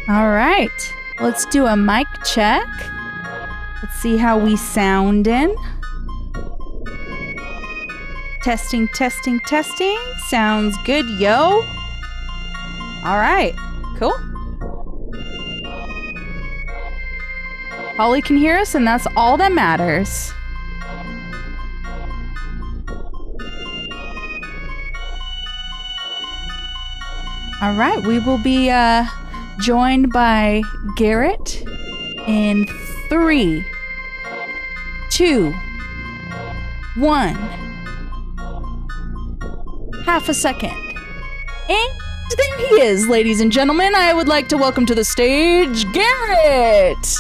All right, let's do a mic check. Let's see how we sounding. Testing, testing, testing. Sounds good, yo. All right, cool. Polly can hear us, and that's all that matters. All right, we will be joined by Garrett in 3, 2, 1. Half a second. And there he is, ladies and gentlemen. I would like to welcome to the stage, Garrett.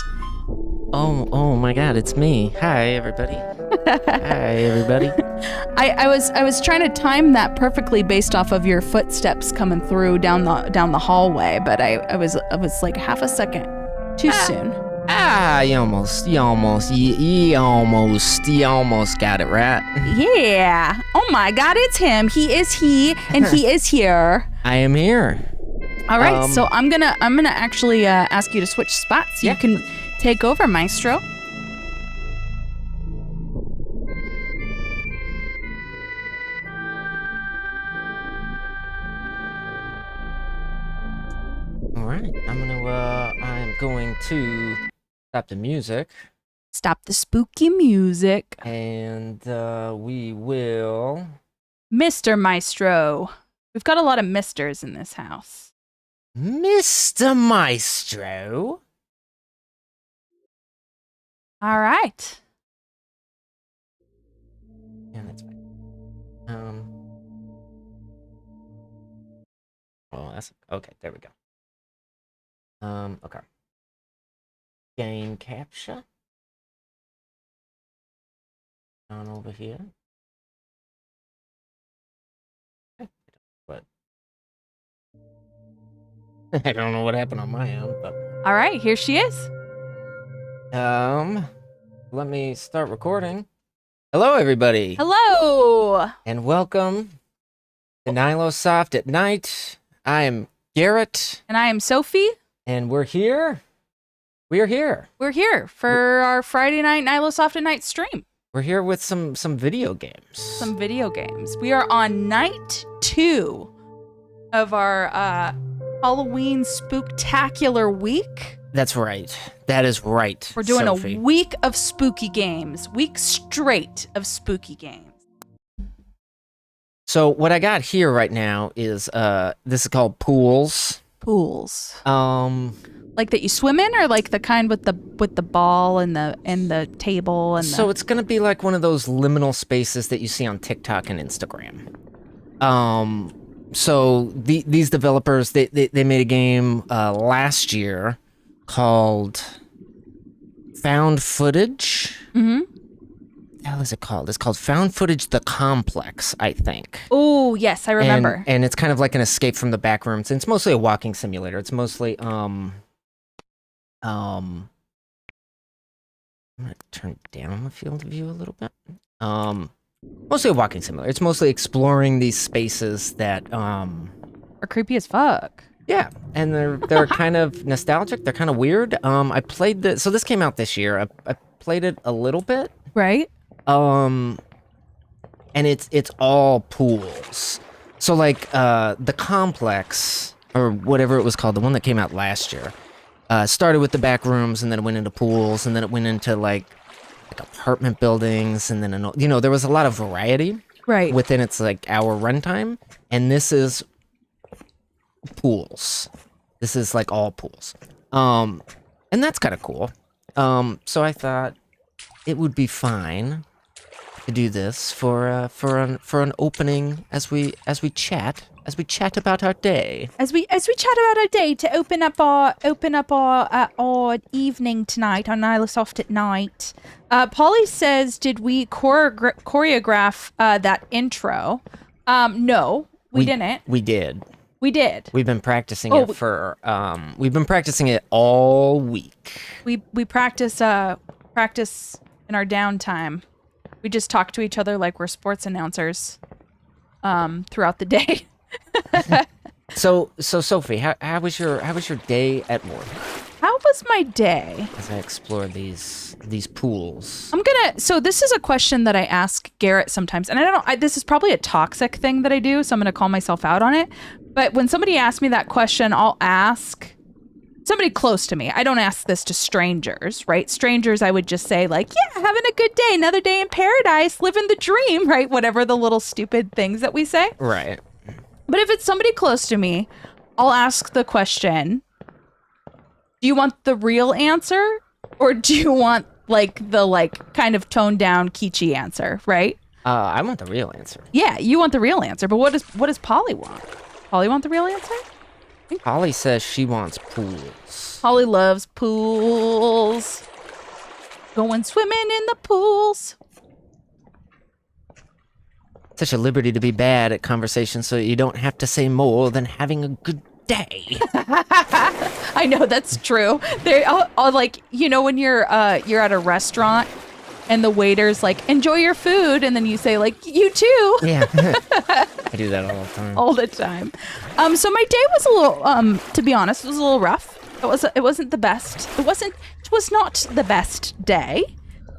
Oh my God, it's me. Hi, everybody. Hi, everybody. I was trying to time that perfectly based off of your footsteps coming through down the hallway, but I was like half a second too soon. You almost got it right. Yeah. Oh my God, it's him. He is he, and he is here. I am here. All right, so I'm gonna actually ask you to switch spots so you can take over, Maestro. All right, I'm going to stop the music. Stop the spooky music. And we will... Mr. Maestro. We've got a lot of misters in this house. Mr. Maestro? All right. Yeah, that's fine. Oh, that's... Okay, there we go. Okay. Game capture. On over here. What? I don't know what happened on my end, but... All right, here she is. Let me start recording. Hello, everybody. Hello. And welcome to NihiloSoft at Night. I am Garrett. And I am Sophie. And we're here. We are here. We're here for our Friday night NihiloSoft at Night stream. We're here with some video games. Some video games. We are on night 2 of our Halloween spooktacular week. That's right. That is right. We're doing Sophie. a week of spooky games. Week straight of spooky games. So what I got here right now is this is called Pools. Pools. Like that you swim in, or like the kind with the ball and the table and so it's gonna be like one of those liminal spaces that you see on TikTok and Instagram. So these developers they made a game last year called Found Footage. Mm-hmm. What the hell is it called? It's called Found Footage: The Complex, I think. Oh yes, I remember. And it's kind of like an escape from the back rooms. It's mostly a walking simulator. It's mostly I'm gonna turn down the field of view a little bit. Mostly a walking simulator. It's mostly exploring these spaces that are creepy as fuck. Yeah, and they're kind of nostalgic. They're kind of weird. I played so this came out this year. I played it a little bit. Right. And it's all pools. So like the complex or whatever it was called, the one that came out last year, started with the back rooms, and then it went into pools, and then it went into like apartment buildings, and then there was a lot of variety within its like hour runtime. And this is pools. This is like all pools. And that's kind of cool. So I thought it would be fine to do this for an opening as we chat about our day. As we chat about our day to open up our evening tonight on NihiloSoft at Night. Polly says, did we choreograph that intro? No, we didn't. We did. We did. We've been practicing it we've been practicing it all week. We practice in our downtime. We just talk to each other like we're sports announcers throughout the day. So Sophie, how was your day at work How was my day? as I explore these pools? So this is a question that I ask Garrett sometimes, and this is probably a toxic thing that I do, so I'm gonna call myself out on it. But when somebody asks me that question, I'll ask somebody close to me. I don't ask this to strangers, right? Strangers, I would just say like, yeah, having a good day, another day in paradise, living the dream, right? Whatever the little stupid things that we say. Right. But if it's somebody close to me, I'll ask the question, do you want the real answer or do you want like the kind of toned down kitschy answer, right? I want the real answer. Yeah, you want the real answer, but what does Polly want? Polly want the real answer? Polly says she wants pools. Polly loves pools. Going swimming in the pools. Such a liberty to be bad at conversation so you don't have to say more than having a good day. I know that's true. I'll like, when you're at a restaurant and the waiter's like, enjoy your food, and then you say like, you too. Yeah. I do that all the time. All the time. So my day was a little, to be honest, it was a little rough. It wasn't the best. It was not the best day.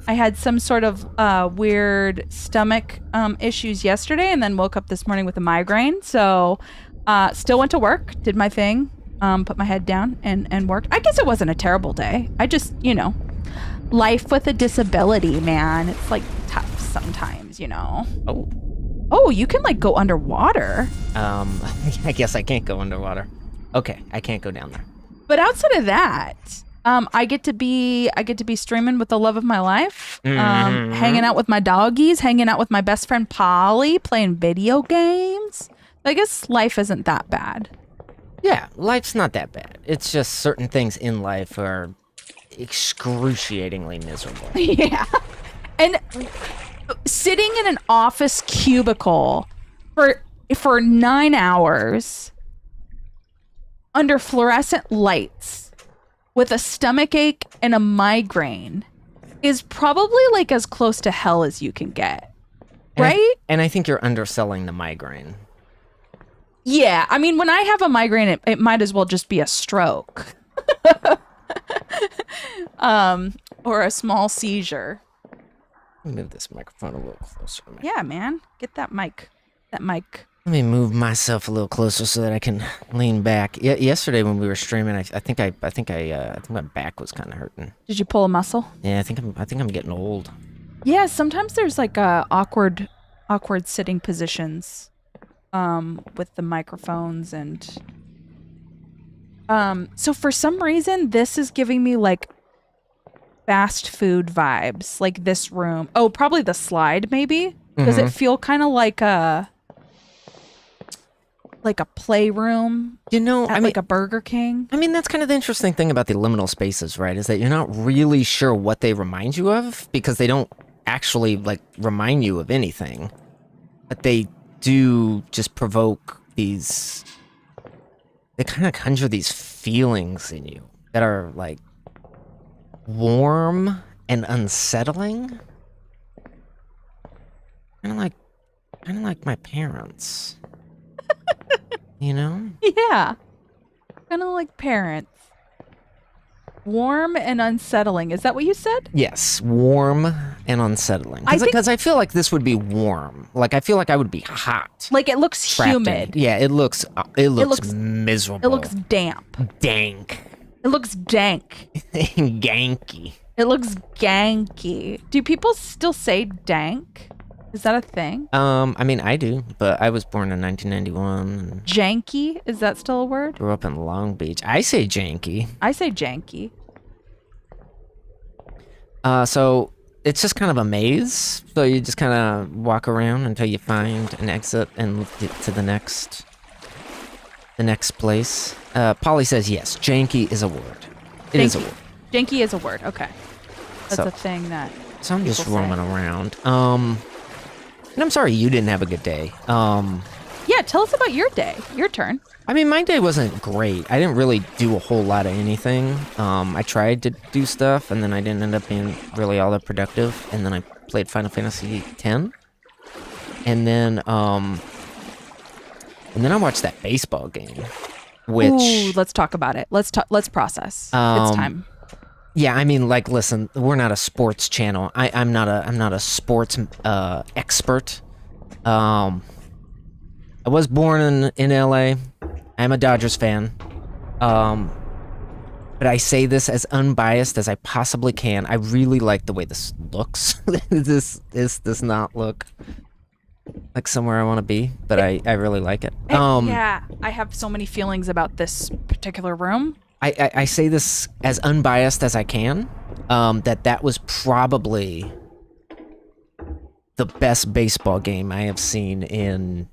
I had some sort of weird stomach issues yesterday, and then woke up this morning with a migraine. So still went to work, did my thing, put my head down and worked. I guess it wasn't a terrible day. I just, life with a disability, man. It's like tough sometimes, Oh, you can like go underwater. I guess I can't go underwater. Okay, I can't go down there. But outside of that, I get to be streaming with the love of my life, hanging out with my doggies, hanging out with my best friend Polly, playing video games. I guess life isn't that bad. Yeah, life's not that bad. It's just certain things in life are excruciatingly miserable. Yeah. And sitting in an office cubicle for 9 hours under fluorescent lights with a stomach ache and a migraine is probably like as close to hell as you can get. Right? And I think you're underselling the migraine. Yeah. I mean, when I have a migraine, it might as well just be a stroke. Or a small seizure. Move this microphone a little closer to me. Yeah, man. Get that mic. That mic. Let me move myself a little closer so that I can lean back. Yesterday when we were streaming, I think my back was kind of hurting. Did you pull a muscle? Yeah, I think I'm getting old. Yeah, sometimes there's like awkward sitting positions with the microphones and so for some reason this is giving me like fast food vibes, like this room. Oh, probably the slide maybe. Does it feel kind of like a playroom? Like a Burger King? I mean, that's kind of the interesting thing about the liminal spaces, right? Is that you're not really sure what they remind you of because they don't actually like remind you of anything. But they do just provoke these, they kind of conjure these feelings in you that are like warm and unsettling. Kind of like my parents. Yeah. Kind of like parents. Warm and unsettling. Is that what you said? Yes, warm and unsettling. Because I feel like this would be warm. Like I feel like I would be hot. Like it looks humid. Yeah, it looks miserable. It looks damp. Dank. It looks dank. Ganky. It looks ganky. Do people still say dank? Is that a thing? I mean, I do, but I was born in 1991. Janky? Is that still a word? Grew up in Long Beach. I say janky. I say janky. So it's just kind of a maze. So you just kind of walk around until you find an exit and get to the next place. Polly says yes. Janky is a word. It is a word. Janky is a word. Okay, that's a thing that. So I'm just roaming around. And I'm sorry you didn't have a good day. Yeah, tell us about your day. Your turn. I mean, my day wasn't great. I didn't really do a whole lot of anything. I tried to do stuff, and then I didn't end up being really all that productive. And then I played Final Fantasy X. And then And then I watched that baseball game, which Ooh, let's talk about it. Let's process. It's time. yeah, I mean, like, listen, we're not a sports channel. I'm not a sports expert. I was born in LA. I'm a Dodgers fan. But I say this as unbiased as I possibly can. I really like the way this looks. This does not look like somewhere I want to be, but I really like it. Yeah, I have so many feelings about this particular room. I say this as unbiased as I can. That was probably the best baseball game I have seen in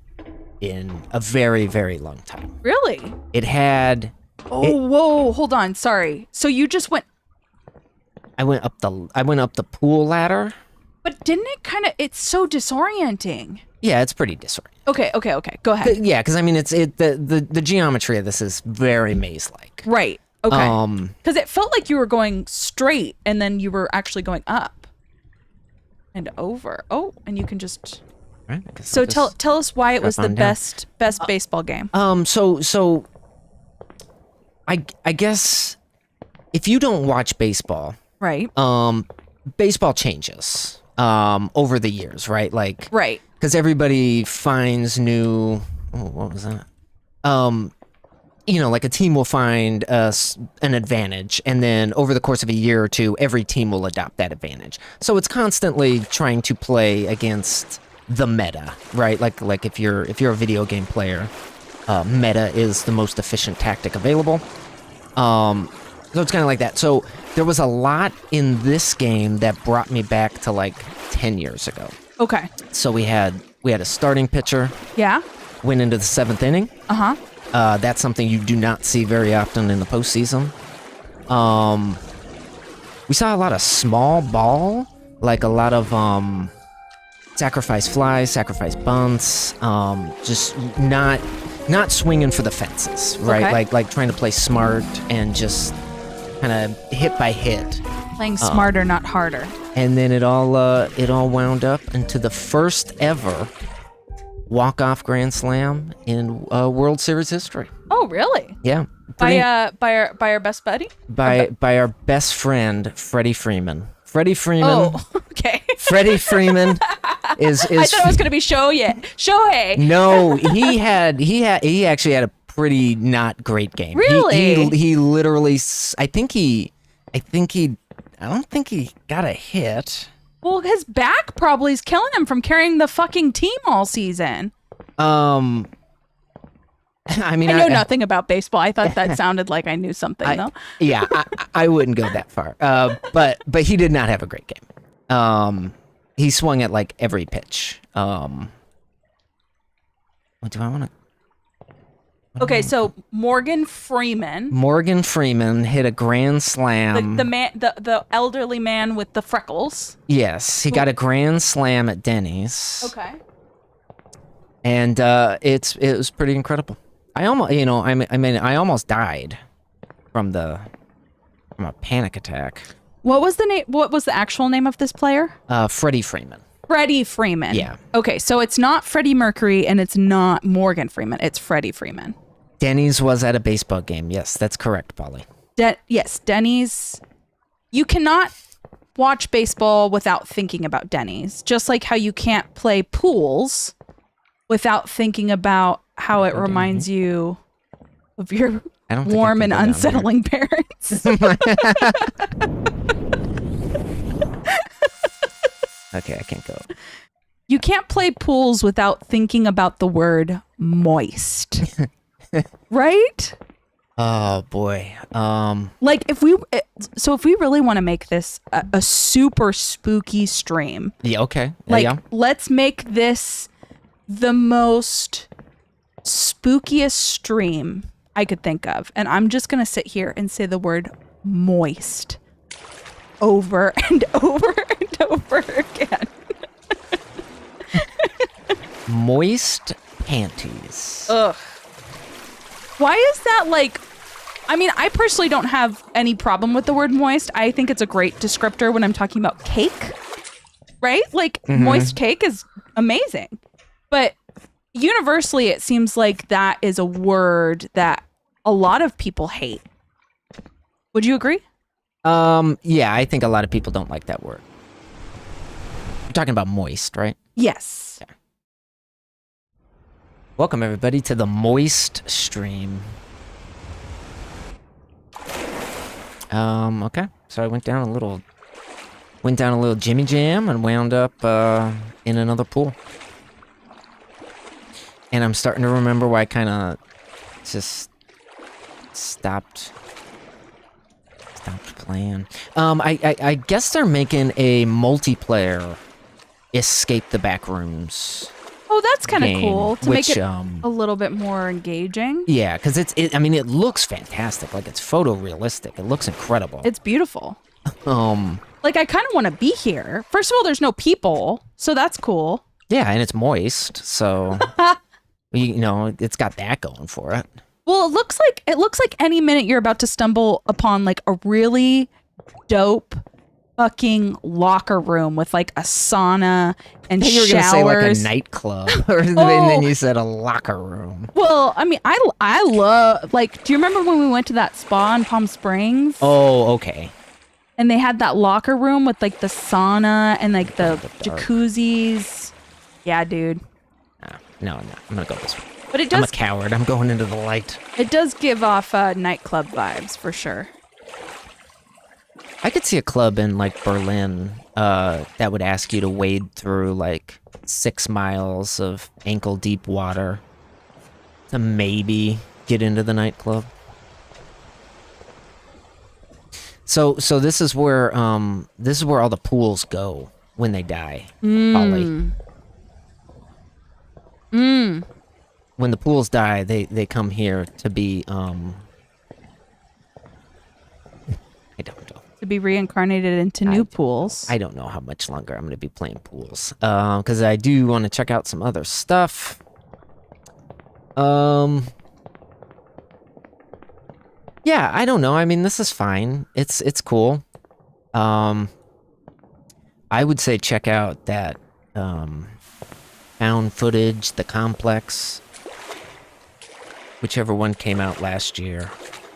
a very, very long time. Really? It had. Whoa, hold on. Sorry. So you just went. I went up the pool ladder. But didn't it kind of? It's so disorienting. Yeah, it's pretty disorienting. Okay. Go ahead. Yeah, because I mean, the geometry of this is very maze-like. Right. Okay. Because it felt like you were going straight, and then you were actually going up and over. Oh, and you can just. Right. So tell us why it was the best baseball game. So I guess if you don't watch baseball, right. Baseball changes over the years, right? Like, right. Because everybody finds new. Oh, what was that? Like a team will find an advantage, and then over the course of a year or two, every team will adopt that advantage. So it's constantly trying to play against the meta, right? Like if you're a video game player, meta is the most efficient tactic available. So it's kind of like that. So there was a lot in this game that brought me back to like 10 years ago. Okay. So we had a starting pitcher. Yeah. Went into the 7th inning. Uh-huh. That's something you do not see very often in the postseason. We saw a lot of small ball, like a lot of sacrifice flies, sacrifice bunts, just not swinging for the fences, right? Okay. Like trying to play smart and just kind of hit by hit. Playing smarter, not harder. And then it all wound up into the first ever walk-off grand slam in World Series history. Oh, really? Yeah. By our best buddy? By our best friend Freddie Freeman. Freddie Freeman. Oh, okay. Freddie Freeman is I thought it was gonna be Shohei. No, he actually had a pretty not great game. Really? He literally. I don't think he got a hit. Well, his back probably is killing him from carrying the fucking team all season. I mean, I know nothing about baseball. I thought that sounded like I knew something, though. Yeah, I wouldn't go that far. But he did not have a great game. He swung at like every pitch. What do I want to? Okay, so Morgan Freeman hit a grand slam. The elderly man with the freckles. Yes, he got a grand slam at Denny's. Okay. And it was pretty incredible. I almost died from a panic attack. What was the name? What was the actual name of this player? Freddie Freeman. Freddie Freeman. Yeah. Okay, so it's not Freddie Mercury and it's not Morgan Freeman. It's Freddie Freeman. Denny's was at a baseball game. Yes, that's correct, Polly. Yes, Denny's. You cannot watch baseball without thinking about Denny's. Just like how you can't play pools without thinking about how it reminds you of your warm and unsettling parents. Okay, I can't go. You can't play pools without thinking about the word moist. Right? Oh boy. Like if we really want to make this a super spooky stream. Yeah, okay. Like let's make this the most spookiest stream I could think of. And I'm just going to sit here and say the word moist over and over and over again. Moist panties. Ugh. Why is that like... I mean, I personally don't have any problem with the word moist. I think it's a great descriptor when I'm talking about cake. Right? Like, moist cake is amazing. But universally, it seems like that is a word that a lot of people hate. Would you agree? Yeah, I think a lot of people don't like that word. You're talking about moist, right? Yes. Yeah. Welcome everybody to the moist stream. Okay. So I went down a little Jimmy Jam and wound up in another pool. And I'm starting to remember why I kind of just stopped playing. I guess they're making a multiplayer Escape the Backrooms. Oh, that's kind of cool to make it a little bit more engaging. Yeah, because I mean, it looks fantastic. Like, it's photorealistic. It looks incredible. It's beautiful. Like, I kind of want to be here. First of all, there's no people, so that's cool. Yeah, and it's moist, so you know, it's got that going for it. Well, it looks like any minute you're about to stumble upon like a really dope fucking locker room with like a sauna and showers. You were gonna say like a nightclub, and then you said a locker room. Well, I mean, I love, like, do you remember when we went to that spa in Palm Springs? Oh, okay. And they had that locker room with like the sauna and like the jacuzzis. Yeah, dude. No, I'm gonna go this way. But it does. I'm a coward. I'm going into the light. It does give off nightclub vibes for sure. I could see a club in like Berlin that would ask you to wade through like 6 miles of ankle-deep water to maybe get into the nightclub. So this is where all the pools go when they die. Ollie. When the pools die, they come here to be I don't know. To be reincarnated into new pools. I don't know how much longer I'm going to be playing pools. Because I do want to check out some other stuff. Yeah, I don't know. I mean, this is fine. It's cool. I would say check out that found footage, the complex. Whichever one came out last year.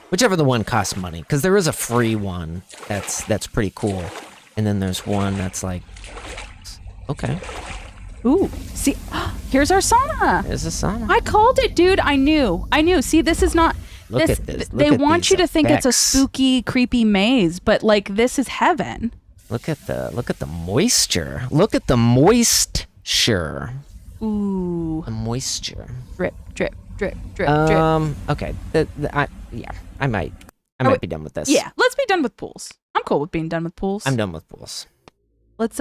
Whichever the one costs money, because there is a free one that's pretty cool, and then there's one that's like, okay. Ooh, see, here's our sauna. There's a sauna. I called it, dude. I knew. See, this is not. Look at this. They want you to think it's a spooky, creepy maze, but like this is heaven. Look at the moisture. Look at the moisture. Ooh. The moisture. Drip, drip, drip, drip, drip. Okay. I might be done with this. Yeah, let's be done with pools. I'm cool with being done with pools. I'm done with pools. Let's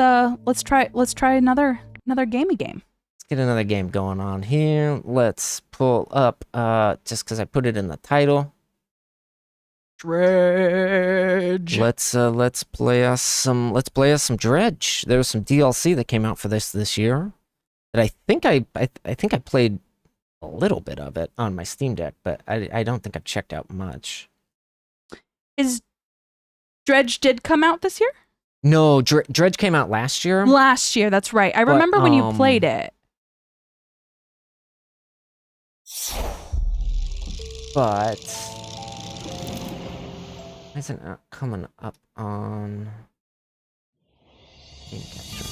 try another gamey game. Let's get another game going on here. Let's pull up just because I put it in the title. Dredge. Let's play us some Dredge. There was some DLC that came out for this year that I think I played a little bit of it on my Steam Deck, but I don't think I've checked out much. Is Dredge did come out this year? No, Dredge came out last year. Last year, that's right. I remember when you played it. But isn't it coming up on game capture?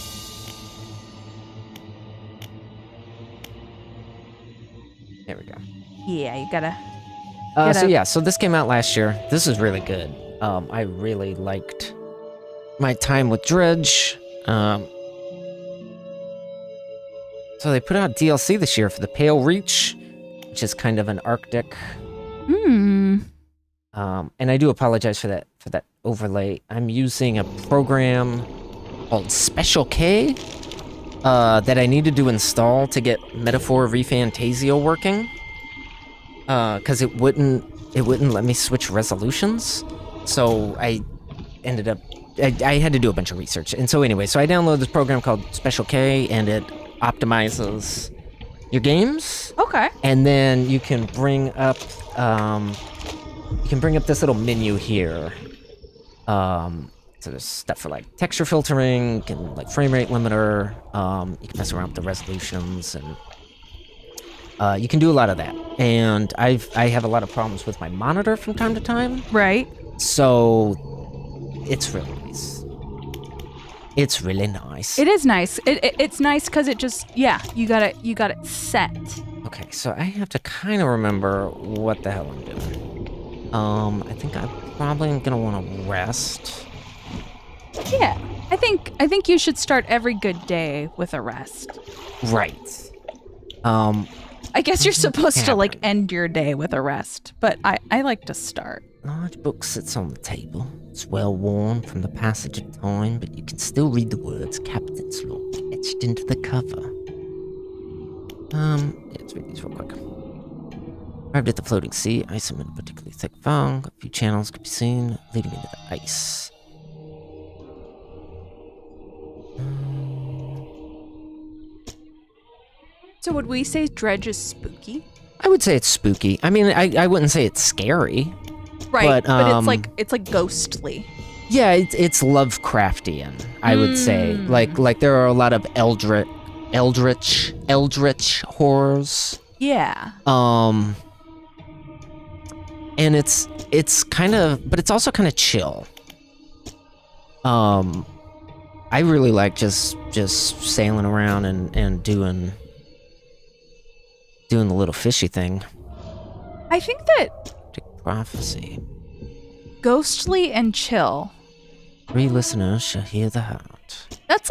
There we go. Yeah, you gotta. So this came out last year. This is really good. I really liked my time with Dredge. So they put out DLC this year for the Pale Reach, which is kind of an Arctic. And I do apologize for that overlay. I'm using a program called Special K that I needed to install to get Metaphor ReFantazio working. Because it wouldn't let me switch resolutions. So I ended up I had to do a bunch of research. And so anyway, so I downloaded this program called Special K, and it optimizes your games. Okay. And then you can bring up this little menu here. So there's stuff for like texture filtering and like frame rate limiter. You can mess around with the resolutions, and You can do a lot of that, and I have a lot of problems with my monitor from time to time. Right. So it's really nice. It's really nice. It is nice. It's nice because it just you got it set. Okay, so I have to kind of remember what the hell I'm doing. I think I probably am gonna want to rest. Yeah, I think you should start every good day with a rest. Right. I guess you're supposed to like end your day with a rest, but I like to start. Large book sits on the table. It's well worn from the passage of time, but you can still read the words Captain's Log etched into the cover. Let's read these real quick. Arrived at the floating sea, ice amid a particularly thick fog. A few channels could be seen leading into the ice. So would we say Dredge is spooky? I would say it's spooky. I mean, I wouldn't say it's scary. Right, But, but it's like ghostly. Yeah, it's Lovecraftian, I would say. Like there are a lot of eldritch horrors. Yeah. And it's kind of, but it's also kind of chill. I really like just sailing around and doing the little fishy thing. I think that Prophecy. ghostly and chill. 3 listeners shall hear the heart. That's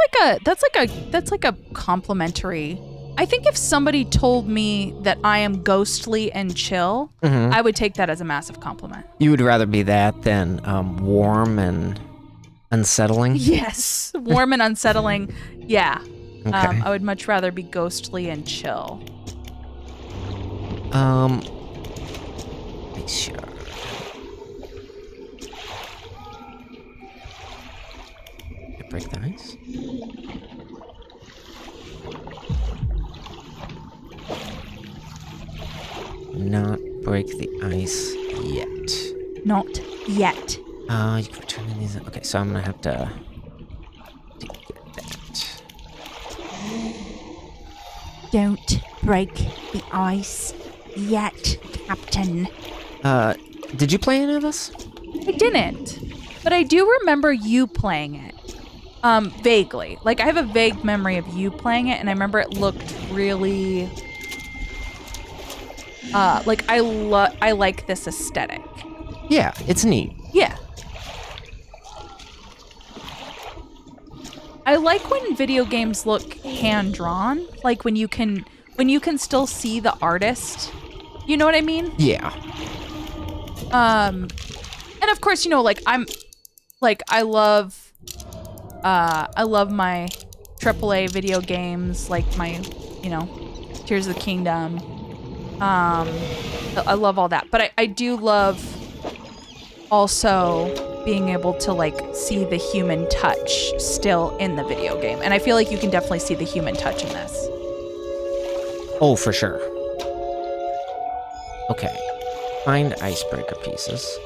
like a complimentary. I think if somebody told me that I am ghostly and chill, I would take that as a massive compliment. You would rather be that than warm and unsettling? Yes, warm and unsettling. Yeah. Okay. I would much rather be ghostly and chill. Make sure. Break the ice. Not break the ice yet. Not yet. You can return in these. Okay, so I'm gonna have to get that. Don't break the ice yet, Captain. Did you play any of this? I didn't, but I do remember you playing it. Vaguely. Like, I have a vague memory of you playing it, and I remember it looked really... like, I like this aesthetic. Yeah, it's neat. Yeah. I like when video games look hand-drawn. Like, when you can still see the artist. You know what I mean? Yeah. And of course, you know, like, I love my AAA video games, like my, you know, Tears of the Kingdom. I love all that, but I do love also being able to like see the human touch still in the video game, and I feel like you can definitely see the human touch in this. Oh, for sure. Okay. Find icebreaker pieces.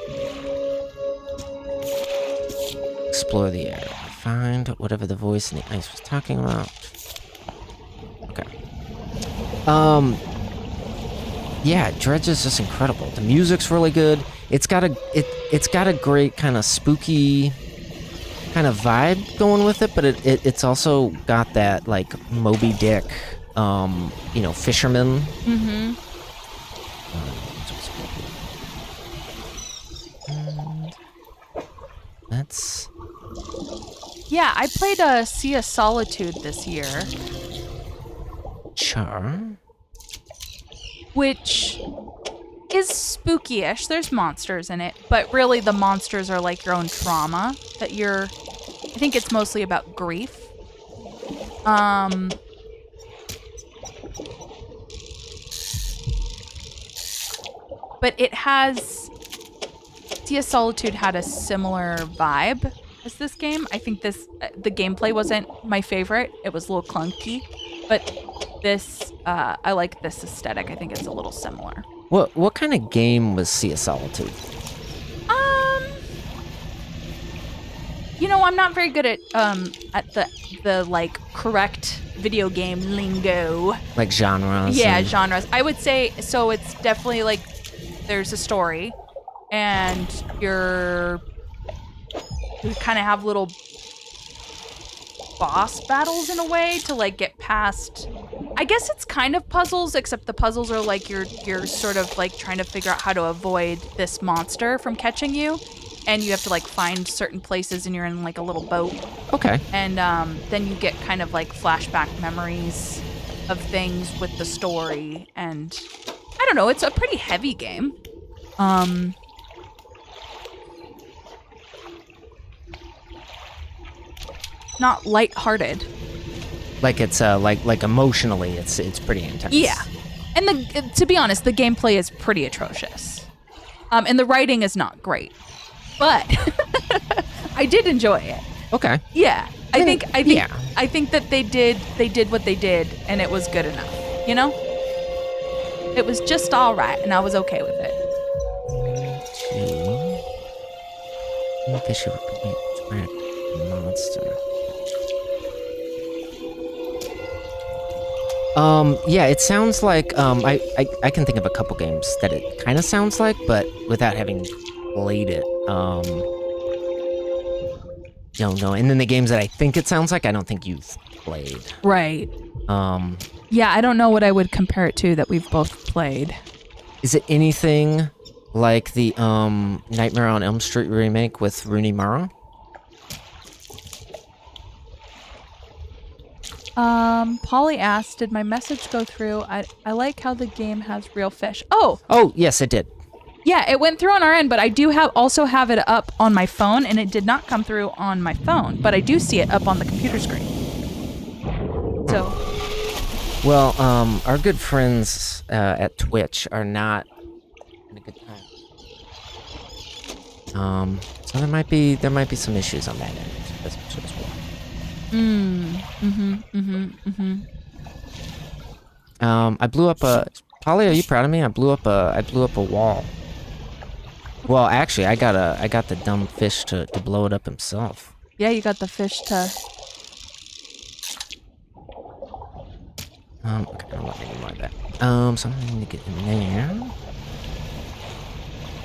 Explore the area. Find whatever the voice in the ice was talking about. Okay. Yeah, Dredge is just incredible. The music's really good. It's got a great kind of spooky kind of vibe going with it, but it's also got that like Moby Dick, you know, fisherman. Mm-hmm. And that's... Yeah, I played Sea of Solitude this year, Char. which is spooky-ish. There's monsters in it, but really the monsters are like your own trauma that you're... I think it's mostly about grief. But it has... Sea of Solitude had a similar vibe as this game. I think the gameplay wasn't my favorite. It was a little clunky, but this I like this aesthetic. I think it's a little similar. What kind of game was Sea of Solitude? You know, I'm not very good at the like correct video game lingo. Like genres. Yeah, and- genres. I would say so. It's definitely like there's a story, and you kind of have little boss battles in a way to like get past. I guess it's kind of puzzles, except the puzzles are like you're sort of like trying to figure out how to avoid this monster from catching you, and you have to like find certain places, and you're in like a little boat, Okay. and then you get kind of like flashback memories of things with the story, and I don't know, it's a pretty heavy game. Not lighthearted. Like it's like emotionally, it's pretty intense. Yeah. And to be honest, the gameplay is pretty atrocious. And the writing is not great. But I did enjoy it. Okay. Yeah. I think yeah. I think that they did what they did, and it was good enough. You know? It was just all right, and I was okay with it. This should be monster. Yeah, it sounds like I can think of a couple games that it kind of sounds like, but without having played it. Don't know. And then the games that I think it sounds like, I don't think you've played. Right. Yeah, I don't know what I would compare it to that we've both played. Is it anything like the Nightmare on Elm Street remake with Rooney Mara? Polly asked, did my message go through? I like how the game has real fish. Oh, Yes, it did. yeah, it went through on our end, but I do also have it up on my phone, and it did not come through on my phone, but I do see it up on the computer screen. So, Well, our good friends at Twitch are not in a good time. So there might be some issues on that end as well. I blew up a. Polly, are you proud of me? I blew up a wall. Well, actually, I got the dumb fish to blow it up himself. yeah, you got the fish to... Okay, I don't want any more of that. So I need to get in there.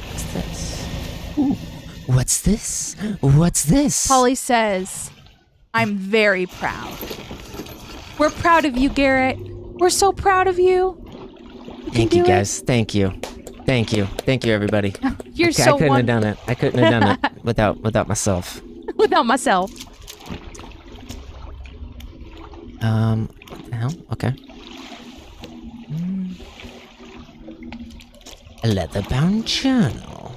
What's this? Ooh, what's this? What's this? Polly says, I'm very proud. We're proud of you, Garrett. We're so proud of you. Thank you, guys. Thank you. Thank you, everybody. You're Okay, so I couldn't have done it. I couldn't have done it without myself. Without myself. What the hell? Okay. A leather-bound journal.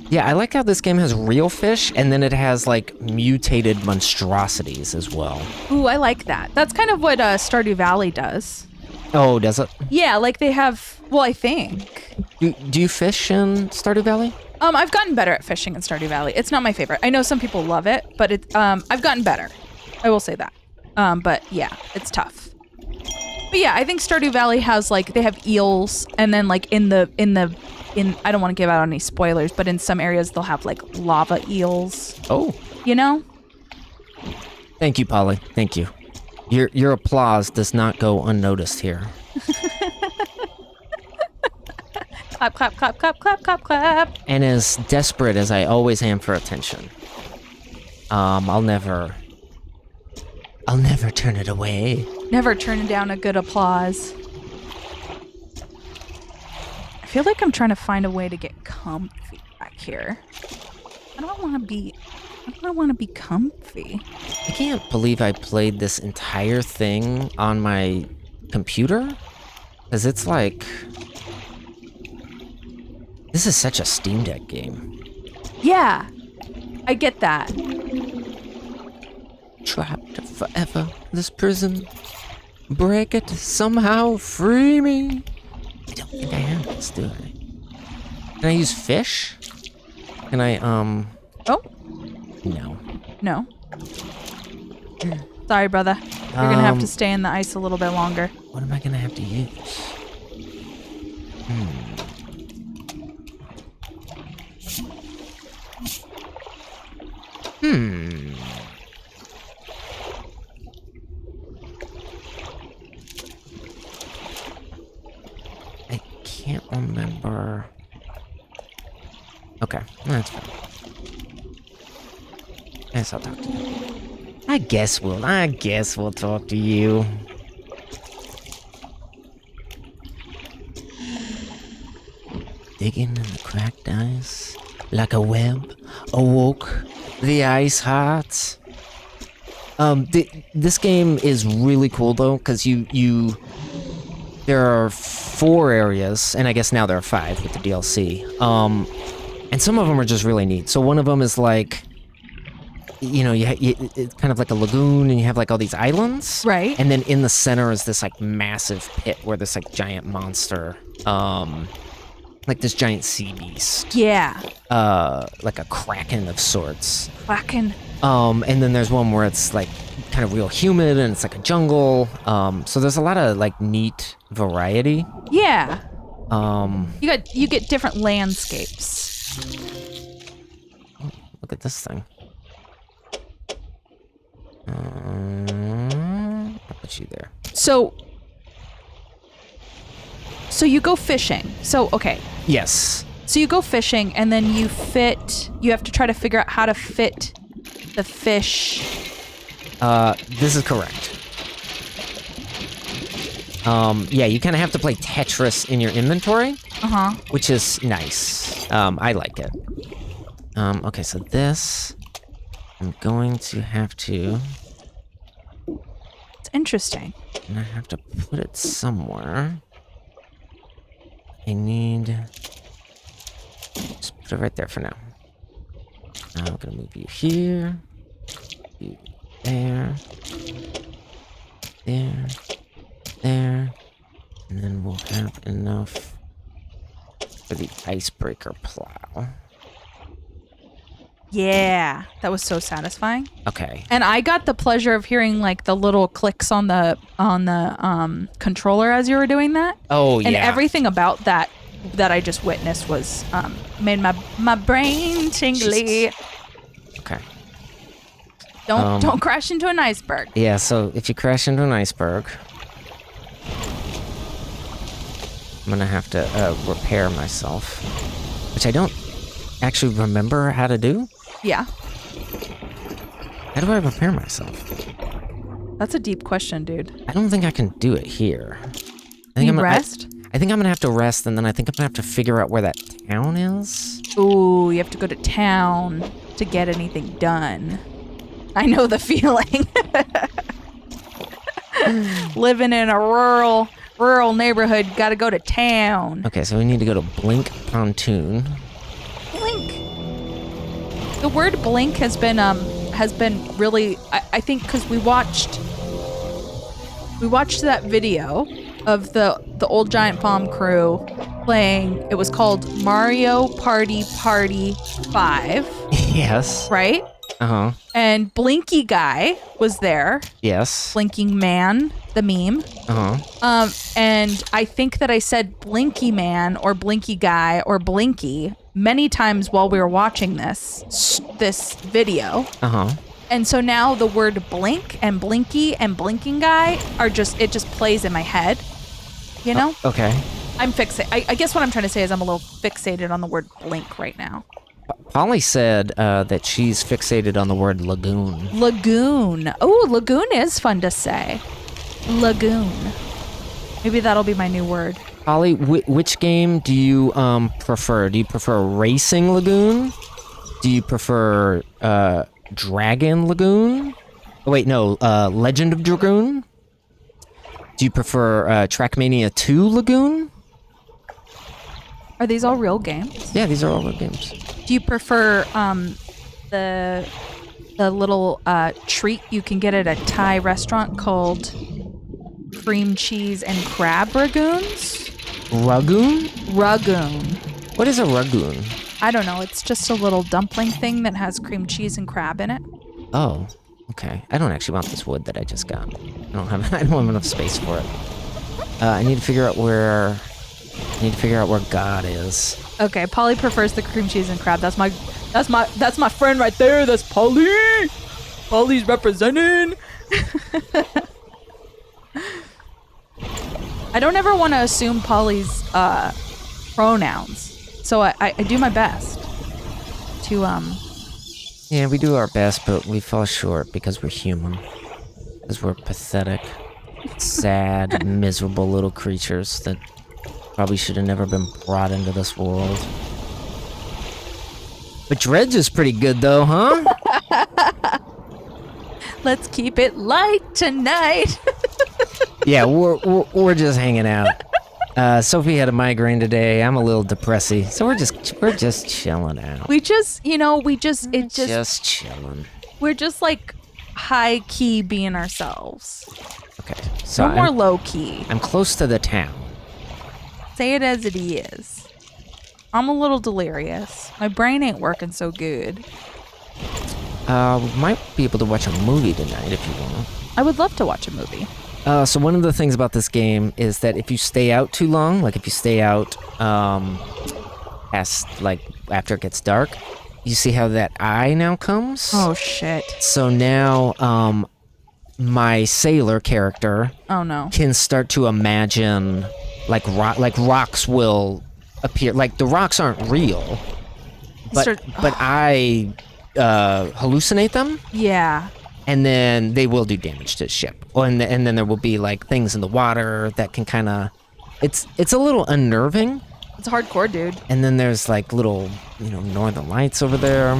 Yeah, I like how this game has real fish, and then it has, like, mutated monstrosities as well. Ooh, I like that. That's kind of what Stardew Valley does. Oh, does it? Yeah, like they have... Well, I think. Do you fish in Stardew Valley? I've gotten better at fishing in Stardew Valley. It's not my favorite. I know some people love it, but I've gotten better. I will say that. But yeah, it's tough. But yeah, I think Stardew Valley has like they have eels, and then like in I don't want to give out any spoilers, but in some areas they'll have like lava eels. Oh. You know? Thank you, Polly. Thank you. Your applause does not go unnoticed here. Clap, clap, clap, clap, clap, clap, clap. And as desperate as I always am for attention, I'll never turn it away. Never turn down a good applause. I feel like I'm trying to find a way to get comfy back here. I don't want to be comfy. I can't believe I played this entire thing on my computer, because it's like... This is such a Steam Deck game. Yeah, I get that. Trapped forever in this prison. Break it, somehow free me. I don't think I have this, do I? Can I use fish? Can I, Oh, No. no. Sorry, brother. You're gonna have to stay in the ice a little bit longer. What am I gonna have to use? I can't remember. Okay, that's fine. Yes, I'll talk to you. I guess we'll talk to you. Digging in the cracked ice, like a web, awoke the ice hearts. This game is really cool though, because there are 4 areas, and I guess now there are 5 with the DLC. And some of them are just really neat. So one of them is like, it's kind of like a lagoon, and you have like all these islands. Right. And then in the center is this like massive pit where this like giant monster, like this giant sea beast. Yeah. Like a kraken of sorts. Kraken. And then there's one where it's like kind of real humid and it's like a jungle. So there's a lot of like neat variety. Yeah. You get different landscapes. Oh, look at this thing. I'll put you there. So you go fishing. So okay. Yes. So you go fishing, and then you have to try to figure out how to fit the fish. This is correct. Yeah, you kind of have to play Tetris in your inventory. Which is nice. I like it. Okay, so this, I'm going to have to... It's interesting. And I have to put it somewhere. I need... Just put it right there for now. Now I'm gonna move you here. You there. There. There. And then we'll have enough for the icebreaker plow. Yeah, that was so satisfying. Okay. And I got the pleasure of hearing like the little clicks on the controller as you were doing that. Oh yeah. And everything about that I just witnessed was made my brain tingly. Jesus. Okay. Don't crash into an iceberg. Yeah, so if you crash into an iceberg, I'm gonna have to repair myself, which I don't actually remember how to do. Yeah. How do I repair myself? That's a deep question, dude. I don't think I can do it here. Can you rest? I think I'm gonna have to rest, and then I think I'm gonna have to figure out where that town is. Ooh, you have to go to town to get anything done. I know the feeling. Living in a rural neighborhood, gotta go to town. Okay, so we need to go to Blink Pontoon. Blink. The word blink has been really, I think, because we watched that video of the old Giant Bomb crew playing. It was called Mario Party 5. Yes. Right? Uh-huh. And Blinky Guy was there. Yes. Blinking Man, the meme. Uh-huh. And I think that I said Blinky Man or Blinky Guy or Blinky many times while we were watching this video. Uh-huh. And so now the word blink and blinky and blinking guy it just plays in my head. You know? Okay. I'm fixated. I guess what I'm trying to say is I'm a little fixated on the word blink right now. Polly said that she's fixated on the word lagoon. Lagoon. Oh, lagoon is fun to say. Lagoon. Maybe that'll be my new word. Polly, which game do you prefer? Do you prefer Racing Lagoon? Do you prefer Dragon Lagoon? Oh, wait, no. Legend of Dragoon? Do you prefer Trackmania 2 Lagoon? Are these all real games? Yeah, these are all real games. Do you prefer the little treat you can get at a Thai restaurant called cream cheese and crab ragoons? Ragoon? Ragoon. What is a ragoon? I don't know. It's just a little dumpling thing that has cream cheese and crab in it. Oh, okay. I don't actually want this wood that I just got. I don't have enough space for it. I need to figure out where God is. Okay, Polly prefers the cream cheese and crab. That's That's my friend right there. That's Polly. Polly's representing. I don't ever want to assume Polly's pronouns, so I do my best to Yeah, we do our best, but we fall short because we're human. Because we're pathetic, sad, miserable little creatures that probably should have never been brought into this world. But Dredge is pretty good though, huh? Let's keep it light tonight. Yeah, we're just hanging out. Sophie had a migraine today. I'm a little depressy, so we're just chilling out. Just Chilling. we're just like high key being ourselves. Okay, so No more low key. I'm close to the town. Say it as it is. I'm a little delirious. My brain ain't working so good. We might be able to watch a movie tonight if you want. I would love to watch a movie. So one of the things about this game is that if you stay out too long, like if you stay out past like after it gets dark, you see how that eye now comes? Oh shit. So now my sailor character Oh no. can start to imagine like rocks will appear. Like the rocks aren't real, but I hallucinate them. Yeah. And then they will do damage to the ship. And then there will be like things in the water that can kind of, it's a little unnerving. It's hardcore, dude. And then there's like little, northern lights over there.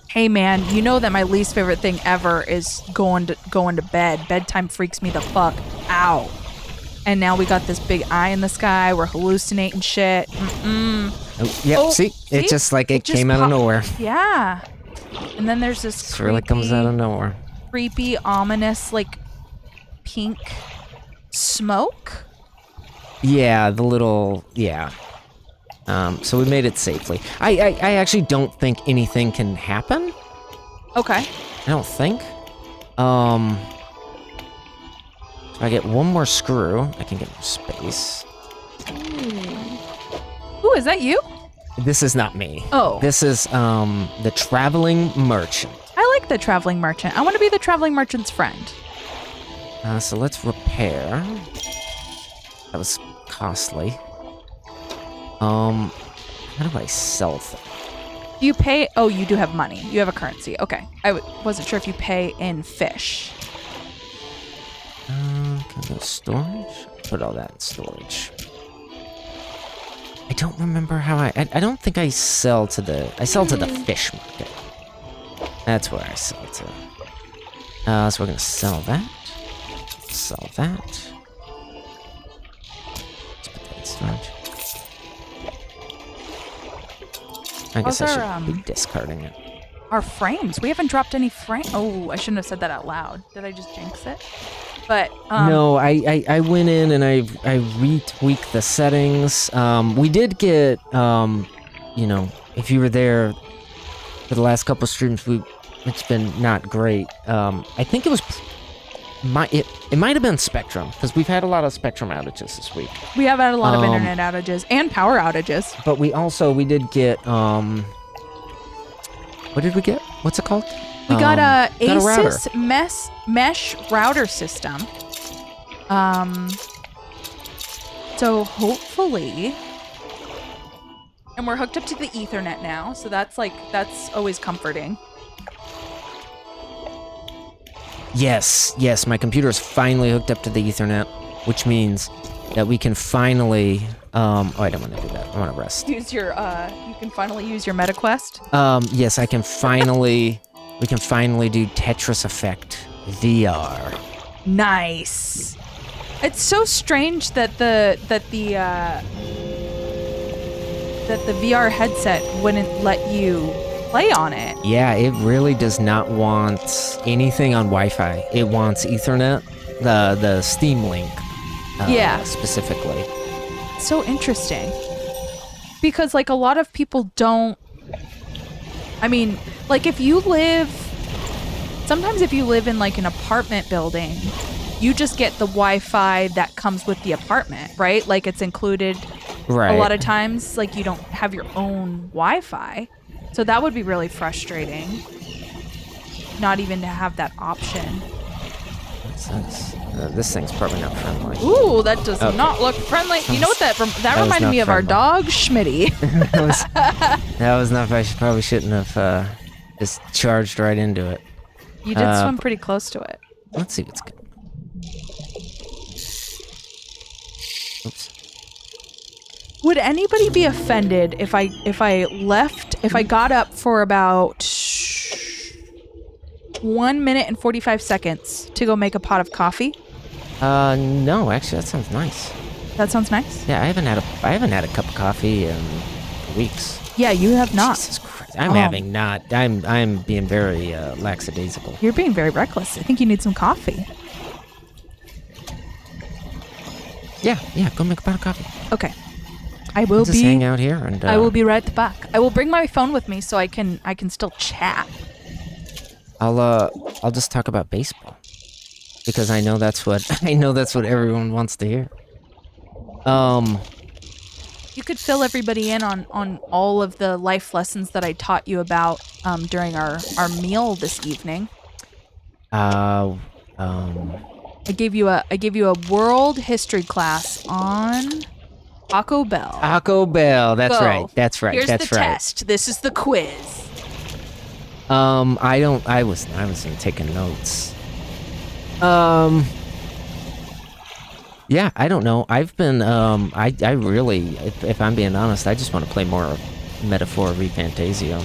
Hey man, you know that my least favorite thing ever is going to bed. Bedtime freaks me the fuck out. And now we got this big eye in the sky. We're hallucinating shit. Yep. Oh, see, it just like it came out of nowhere. Yeah. And then there's this It really comes out of nowhere. creepy, ominous, like pink smoke. Yeah, so we made it safely. I actually don't think anything can happen. Okay. I don't think. If I get one more screw, I can get more space. Ooh, is that you? This is not me. Oh. This is the traveling merchant. I like the traveling merchant. I want to be the traveling merchant's friend. So let's repair. That was costly. How do I sell things? Do you pay? Oh, you do have money. You have a currency. Okay. I wasn't sure if you pay in fish. Can I go storage? Put all that in storage. I don't remember how I don't think I sell to the fish market. That's where I sell to. So we're gonna sell that. Sell that. Let's put that in storage. I guess I should be discarding it. Our frames. We haven't dropped any frame. Oh, I shouldn't have said that out loud. Did I just jinx it? But no, I went in and I retweaked the settings. We did get if you were there for the last couple streams, it's been not great. I think it was it might have been Spectrum because we've had a lot of Spectrum outages this week. We have had a lot of internet outages and power outages. But we did get what did we get? What's it called? We got a router. Asus mesh router system. So hopefully, and we're hooked up to the Ethernet now, so that's always comforting. Yes, my computer is finally hooked up to the Ethernet, which means that we can finally. I don't want to do that. I want to rest. You can finally use your MetaQuest. Yes, I can finally. We can finally do Tetris Effect VR. Nice. It's so strange that the VR headset wouldn't let you play on it. Yeah, it really does not want anything on Wi-Fi. It wants Ethernet, the Steam Link. Specifically. So interesting. Because like a lot of people don't. I mean, like if you live in like an apartment building, you just get the Wi-Fi that comes with the apartment, right? Like it's included Right. A lot of times, like, you don't have your own Wi-Fi. So that would be really frustrating. Not even to have that option. What's this? This thing's probably not friendly. Ooh, that does not look friendly. You know what that reminded me of? Our dog, Schmitty. that was not. I probably shouldn't have just charged right into it. You did swim pretty close to it. Let's see what's good. Oops. Would anybody be offended if I got up for about 1 minute and 45 seconds to go make a pot of coffee? No, actually, that sounds nice. That sounds nice. Yeah, I haven't had a cup of coffee in weeks. Yeah, you have not. Jesus Christ, I'm being very lackadaisical. You're being very reckless. I think you need some coffee. Yeah, go make a pot of coffee. Okay. I will Just hang out here and I will be right back. I will bring my phone with me so I can still chat. I'll just talk about baseball because I know that's what everyone wants to hear. You could fill everybody in on all of the life lessons that I taught you about during our meal this evening. I gave you a world history class on Taco Bell. Taco Bell, that's Go. right. That's right. Here's that's the right. test. This is the quiz. I wasn't taking notes. Yeah, I don't know. I've been, I really, if I'm being honest, I just want to play more Metaphor ReFantasio.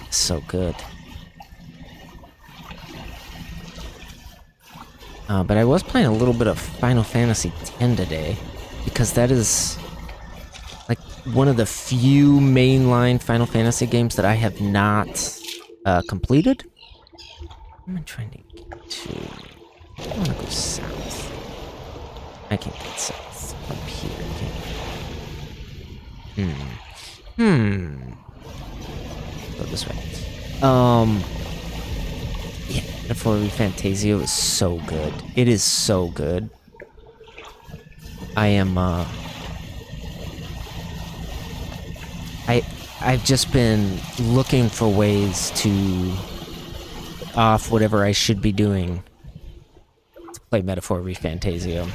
So good. But I was playing a little bit of Final Fantasy X today, because that is, like, one of the few mainline Final Fantasy games that I have not, completed. What am I trying to get to? I want to go south. I can't get south. Up here, Go this way. Yeah, Metaphor ReFantasio is so good. It is so good. I've just been looking for ways to off whatever I should be doing to play Metaphor ReFantasio.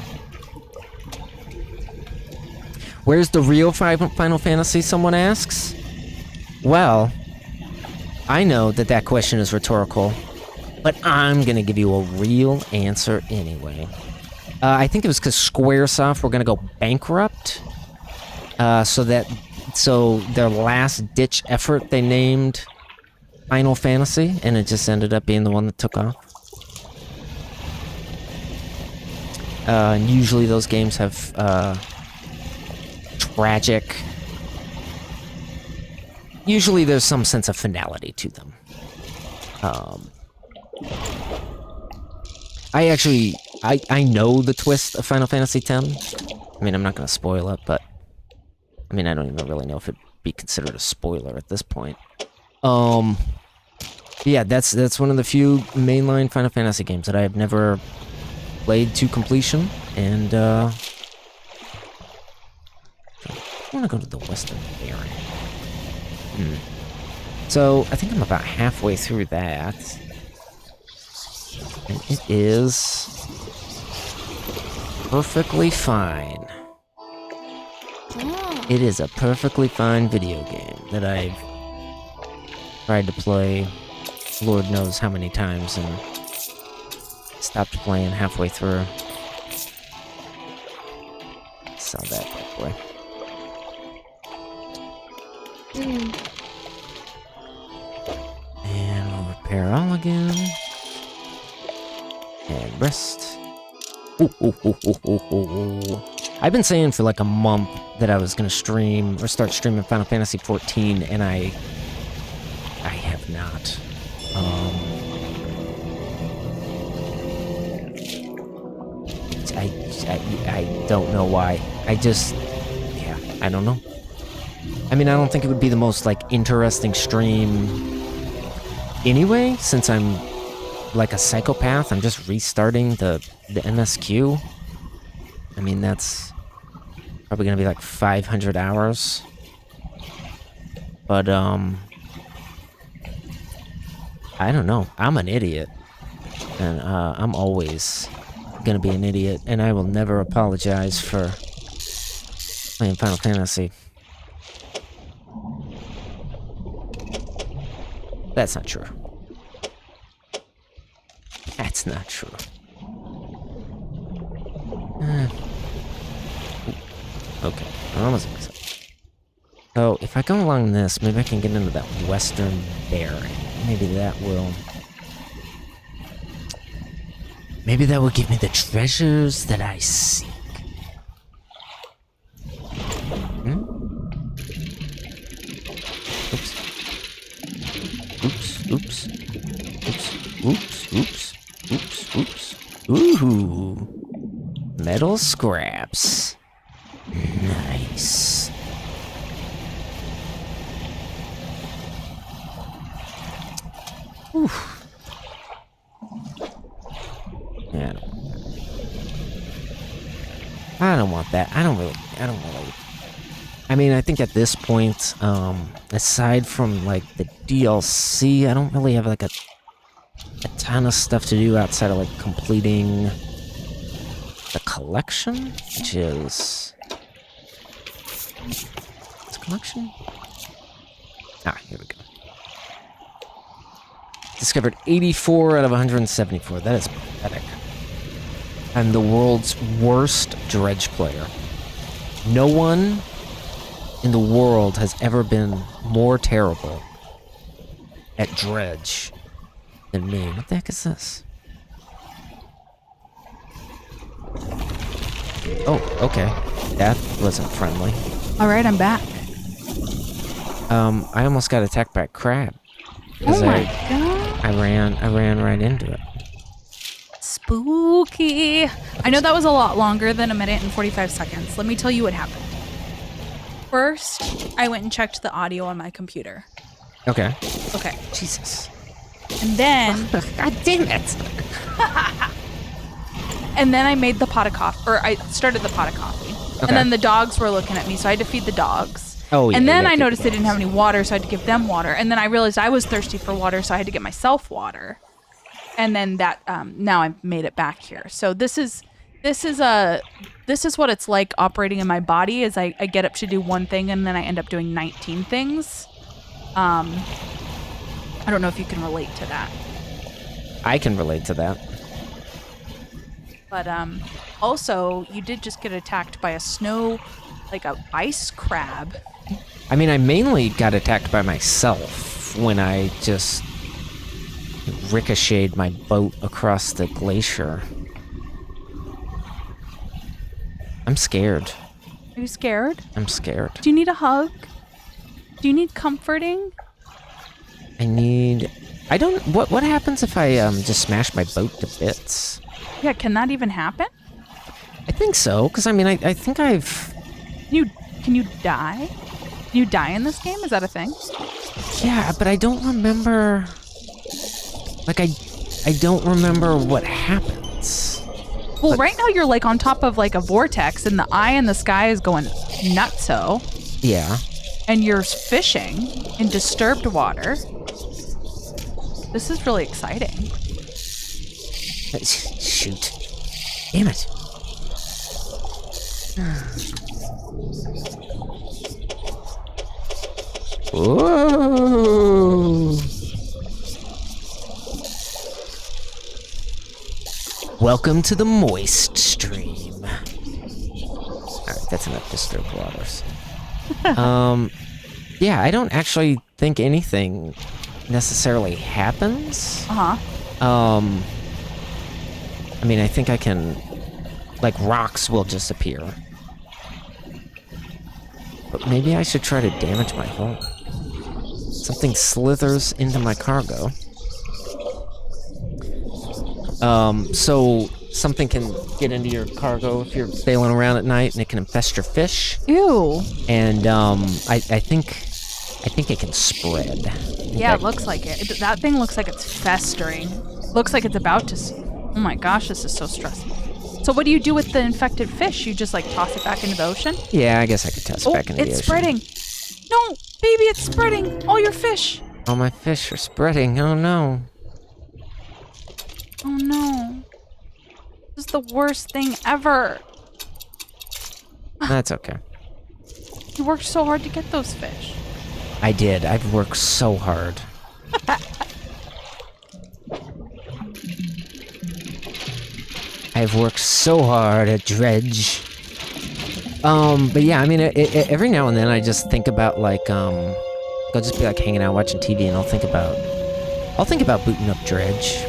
Where's the real Final Fantasy, someone asks? Well, I know that question is rhetorical, but I'm gonna give you a real answer anyway. I think it was because Squaresoft were gonna go bankrupt, so their last ditch effort they named Final Fantasy, and it just ended up being the one that took off. And usually those games have tragic. Usually there's some sense of finality to them. I know the twist of Final Fantasy X. I mean, I'm not going to spoil it, but I mean, I don't even really know if it'd be considered a spoiler at this point. Yeah, that's one of the few mainline Final Fantasy games that I have never played to completion, and I want to go to the Western Baron. So, I think I'm about halfway through that. And it is perfectly fine. It is a perfectly fine video game that I've tried to play Lord knows how many times and stopped playing halfway through. Sell that bad boy. And we'll repair all again. And rest. Ooh. I've been saying for like a month that I was gonna stream or start streaming Final Fantasy XIV, and I have not. I don't know why. I don't know. I mean, I don't think it would be the most, like, interesting stream anyway, since I'm like a psychopath. I'm just restarting the MSQ. I mean, that's probably gonna be like 500 hours. But, I don't know. I'm an idiot. And, I'm always gonna be an idiot. And I will never apologize for playing Final Fantasy. That's not true. That's not true. Okay, I'm almost excited. So, if I go along this, maybe I can get into that western bearing. Maybe that will... Maybe that will give me the treasures that I seek. Hmm? Oops. Oops. Oops. Oops. Oops. Oops. Ooh. Metal scraps. Nice. Whew. Yeah, I don't want that. I don't really. I mean, I think at this point, aside from like the DLC, I don't really have like a ton of stuff to do outside of like completing the collection, which is this collection. Ah, here we go. Discovered 84 out of 174. That is pathetic. I'm the world's worst Dredge player. No one in the world has ever been more terrible at Dredge than me. What the heck is this? Oh, okay. That wasn't friendly. All right, I'm back. I almost got attacked by a crab. Oh my god. I ran right into it. Spooky. I know that was a lot longer than 1 minute and 45 seconds. Let me tell you what happened. First, I went and checked the audio on my computer. Okay. Okay. Jesus. And then... God damn it. And then I made the pot of coffee, or I started the pot of coffee. Okay. And then the dogs were looking at me, so I had to feed the dogs. Oh, yeah. And then I noticed they didn't have any water, so I had to give them water. And then I realized I was thirsty for water, so I had to get myself water. And then that, now I made it back here. So this is what it's like operating in my body. Is I get up to do one thing, and then I end up doing 19 things. I don't know if you can relate to that. I can relate to that. But also, you did just get attacked by a ice crab. I mean, I mainly got attacked by myself when I just ricocheted my boat across the glacier. I'm scared. Are you scared? I'm scared. Do you need a hug? Do you need comforting? What happens if I just smash my boat to bits? Yeah, can that even happen? I think so, because I mean, I think I've... Can you die? Can you die in this game? Is that a thing? Yeah, but I don't remember... Like, I don't remember what happens. Well, right now you're like on top of like a vortex, and the eye in the sky is going nutso. Yeah. And you're fishing in disturbed water. This is really exciting. Shoot. Damn it. Whoa. Welcome to the moist stream. Alright, that's enough disturbed waters. Yeah, I don't actually think anything necessarily happens. Uh-huh. I mean, I think I can... Like, rocks will disappear. But maybe I should try to damage my hull. Something slithers into my cargo. So something can get into your cargo if you're sailing around at night, and it can infest your fish. Ew. And, I think it can spread. Yeah, it looks like it. That thing looks like it's festering. Looks like it's about to... Oh my gosh, this is so stressful. So what do you do with the infected fish? You just like toss it back into the ocean? Yeah, I guess I could toss it back into the ocean. It's spreading. No, baby, it's spreading. All your fish. All my fish are spreading. Oh no. Oh no. This is the worst thing ever. That's okay. You worked so hard to get those fish. I did. I've worked so hard. I've worked so hard at Dredge. But yeah, I mean, every now and then I just think about like, I'll just be like hanging out watching TV, and I'll think about booting up Dredge.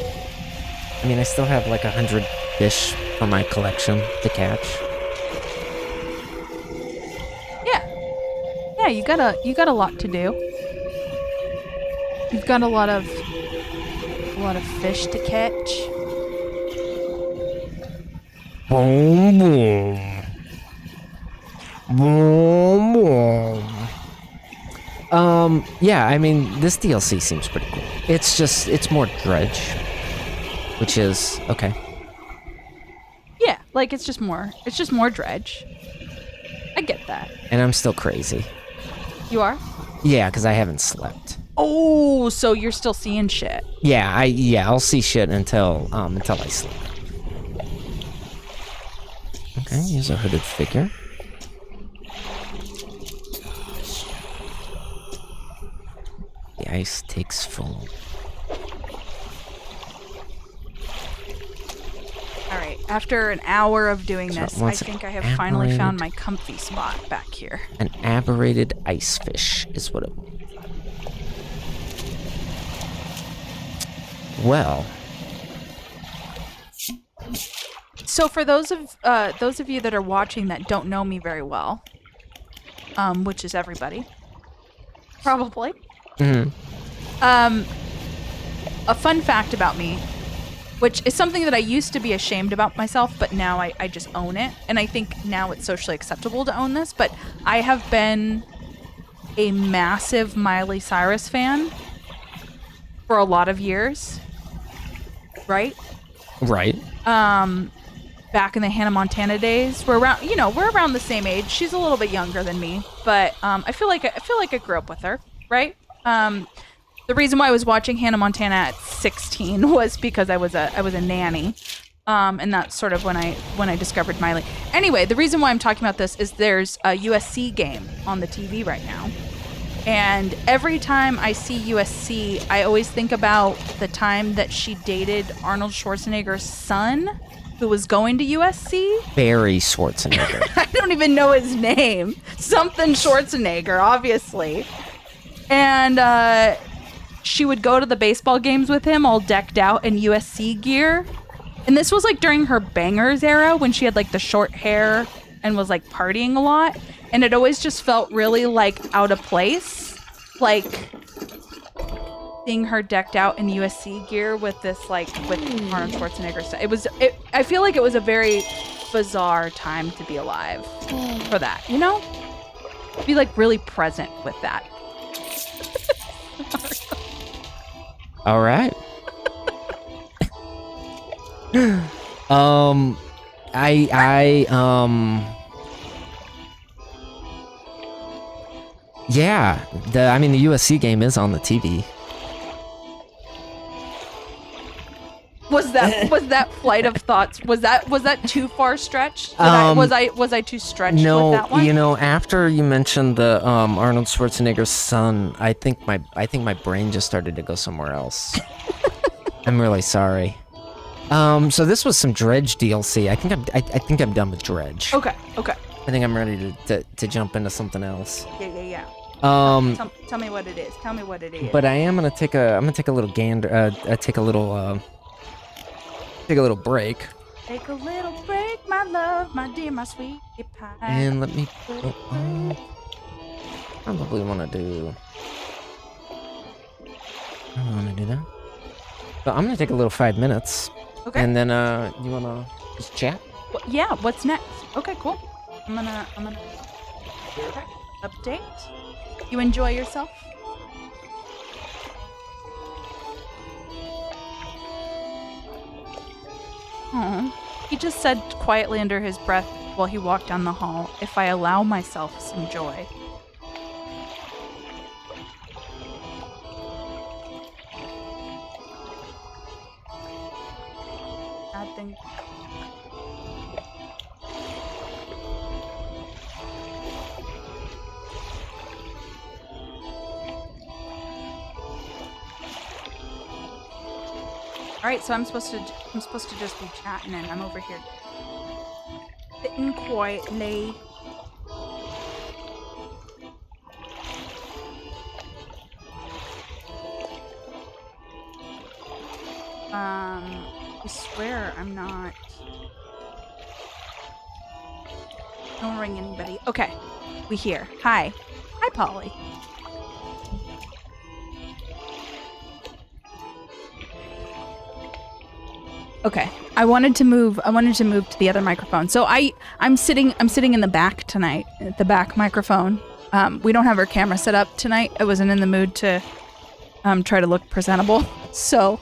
I mean, I still have like 100 fish for my collection to catch. Yeah, you got a lot to do. You've got a lot of fish to catch. Boom, boom. Boom, boom. Yeah, I mean, this DLC seems pretty cool. It's more Dredge, which is okay. Yeah, like it's just more Dredge. I get that. And I'm still crazy. You are? Yeah, because I haven't slept. Oh, so you're still seeing shit. Yeah, I'll see shit until I sleep. Okay, here's a hooded figure. The ice takes full. All right, after an hour of doing So this, I once think I have aberrated- finally found my comfy spot back here. An aberrated ice fish is what it was. Well, So for those of you that are watching that don't know me very well, which is everybody, probably. mhm. A fun fact about me, which is something that I used to be ashamed about myself, but now I just own it. And I think now it's socially acceptable to own this, but I have been a massive Miley Cyrus fan for a lot of years. Right? Right. Back in the Hannah Montana days, we're around the same age. She's a little bit younger than me, but I feel like I grew up with her, right? The reason why I was watching Hannah Montana at 16 was because I was a nanny, and that's sort of when I discovered Miley. Anyway, the reason why I'm talking about this is there's a USC game on the TV right now, and every time I see USC, I always think about the time that she dated Arnold Schwarzenegger's son, who was going to USC. Barry Schwarzenegger. I don't even know his name. Something Schwarzenegger, obviously. And she would go to the baseball games with him all decked out in USC gear. And this was like during her bangers era when she had like the short hair and was like partying a lot. And it always just felt really like out of place. Like seeing her decked out in USC gear with this like with Arnold Schwarzenegger stuff. I feel like it was a very bizarre time to be alive for that, you know? Be like really present with that. All right. Yeah, the USC game is on the TV. Was that flight of thoughts? Was that too far stretched? Was I too stretched with that one? No, after you mentioned the Arnold Schwarzenegger's son, I think my brain just started to go somewhere else. I'm really sorry. So this was some Dredge DLC. I think I'm done with Dredge. Okay. I think I'm ready to jump into something else. Yeah. Tell me what it is. Tell me what it is. But I am gonna take a little gander. Take a little break. Take a little break, my love, my dear, my sweet pie. And let me. Probably want to do. I don't want to do that. So I'm gonna take a little 5 minutes. Okay. And then you wanna just chat? Yeah. What's next? Okay. Cool. I'm gonna. Okay. Update. You enjoy yourself? Aw. He just said quietly under his breath while he walked down the hall, if I allow myself some joy. Bad thing. All right, so I'm supposed to just be chatting, and I'm over here sitting quietly. I swear I'm not. Don't ring anybody. Okay, we here. Hi, Polly. Okay, I wanted to move to the other microphone. So I'm sitting in the back tonight, at the back microphone. We don't have our camera set up tonight. I wasn't in the mood to try to look presentable. So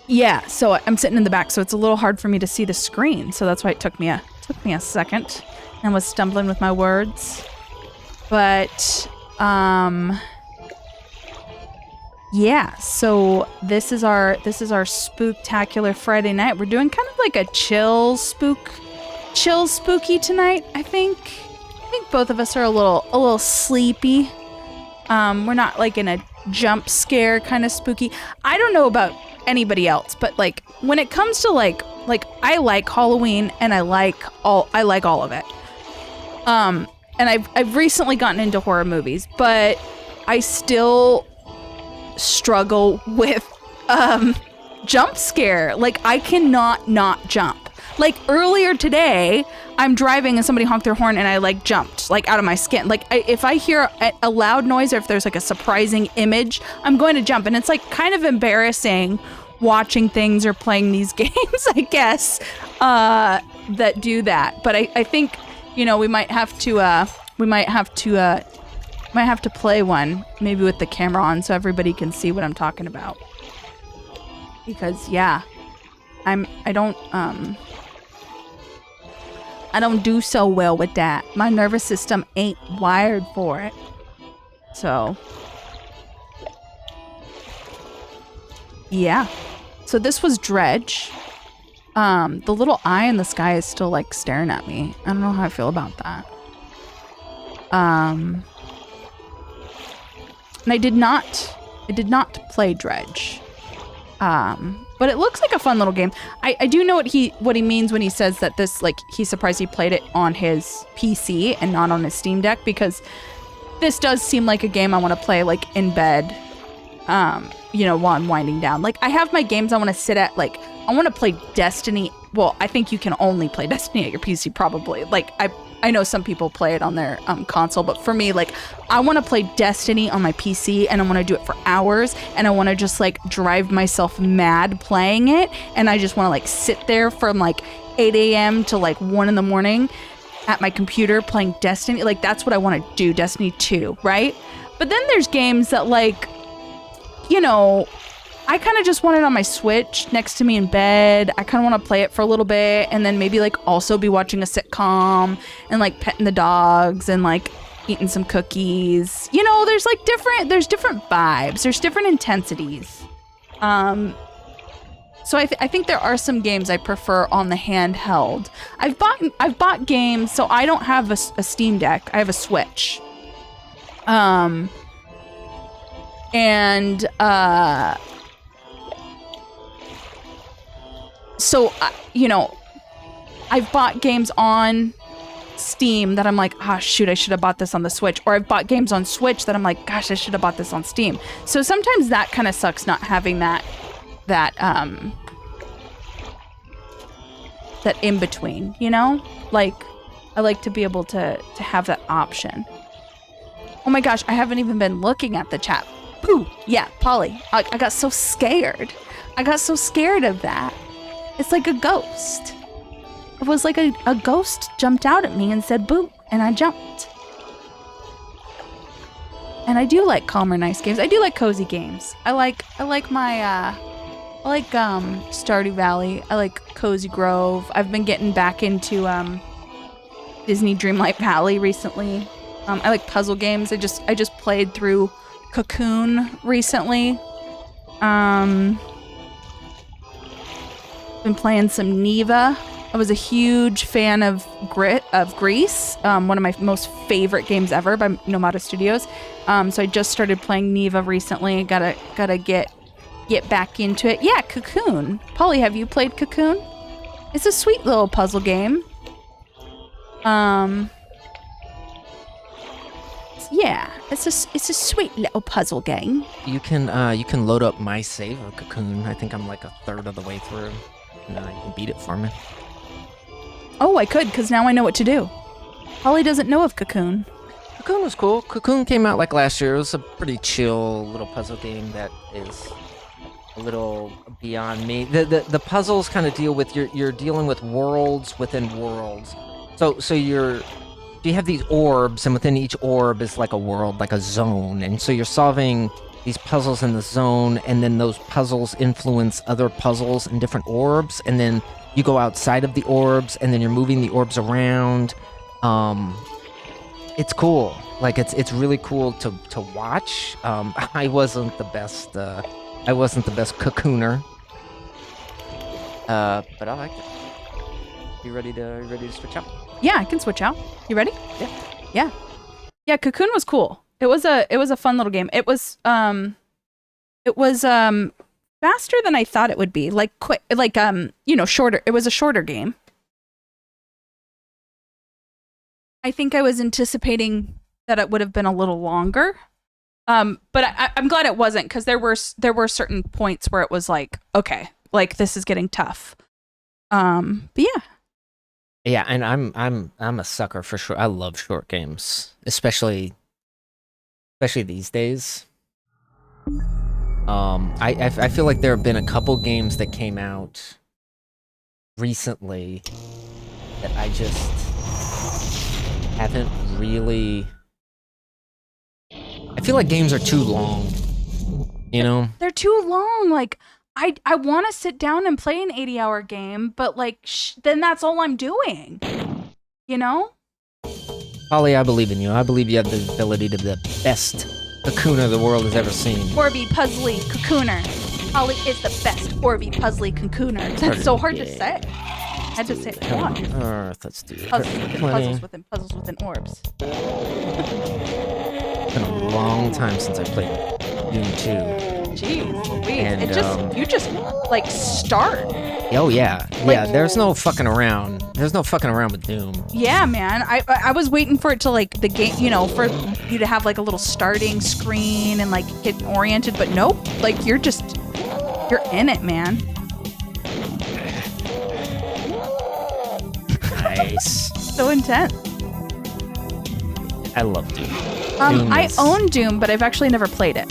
yeah, so I'm sitting in the back, so it's a little hard for me to see the screen. So that's why it took me a second, and was stumbling with my words. But yeah, so this is our spooktacular Friday night. We're doing kind of like a chill spooky tonight. I think both of us are a little sleepy. We're not like in a jump scare kind of spooky. I don't know about anybody else, but like when it comes to like I like Halloween, and I like all of it. And I've recently gotten into horror movies, but I still struggle with jump scare. Like I cannot not jump. Like earlier today, I'm driving and somebody honked their horn and I like jumped like out of my skin. Like if I hear a loud noise, or if there's like a surprising image, I'm going to jump. And it's like kind of embarrassing watching things or playing these games, I guess, that do that. But I think, you know, we might have to play one, maybe with the camera on, so everybody can see what I'm talking about. Because yeah, I don't do so well with that. My nervous system ain't wired for it. So yeah. So this was Dredge. The little eye in the sky is still like staring at me. I don't know how I feel about that. And I did not play Dredge. But it looks like a fun little game. I do know what he means when he says that this, like, he's surprised he played it on his PC and not on his Steam Deck, because this does seem like a game I want to play like in bed, you know, while I'm winding down. Like I have my games I want to sit at, like I want to play Destiny. Well, I think you can only play Destiny at your PC probably. Like I know some people play it on their console, but for me, like, I want to play Destiny on my PC, and I want to do it for hours, and I want to just like drive myself mad playing it, and I just want to like sit there from like 8 a.m. to like 1 in the morning at my computer playing Destiny. Like that's what I want to do, Destiny 2, right? But then there's games that, like, you know, I kind of just want it on my Switch next to me in bed. I kind of want to play it for a little bit, and then maybe like also be watching a sitcom and like petting the dogs and like eating some cookies. You know, there's like different vibes. There's different intensities. So I think there are some games I prefer on the handheld. I've bought games, so I don't have a Steam Deck. I have a Switch. So, you know, I've bought games on Steam that I'm like, ah, shoot, I should have bought this on the Switch. Or I've bought games on Switch that I'm like, gosh, I should have bought this on Steam. So sometimes that kind of sucks, not having that in between, you know? Like, I like to be able to have that option. Oh my gosh, I haven't even been looking at the chat. Boo! Yeah, Polly. I got so scared. I got so scared of that. It's like a ghost. It was like a ghost jumped out at me and said boo, and I jumped. And I do like calmer, nice games. I do like cozy games. I like my I like Stardew Valley. I like Cozy Grove. I've been getting back into Disney Dreamlight Valley recently. I like puzzle games. I just played through Cocoon recently. Been playing some Neva. I was a huge fan of Grease, one of my most favorite games ever by Nomada Studios. So I just started playing Neva recently. Gotta get back into it. Yeah, Cocoon. Polly, have you played Cocoon? It's a sweet little puzzle game. Yeah, it's a sweet little puzzle game. You can load up my save of Cocoon. I think I'm like a third of the way through. And you can beat it for me. Oh, I could, because now I know what to do. Polly doesn't know of Cocoon. Cocoon was cool. Cocoon came out like last year. It was a pretty chill little puzzle game that is a little beyond me. The puzzles kind of deal with you're dealing with worlds within worlds. So you have these orbs, and within each orb is like a world, like a zone, and so you're solving these puzzles in the zone, and then those puzzles influence other puzzles in different orbs, and then you go outside of the orbs, and then you're moving the orbs around. It's cool. Like it's really cool to watch. I wasn't the best cocooner, but I like it. You ready to switch out? Yeah, I can switch out. You ready? Yeah. Cocoon was cool. It was a fun little game. It was faster than I thought it would be. Like quick, like shorter. It was a shorter game. I think I was anticipating that it would have been a little longer. But I'm glad it wasn't, because there were certain points where it was like, okay, like this is getting tough. But yeah. Yeah, and I'm a sucker for short. I love short games, especially these days. I feel like there have been a couple games that came out recently that I just haven't really. I feel like games are too long. You know? They're too long. Like I want to sit down and play an 80-hour game, but like then that's all I'm doing. You know? Holly, I believe in you. I believe you have the ability to be the best cocooner the world has ever seen. Orby Puzzly Cocooner. Holly is the best Orby Puzzly Cocooner. That's so hard to say. I had to say it once. Earth, let's do it. Puzzles within orbs. It's been a long time since I played Doom 2. Jeez Louise. And, you just like start. Oh yeah. Yeah, there's no fucking around. There's no fucking around with Doom. Yeah, man. I was waiting for it to like the game, for you to have like a little starting screen and like get oriented, but nope. Like you're in it, man. Nice. So intense. I love Doom. I own Doom, but I've actually never played it.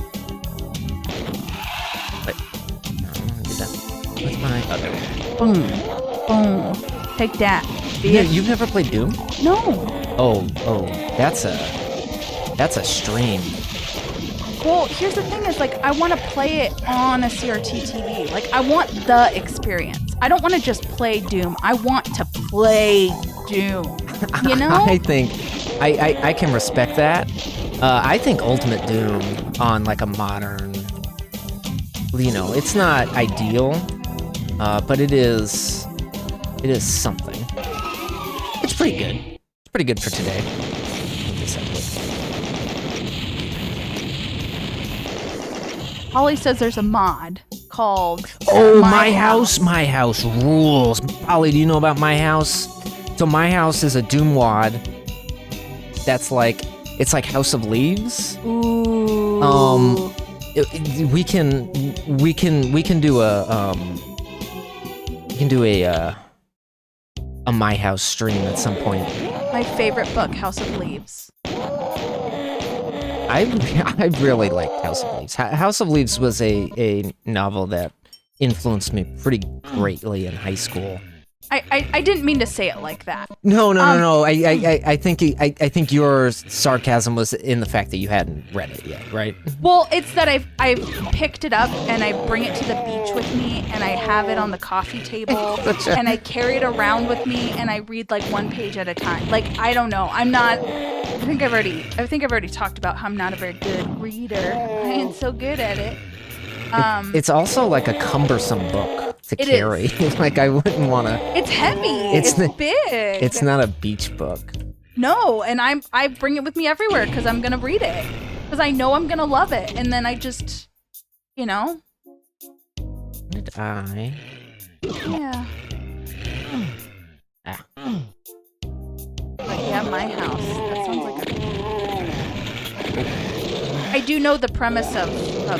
What's my other? Boom. Take that. You've never played Doom? No. Oh, that's a stream. Well, here's the thing is like I want to play it on a CRT TV. Like I want the experience. I don't want to just play Doom. I want to play Doom. You know? I think I can respect that. I think Ultimate Doom on like a modern, it's not ideal, but it is something. It's pretty good. It's pretty good for today. Holly says there's a mod called My House rules. Holly, do you know about My House? So My House is a Doom wad that's like, it's like House of Leaves. Ooh. We can do a My House stream at some point. My favorite book, House of Leaves. I really liked House of Leaves. House of Leaves was a novel that influenced me pretty greatly in high school. I didn't mean to say it like that. No. I think your sarcasm was in the fact that you hadn't read it yet, right? Well, it's that I've picked it up and I bring it to the beach with me and I have it on the coffee table and I carry it around with me and I read like one page at a time. Like, I don't know. I think I've already talked about how I'm not a very good reader. I ain't so good at it. It's also like a cumbersome book to carry. Like, I wouldn't want to. It's heavy. It's big. It's not a beach book. No, and I bring it with me everywhere because I'm gonna read it because I know I'm gonna love it, and then I just, you know. Did I? Yeah. Ah. But yeah, my house. That sounds like a. I do know the premise of. I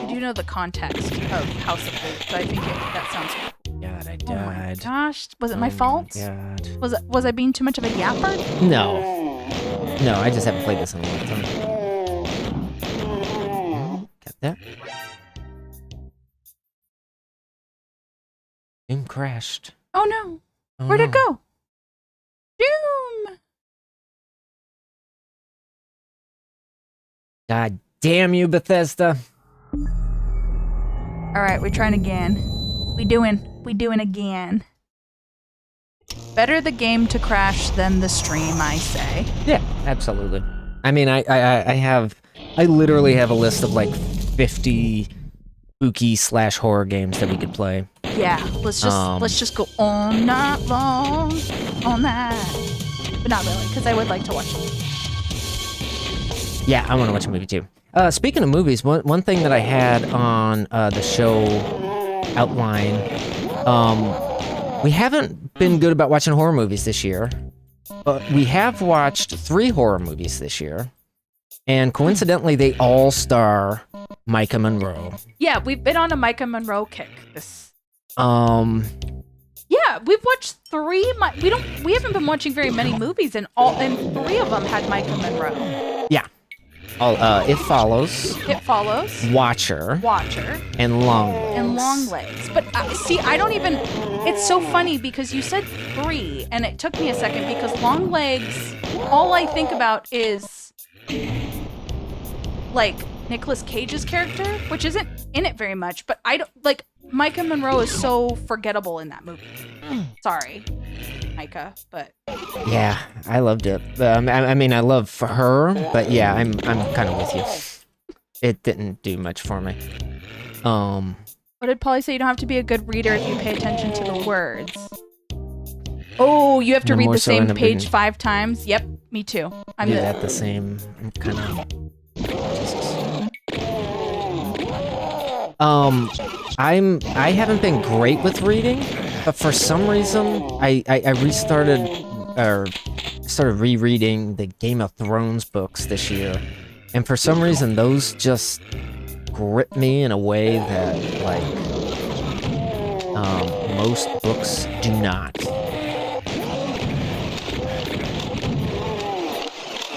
do know the context of House of Blues, but I think that sounds cool. God, I died. Oh my gosh, was it my fault? God. Was I being too much of a yapper? No, I just haven't played this in a long time. Got that. Doom crashed. Oh no. Oh, Where'd no. it go? Doom! God damn you, Bethesda. Alright, we're trying again. We doing again. Better the game to crash than the stream, I say. Yeah, absolutely. I mean, I literally have a list of like 50 spooky / horror games that we could play. Yeah, let's just go all night long on that. But not really, because I would like to watch it. Yeah, I want to watch a movie too. Speaking of movies, one thing that I had on the show outline, we haven't been good about watching horror movies this year, but we have watched 3 horror movies this year, and coincidentally, they all star Micah Monroe. Yeah, we've been on a Micah Monroe kick. Yeah, we've watched 3. We haven't been watching very many movies, and 3 of them had Micah Monroe. Yeah. It Follows. It Follows. Watcher. And Long Legs. But see, I don't even. It's so funny because you said 3, and it took me a second because Long Legs. All I think about is like Nicolas Cage's character, which isn't in it very much. But I don't like Micah Monroe is so forgettable in that movie. Sorry, Micah, but yeah, I loved it. I mean, I love her, but yeah, I'm kind of with you. It didn't do much for me. What did Polly say? You don't have to be a good reader if you pay attention to the words. Oh, you have to read the same page 5 times. Yep, me too. I'm the same. I'm kind of. I haven't been great with reading, but for some reason I started rereading the Game of Thrones books this year, and for some reason those just grip me in a way that like most books do not.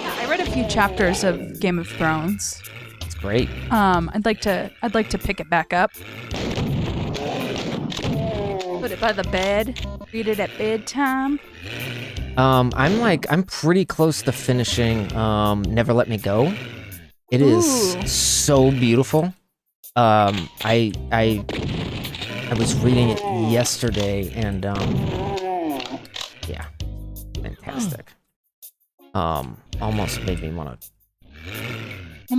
I read a few chapters of Game of Thrones. Great. I'd like to pick it back up. Put it by the bed. Read it at bedtime. I'm pretty close to finishing Never Let Me Go. It is so beautiful. I was reading it yesterday and yeah, fantastic. Almost made me want to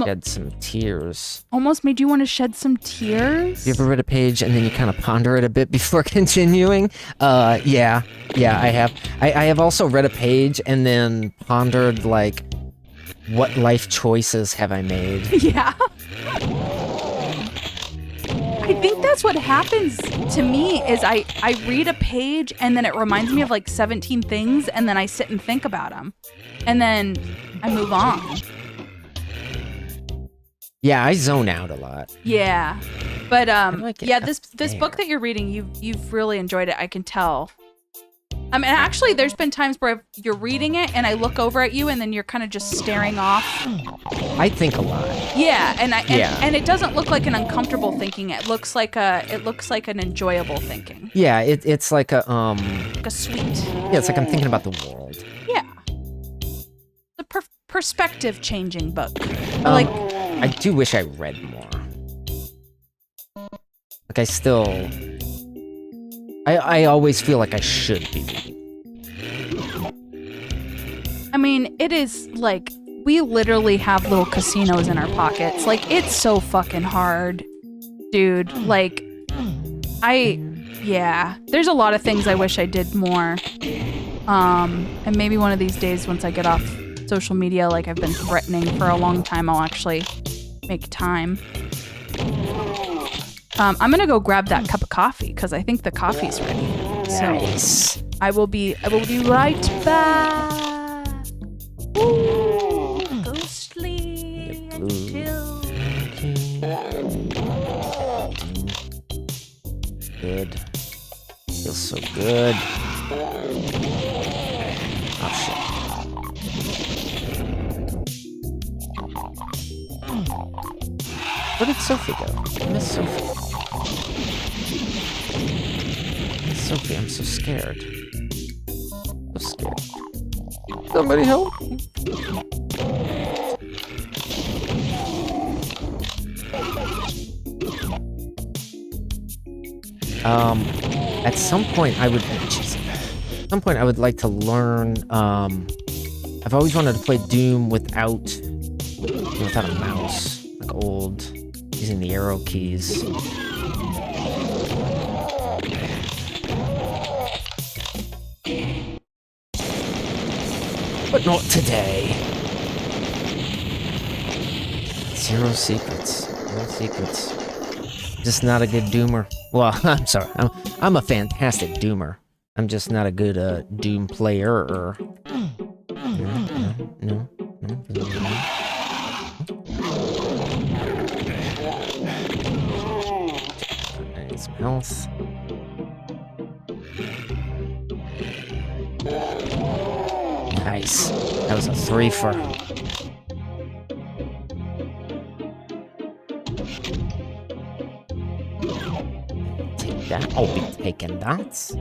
shed some tears. Almost made you want to shed some tears? You ever read a page and then you kind of ponder it a bit before continuing? Yeah, I have. I have also read a page and then pondered, like, what life choices have I made? Yeah. I think that's what happens to me is I read a page and then it reminds me of like 17 things and then I sit and think about them. And then I move on. Yeah, I zone out a lot. Yeah. But yeah, this book that you're reading, you've really enjoyed it, I can tell. I mean, actually, there's been times where you're reading it and I look over at you and then you're kind of just staring off. I think a lot. Yeah, and Yeah. and it doesn't look like an uncomfortable thinking. It looks like an enjoyable thinking. Yeah, it's like a Like a sweet. Yeah, it's like I'm thinking about the world. Yeah. The perspective changing book. I do wish I read more. Like I always feel like I should be reading. I mean, it is like we literally have little casinos in our pockets. Like, it's so fucking hard, dude. Like, there's a lot of things I wish I did more. And maybe one of these days, once I get off social media, like I've been threatening for a long time, I'll actually make time. I'm gonna go grab that cup of coffee because I think the coffee's ready. Nice. So I will be right back. Ooh, go sleep and chill. Good. Feels so good. Oh shit. Where did Sophie go? I miss Sophie. Sophie, I'm so scared. So scared. Somebody help. At some point I would like to learn, I've always wanted to play Doom without a mouse, like old, using the arrow keys. But not today. Zero secrets. No secrets. Just not a good doomer. Well, I'm sorry. I'm a fantastic doomer. I'm just not a good Doom player. No. I need some health. Nice. That was a threefer. Take that. I'll be taking that.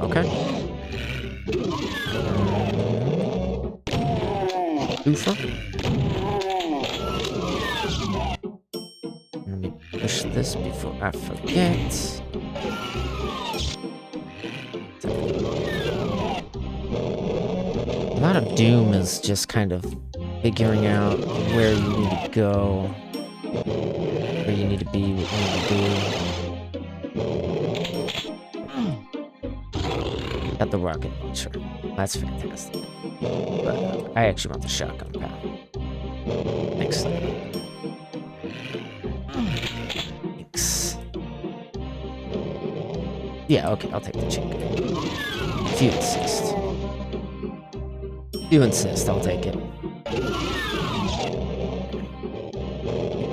Okay. Oofer. Let me push this before I forget. A lot of Doom is just kind of figuring out where you need to go, where you need to be, what you need to do. Got the rocket launcher. That's fantastic. But I actually want the shotgun pal. Thanks. Thanks. Yeah, okay, I'll take the chick. If you insist. If you insist, I'll take it.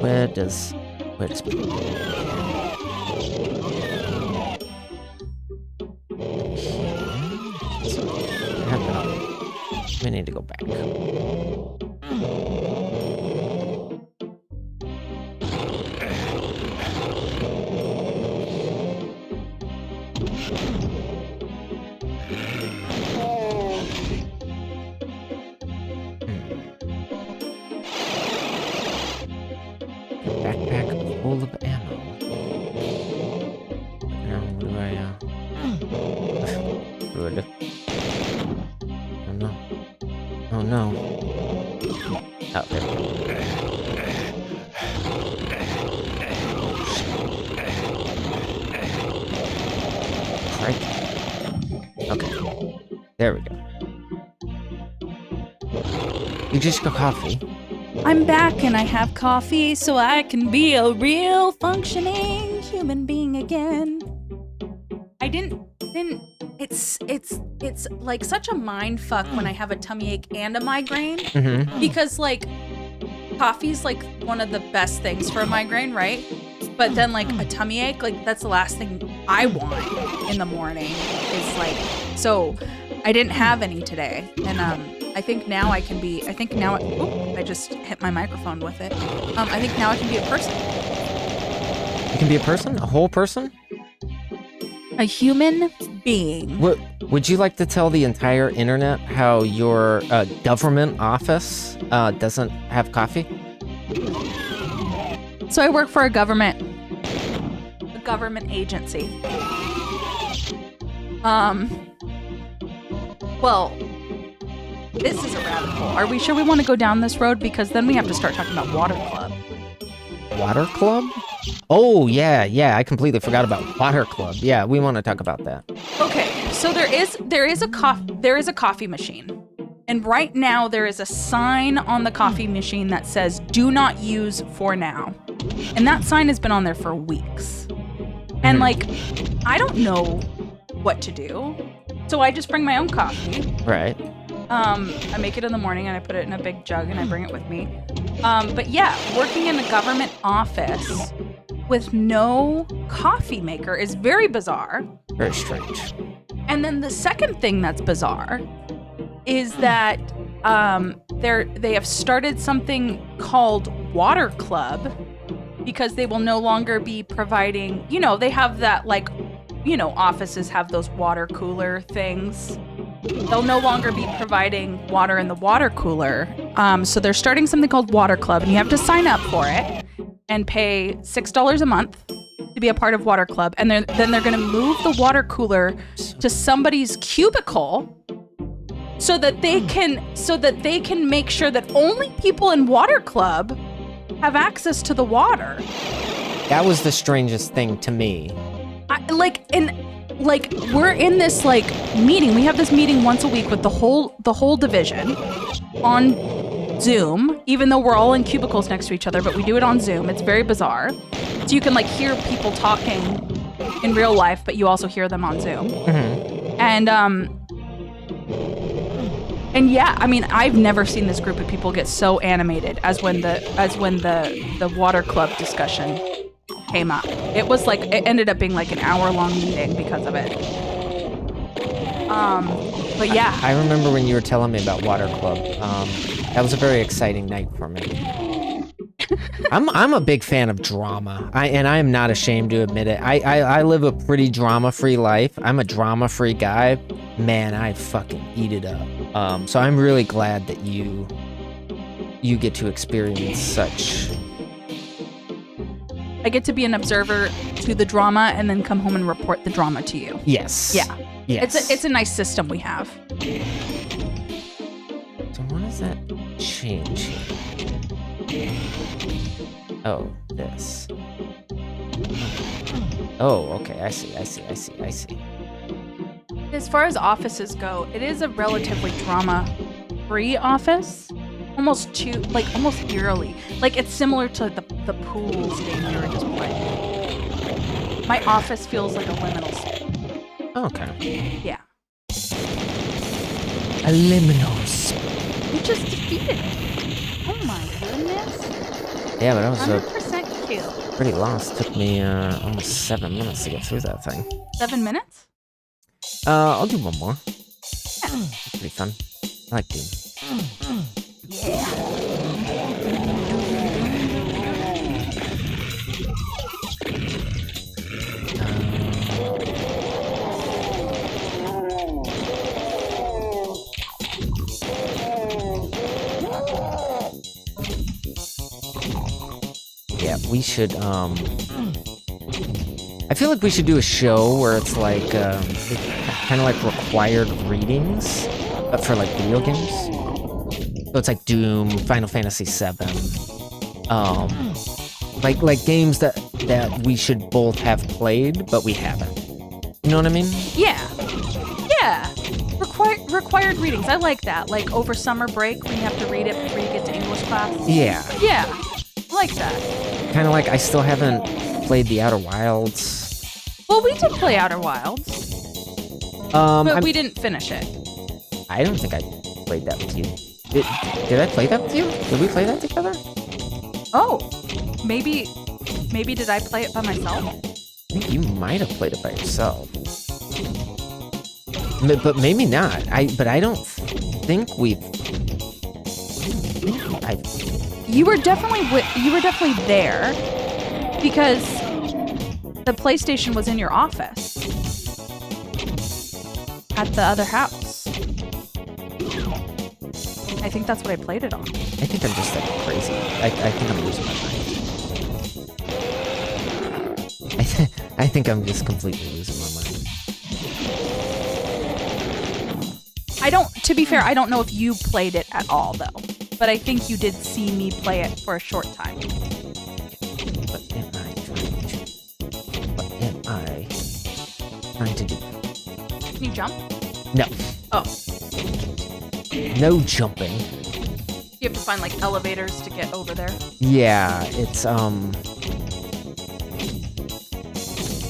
Where does we need to go back. Backpack full of ammo. Now, what do I, Good. Oh no. Oh no. Oh, there we go. Right. Okay. There we go. You just got coffee. I'm back and I have coffee so I can be a real functioning human being again. I didn't it's like such a mind fuck when I have a tummy ache and a migraine because like coffee's like one of the best things for a migraine, right? But then like a tummy ache, like that's the last thing I want in the morning is like, so I didn't have any today. And I think now I can be, I just hit my microphone with it. I think now I can be a person. You can be a person? A whole person? A human being. Would you like to tell the entire internet how your government office doesn't have coffee? So I work for a government agency. Well, this is a rabbit hole. Are we sure we want to go down this road? Because then we have to start talking about Water Club. Water Club? Oh, yeah, I completely forgot about Water Club. Yeah, we want to talk about that. Okay, so there is a coffee machine. And right now there is a sign on the coffee machine that says "Do not use for now." And that sign has been on there for weeks. And like I don't know what to do. So I just bring my own coffee. Right. I make it in the morning and I put it in a big jug and I bring it with me. But yeah, working in a government office with no coffee maker is very bizarre. Very strange. And then the second thing that's bizarre is that they have started something called Water Club because they will no longer be providing, they have that like, offices have those water cooler things. They'll no longer be providing water in the water cooler. So they're starting something called Water Club, and you have to sign up for it and pay $6 a month to be a part of Water Club. And then they're going to move the water cooler to somebody's cubicle so that they can make sure that only people in Water Club have access to the water. That was the strangest thing to me. We're in this like meeting. We have this meeting once a week with the whole division on Zoom, even though we're all in cubicles next to each other, but we do it on Zoom. It's very bizarre. So you can like hear people talking in real life, but you also hear them on Zoom. Mm-hmm. And yeah, I mean, I've never seen this group of people get so animated as when the Water Club discussion came up. It ended up being like an hour-long meeting because of it. But yeah. I remember when you were telling me about Water Club. That was a very exciting night for me. I'm a big fan of drama. I am not ashamed to admit it. I live a pretty drama-free life. I'm a drama-free guy. Man, I fucking eat it up. So I'm really glad that you get to experience such. I get to be an observer to the drama and then come home and report the drama to you. Yes. Yeah. Yes. It's a nice system we have. So what does that change here? Oh, this. Oh, okay. I see. As far as offices go, it is a relatively drama-free office. Almost eerily. Like, it's similar to the pools game we were just playing. My office feels like a liminal space. Okay. Yeah. A liminal space. You just defeated it. Oh my goodness. Yeah, but that was 100% kill. Pretty lost. Took me almost 7 minutes to get through that thing. 7 minutes? I'll do one more. Yeah. It's pretty fun. I like Doom. Yeah. Yeah, we should, I feel like we should do a show where it's like, kind of like required readings, but for like video games. So it's like Doom, Final Fantasy VII, like games that we should both have played, but we haven't. You know what I mean? Yeah. required readings. I like that. Like over summer break when you have to read it before you get to English class. Yeah. Yeah, I like that. Kind of like I still haven't played the Outer Wilds. Well, we did play Outer Wilds, but we didn't finish it. I don't think I played that with you. Did I play that with you? Did we play that together? Oh, maybe did I play it by myself? I think you might have played it by yourself. But maybe not. But I don't think we've... You were definitely there because the PlayStation was in your office at the other house. I think that's what I played it on. I think I'm just like crazy. I think I'm losing my mind. I think I'm just completely losing my mind. To be fair, I don't know if you played it at all though, but I think you did see me play it for a short time. What am I trying to do? Can you jump? No. Oh. No jumping. You have to find like elevators to get over there. Yeah, it's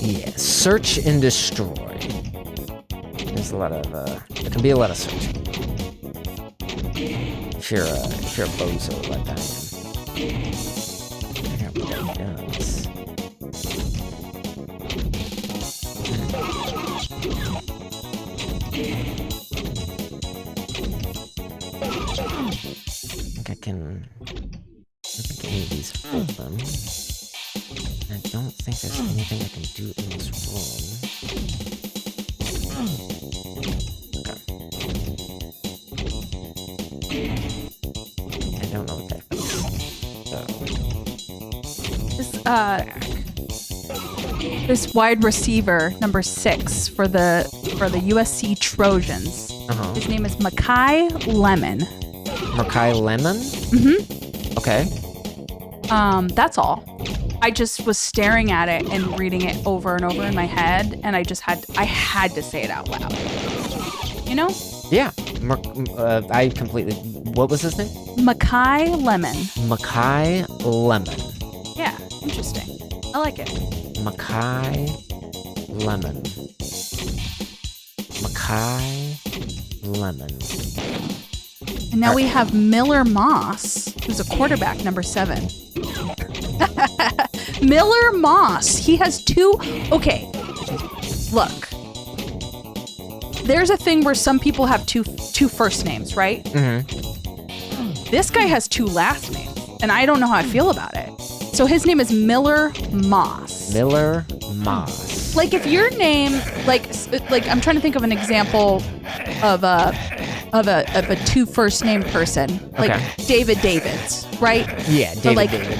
yeah, search and destroy. There's a lot of there can be a lot of searching. If you're a bozo like I am. Figure out what that does. I think any of these hold them. I don't think there's anything I can do in this room. Okay. I don't know what that is. This wide receiver number 6 for the USC Trojans. His name is Makai Lemon. Makai Lemon? Mm-hmm. Okay. That's all. I just was staring at it and reading it over and over in my head, and I had to say it out loud. You know? Yeah. I completely... What was his name? Makai Lemon. Makai Lemon. Yeah, interesting. I like it. Makai Lemon. Makai Lemon. And now we have Miller Moss, who's a quarterback, number 7. Miller Moss. He has 2... Okay, look. There's a thing where some people have two first names, right? Mm-hmm. This guy has 2 last names, and I don't know how I feel about it. So his name is Miller Moss. Miller Moss. Like if your name, like I'm trying to think of an example of a 2 first name person, like Okay. David Davids, right? Yeah, David David.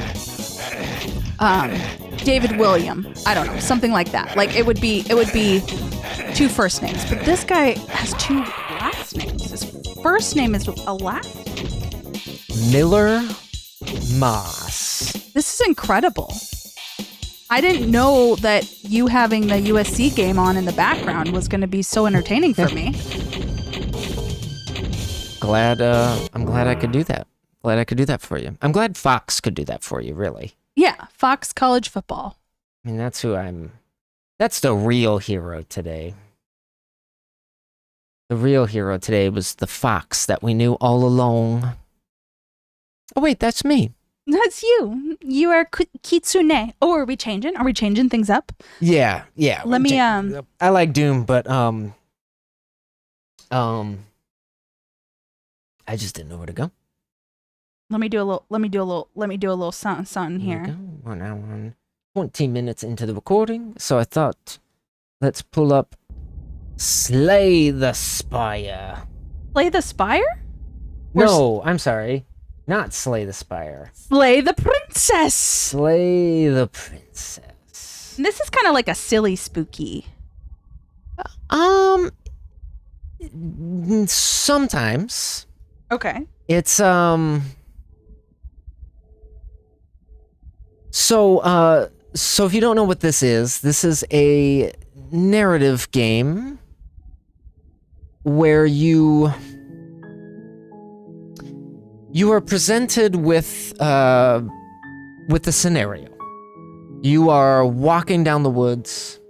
David William. I don't know, something like that. Like it would be 2 first names, but this guy has 2 last names. His first name is a last name. Miller Moss. This is incredible. I didn't know that you having the USC game on in the background was going to be so entertaining for me. I'm glad I could do that. Glad I could do that for you. I'm glad Fox could do that for you, really. Yeah, Fox College Football. I mean, that's the real hero today. The real hero today was the Fox that we knew all along. Oh, wait, that's me. That's you. You are Kitsune. Oh, are we changing? Are we changing things up? Yeah. Let me, I like Doom, but, I just didn't know where to go. Let me do a little something here. We're now on 20 minutes into the recording, so I thought, let's pull up Slay the Spire. Slay the Spire? No, I'm sorry. Not Slay the Spire. Slay the Princess. Slay the Princess. And this is kind of like a silly spooky. Sometimes. Okay. It's, So if you don't know what this is a narrative game where you are presented with a scenario. You are walking down the woods,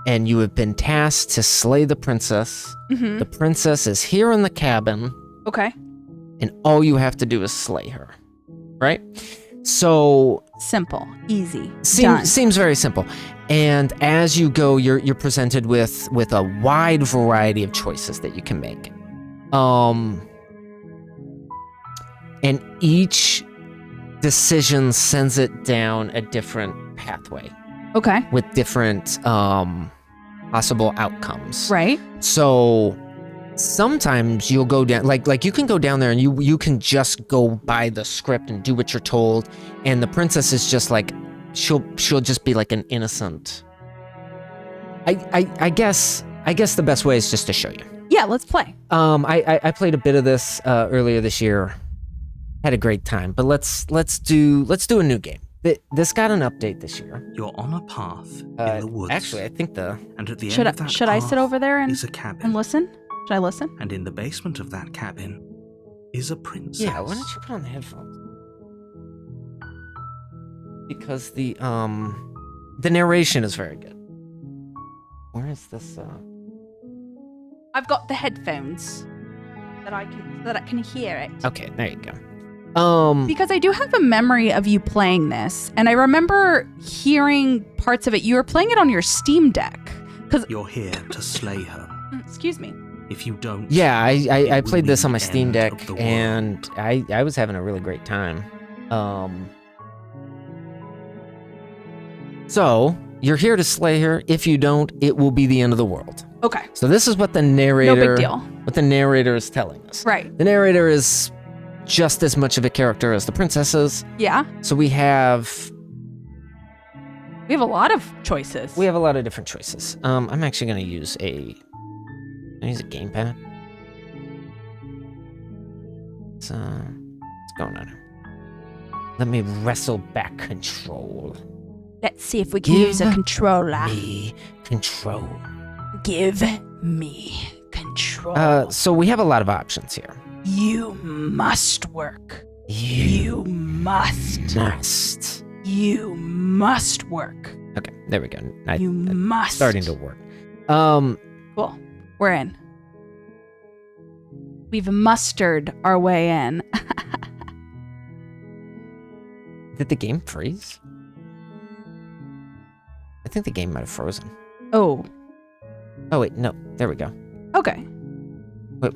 and you have been tasked to slay the princess. Mm-hmm. The princess is here in the cabin, Okay. and all you have to do is slay her, right? So Simple, easy, done. seems very simple. And as you go, you're presented with a wide variety of choices that you can make. And each decision sends it down a different pathway Okay. with different possible outcomes. Right. So sometimes you'll go down, like you can go down there and you can just go by the script and do what you're told, and the princess is just like she'll just be like an innocent. I guess the best way is just to show you. Yeah, let's play. I played a bit of this earlier this year. Had a great time, but let's do a new game. This got an update this year. You're on a path in the woods. Actually, I think and at the Should end of that should I path sit over there and is a cabin. and listen? Should I listen? And in the basement of that cabin is a princess. yeah. Why don't you put on the headphones? Because the narration is very good. Where is this? I've got the headphones that I can hear it. Okay, there you go. Because I do have a memory of you playing this, and I remember hearing parts of it. You were playing it on your Steam Deck. You're here to slay her. Excuse me. If you don't, Yeah, I it played will this be on my the Steam end Deck, of the world. and I was having a really great time. So you're here to slay her. If you don't, it will be the end of the world. Okay. So this is what the narrator. No big deal. What the narrator is telling us. Right. The narrator is just as much of a character as the princess is. Yeah. So we have We have a lot of choices. a lot of different choices. I'm actually gonna use a gamepad. So what's going on here? Let me wrestle back control. Let's see if we can Give use a controller. Me control. Give me control. So we have a lot of options here. You must work. You must. must. You must work. Okay, there we go. You must. Starting to work. Cool. We're in. We've mustered our way in. Did the game freeze? I think the game might have frozen. Oh. Oh wait, no. There we go. Okay. Wait.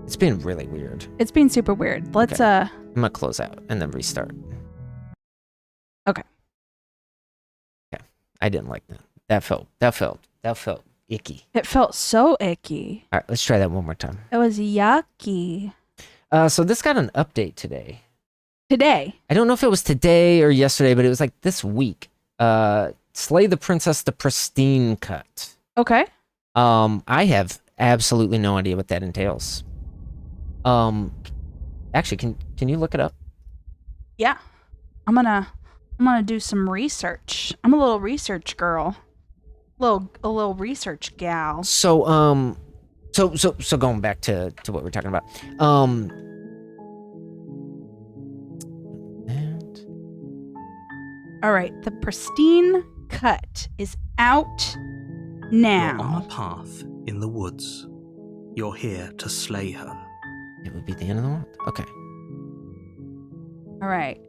It's been really weird. It's been super weird. Let's Okay. I'm gonna close out and then restart. Okay. Okay. I didn't like that. That felt icky. It felt so icky. All right, let's try that one more time. It was yucky. So this got an update today. Today. I don't know if it was today or yesterday, but it was like this week. Slay the Princess, the Pristine Cut. Okay. I have absolutely no idea what that entails. Actually, can you look it up? Yeah. I'm gonna do some research. I'm a little research girl. A little research gal. So so going back to what we're talking about. And All right, the Pristine Cut is out You're on a now. path in the woods. You're here to slay her. it would be the end of the world. Okay. All right.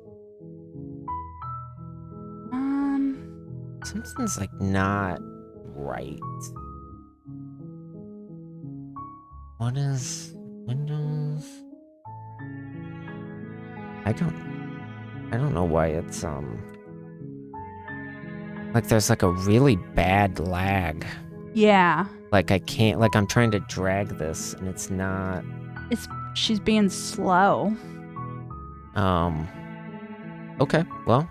Something's like not right. What is Windows? I don't know why it's like there's like a really bad lag. Yeah. Like I can't, like I'm trying to drag this and it's not. She's being slow. Okay, well.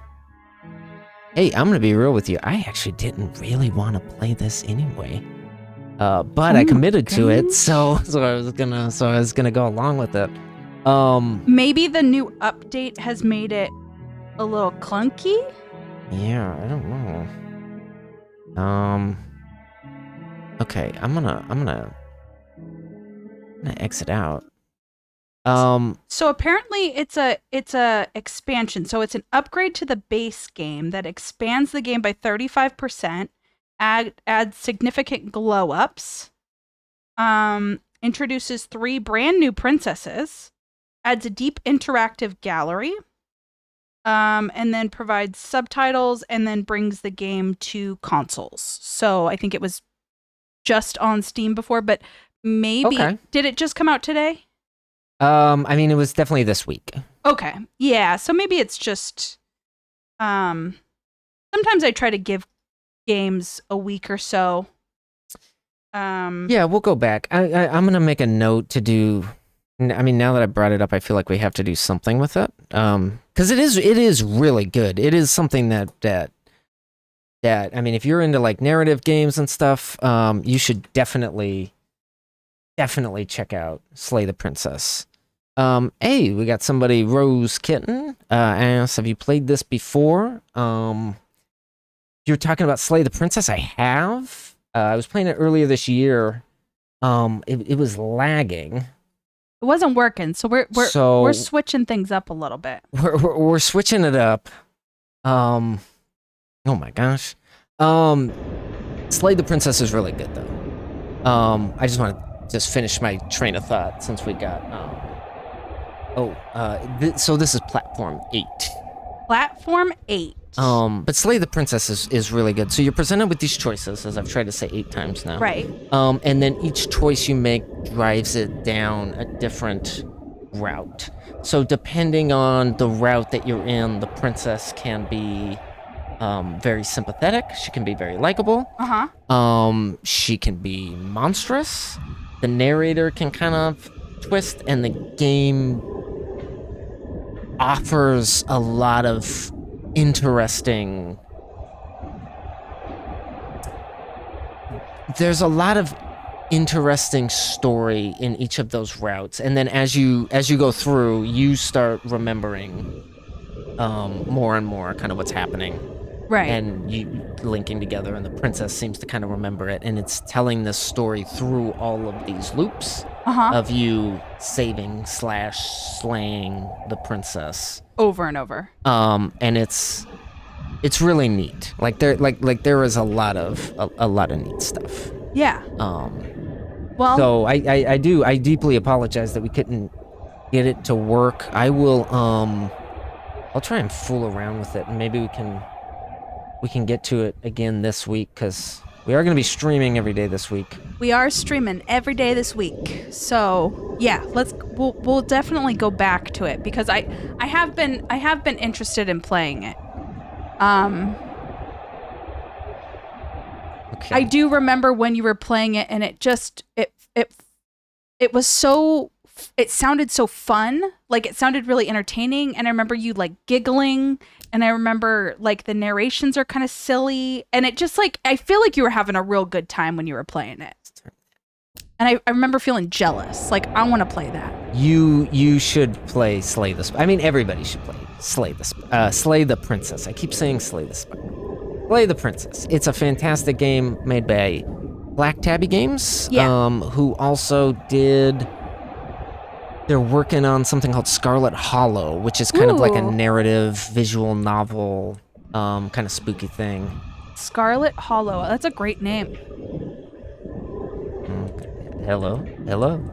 Hey, I'm gonna be real with you. I actually didn't really want to play this anyway. But I committed to it, so I was gonna go along with it. Maybe the new update has made it a little clunky. Yeah, I don't know. Okay, I'm gonna exit out. So apparently it's a expansion. So it's an upgrade to the base game that expands the game by 35%, adds significant glow ups, introduces 3 brand new princesses, adds a deep interactive gallery, and then provides subtitles, and then brings the game to consoles. So I think it was just on Steam before, but maybe Okay. Did it just come out today? I mean, it was definitely this week. Okay. Yeah, so maybe it's just sometimes I try to give games a week or so. Yeah, we'll go back. I'm gonna make a note to do. I mean, now that I brought it up, I feel like we have to do something with it. Because it is really good. It is something that I mean, if you're into like narrative games and stuff, you should definitely check out Slay the Princess. Hey, we got somebody, Rose Kitten, asks, have you played this before? You're talking about Slay the Princess? I have. I was playing it earlier this year. It was lagging. It wasn't working, so we're switching things up a little bit. We're switching it up. Oh my gosh. Slay the Princess is really good though. I just want to finish my train of thought since we got so this is platform 8. Platform 8. But Slay the Princess is really good. So you're presented with these choices, as I've tried to say 8 times now. Right. And then each choice you make drives it down a different route. So depending on the route that you're in, the princess can be very sympathetic. She can be very likable. She can be monstrous. The narrator can kind of twist, and the game offers a lot of interesting. There's a lot of interesting story in each of those routes, and then as you go through, you start remembering more and more kind of what's happening. Right. And you linking together, and the princess seems to kind of remember it, and it's telling this story through all of these loops of you saving / slaying the princess over and over. And it's really neat. Like there is a lot of neat stuff. Yeah. Well. So I deeply apologize that we couldn't get it to work. I'll try and fool around with it, and maybe we can get to it again this week, because we are going to be streaming every day this week. We are streaming every day this week. So yeah, we'll definitely go back to it, because I have been interested in playing it. Okay. I do remember when you were playing it, and it was so, it sounded so fun. Like, it sounded really entertaining, and I remember you like giggling, and I remember like the narrations are kind of silly, and it just like, I feel like you were having a real good time when you were playing it. And I remember feeling jealous. Like, I want to play that. You should play Slay the I mean, everybody should play Slay the Princess. I keep saying Slay the Slay the Princess. It's a fantastic game made by Black Tabby Games, who also did. They're working on something called Scarlet Hollow, which is kind of like a narrative visual novel, kind of spooky thing. Scarlet Hollow. That's a great name. Hello,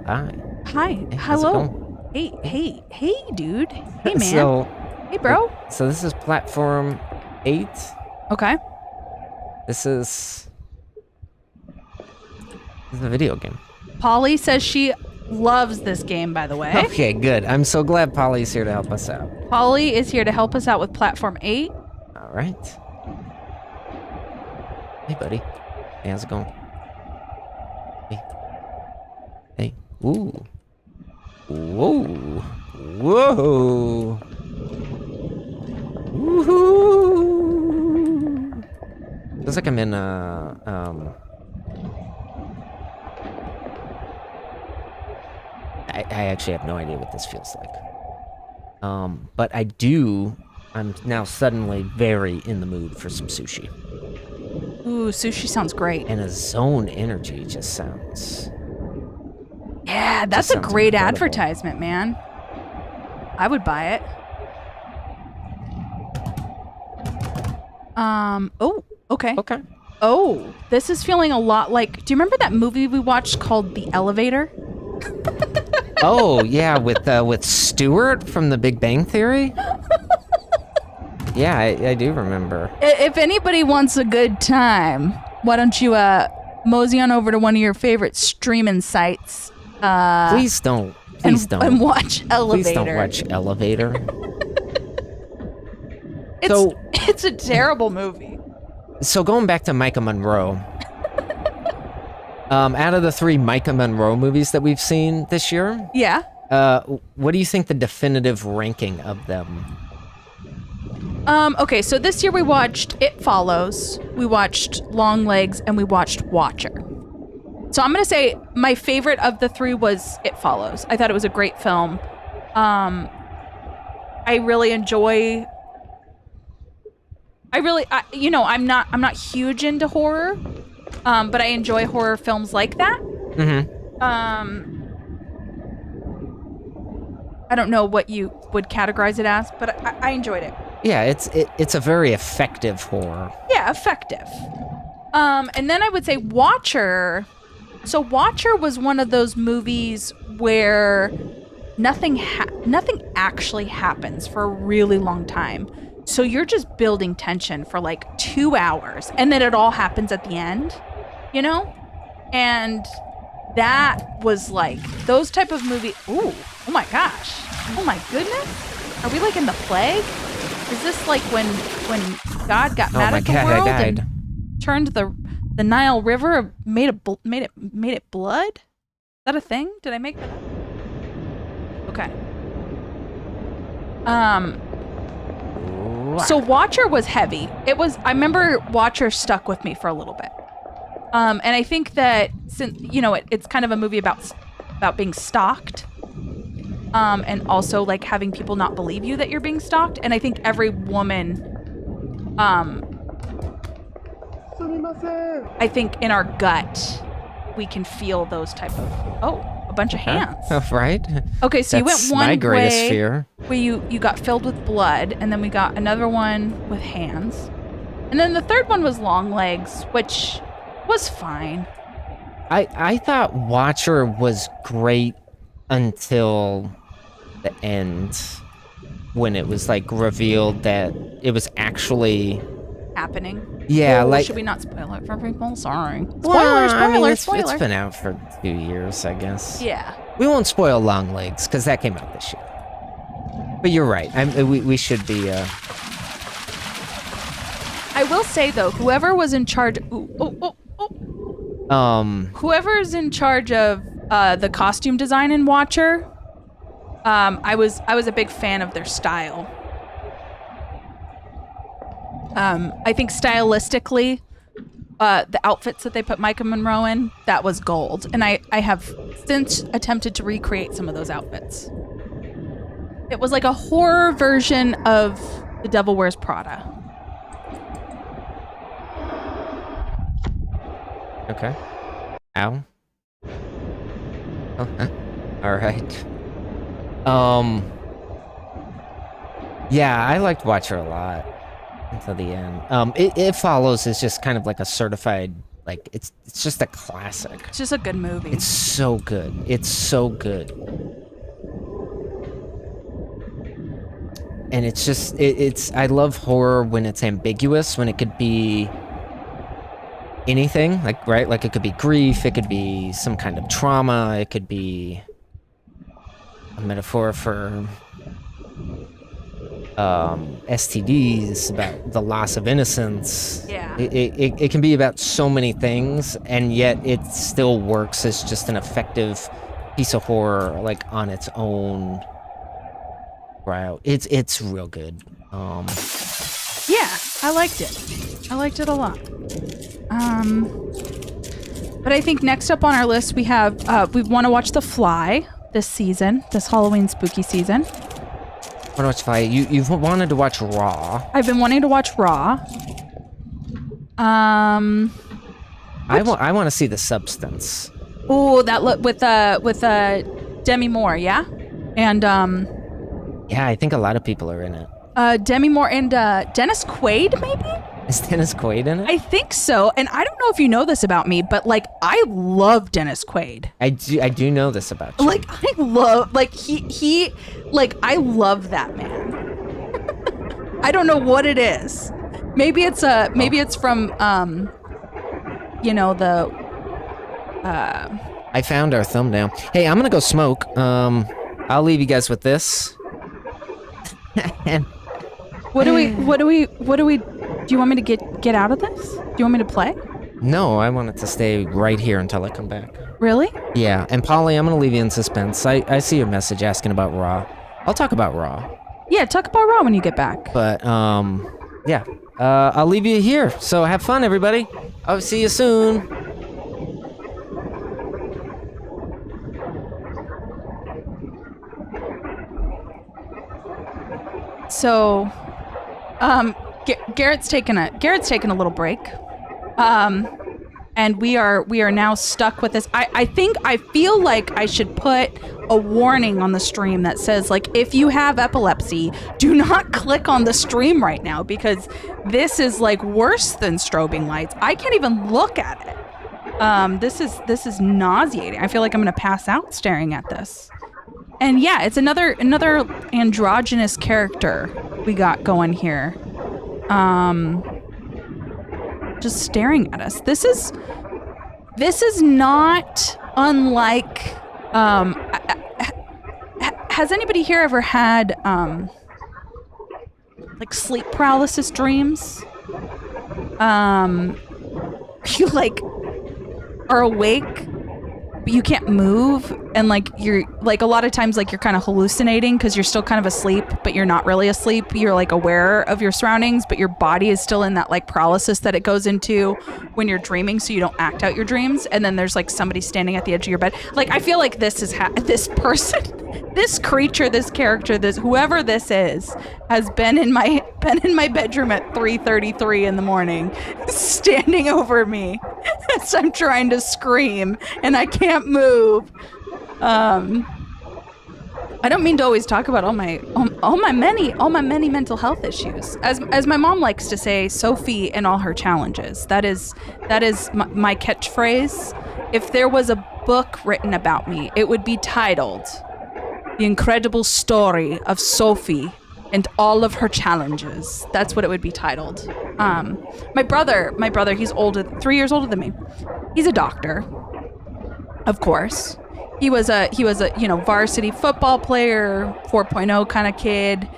hi. Hi, Hey, hello. Hey, dude. Hey, man. Hey, bro. So this is platform 8. Okay. This is a video game. Polly says she loves this game, by the way. Okay, good. I'm so glad Polly's here to help us out. Polly is here to help us out with platform 8. All right. Hey, buddy. Hey, how's it going? Hey. Ooh. Whoa. Whoa. Woohoo. Feels like I'm in I actually have no idea what this feels like. But I'm now suddenly very in the mood for some sushi. Ooh, sushi sounds great. And a Zone Energy just sounds... Yeah, that's a sounds great incredible. advertisement, man. I would buy it. Oh, okay. Okay. Oh, this is feeling a lot like... Do you remember that movie we watched called The Elevator? Oh, yeah, with Stewart from The Big Bang Theory? Yeah, I do remember. If anybody wants a good time, why don't you mosey on over to one of your favorite streaming sites? Please don't. Please don't. And watch Elevator. Please don't watch Elevator. It's a terrible movie. So going back to Micah Monroe, out of the 3 Micah Monroe movies that we've seen this year, Yeah. what do you think the definitive ranking of them? Okay, so this year we watched It Follows, we watched Long Legs, and we watched Watcher. So I'm gonna say my favorite of the 3 was It Follows. I thought it was a great film. I really enjoy. I'm not huge into horror, but I enjoy horror films like that. Mm-hmm. I don't know what you would categorize it as, but I enjoyed it. Yeah, it's a very effective horror. Yeah, effective. And then I would say Watcher. So Watcher was one of those movies where nothing actually happens for a really long time. So you're just building tension for like 2 hours, and then it all happens at the end, you know? And that was like those type of movie. Ooh, oh my gosh. Oh my goodness. Are we like in the plague? Is this like when God got mad at the world and turned the Nile River, made it blood? Is that a thing? Did I make that up? Okay. So Watcher was heavy. I remember Watcher stuck with me for a little bit. And I think that since it's kind of a movie about being stalked. And also like having people not believe you that you're being stalked. And I think every woman, I think in our gut, we can feel those type of, a bunch of hands. Oh, right. Okay, so That's you went one my greatest way fear. where you got filled with blood, and then we got another one with hands. And then the third one was Long Legs, which was fine. I thought Watcher was great until the end, when it was like revealed that it was actually Happening. Yeah, Ooh, like should we not spoil it for people? Sorry. Well, I mean, Spoiler. it's been out for 2 years, I guess. Yeah. We won't spoil Long Legs because that came out this year. But you're right. We should be. I will say though, whoever was in charge. Whoever's in charge of the costume design in Watcher, I was a big fan of their style. I think stylistically, the outfits that they put Micah Monroe in, that was gold. And I have since attempted to recreate some of those outfits. It was like a horror version of The Devil Wears Prada. Okay. Ow. Oh, all right. Yeah, I liked Watcher a lot until the end. It Follows is just kind of like a certified, like it's just a classic. It's just a good movie. It's so good. It's so good. And it's just it's I love horror when it's ambiguous, when it could be anything, like right? Like it could be grief, it could be some kind of trauma, it could be a metaphor for STDs, about the loss of innocence. Yeah. It can be about so many things, and yet it still works as just an effective piece of horror, like on its own route. It's real good. Yeah, I liked it. I liked it a lot. But I think next up on our list we have we want to watch The Fly this season, this Halloween spooky season. What to watch Fly? You've wanted to watch Raw. I've been wanting to watch Raw. I want to see the substance. Oh, that look with Demi Moore, yeah, and Yeah, I think a lot of people are in it. Demi Moore and Dennis Quaid, maybe. Is Dennis Quaid in it? I think so, and I don't know if you know this about me, but like I love Dennis Quaid. I do know this about you. Like I love, like he, like I love that man. I don't know what it is. Maybe it's from you know the. I found our thumbnail. Hey, I'm gonna go smoke. I'll leave you guys with this. And What do we? Do you want me to get out of this? Do you want me to play? no, I want it to stay right here until I come back. Really? Yeah, and Polly, I'm gonna leave you in suspense. I see your message asking about Raw. I'll talk about Raw. Yeah, talk about Raw when you get back. But yeah. I'll leave you here. So have fun, everybody. I'll see you soon. So, Garrett's taken a little break, and we are now stuck with this. I feel like I should put a warning on the stream that says, like, if you have epilepsy, do not click on the stream right now, because this is like worse than strobing lights. I can't even look at it. This is nauseating. I feel like I'm gonna pass out staring at this. And yeah, it's another androgynous character we got going here. Just staring at us. This is not unlike. Has anybody here ever had like sleep paralysis dreams? You like are awake, but you can't move, and like you're like a lot of times like you're kind of hallucinating because you're still kind of asleep, but you're not really asleep. You're like aware of your surroundings, but your body is still in that like paralysis that it goes into when you're dreaming, so you don't act out your dreams. And then there's like somebody standing at the edge of your bed. Like I feel like this is this person, this creature, this character, this whoever this is, has been in my bedroom at 3:33 in the morning, standing over me as I'm trying to scream and I can't move. I don't mean to always talk about all my many mental health issues. As my mom likes to say, Sophie and all her challenges. That is my catchphrase. If there was a book written about me, it would be titled The Incredible Story of Sophie and All of Her Challenges. That's what it would be titled. My brother, he's 3 years older than me. He's a doctor, of course. He was a varsity football player, 4.0 kind of kid.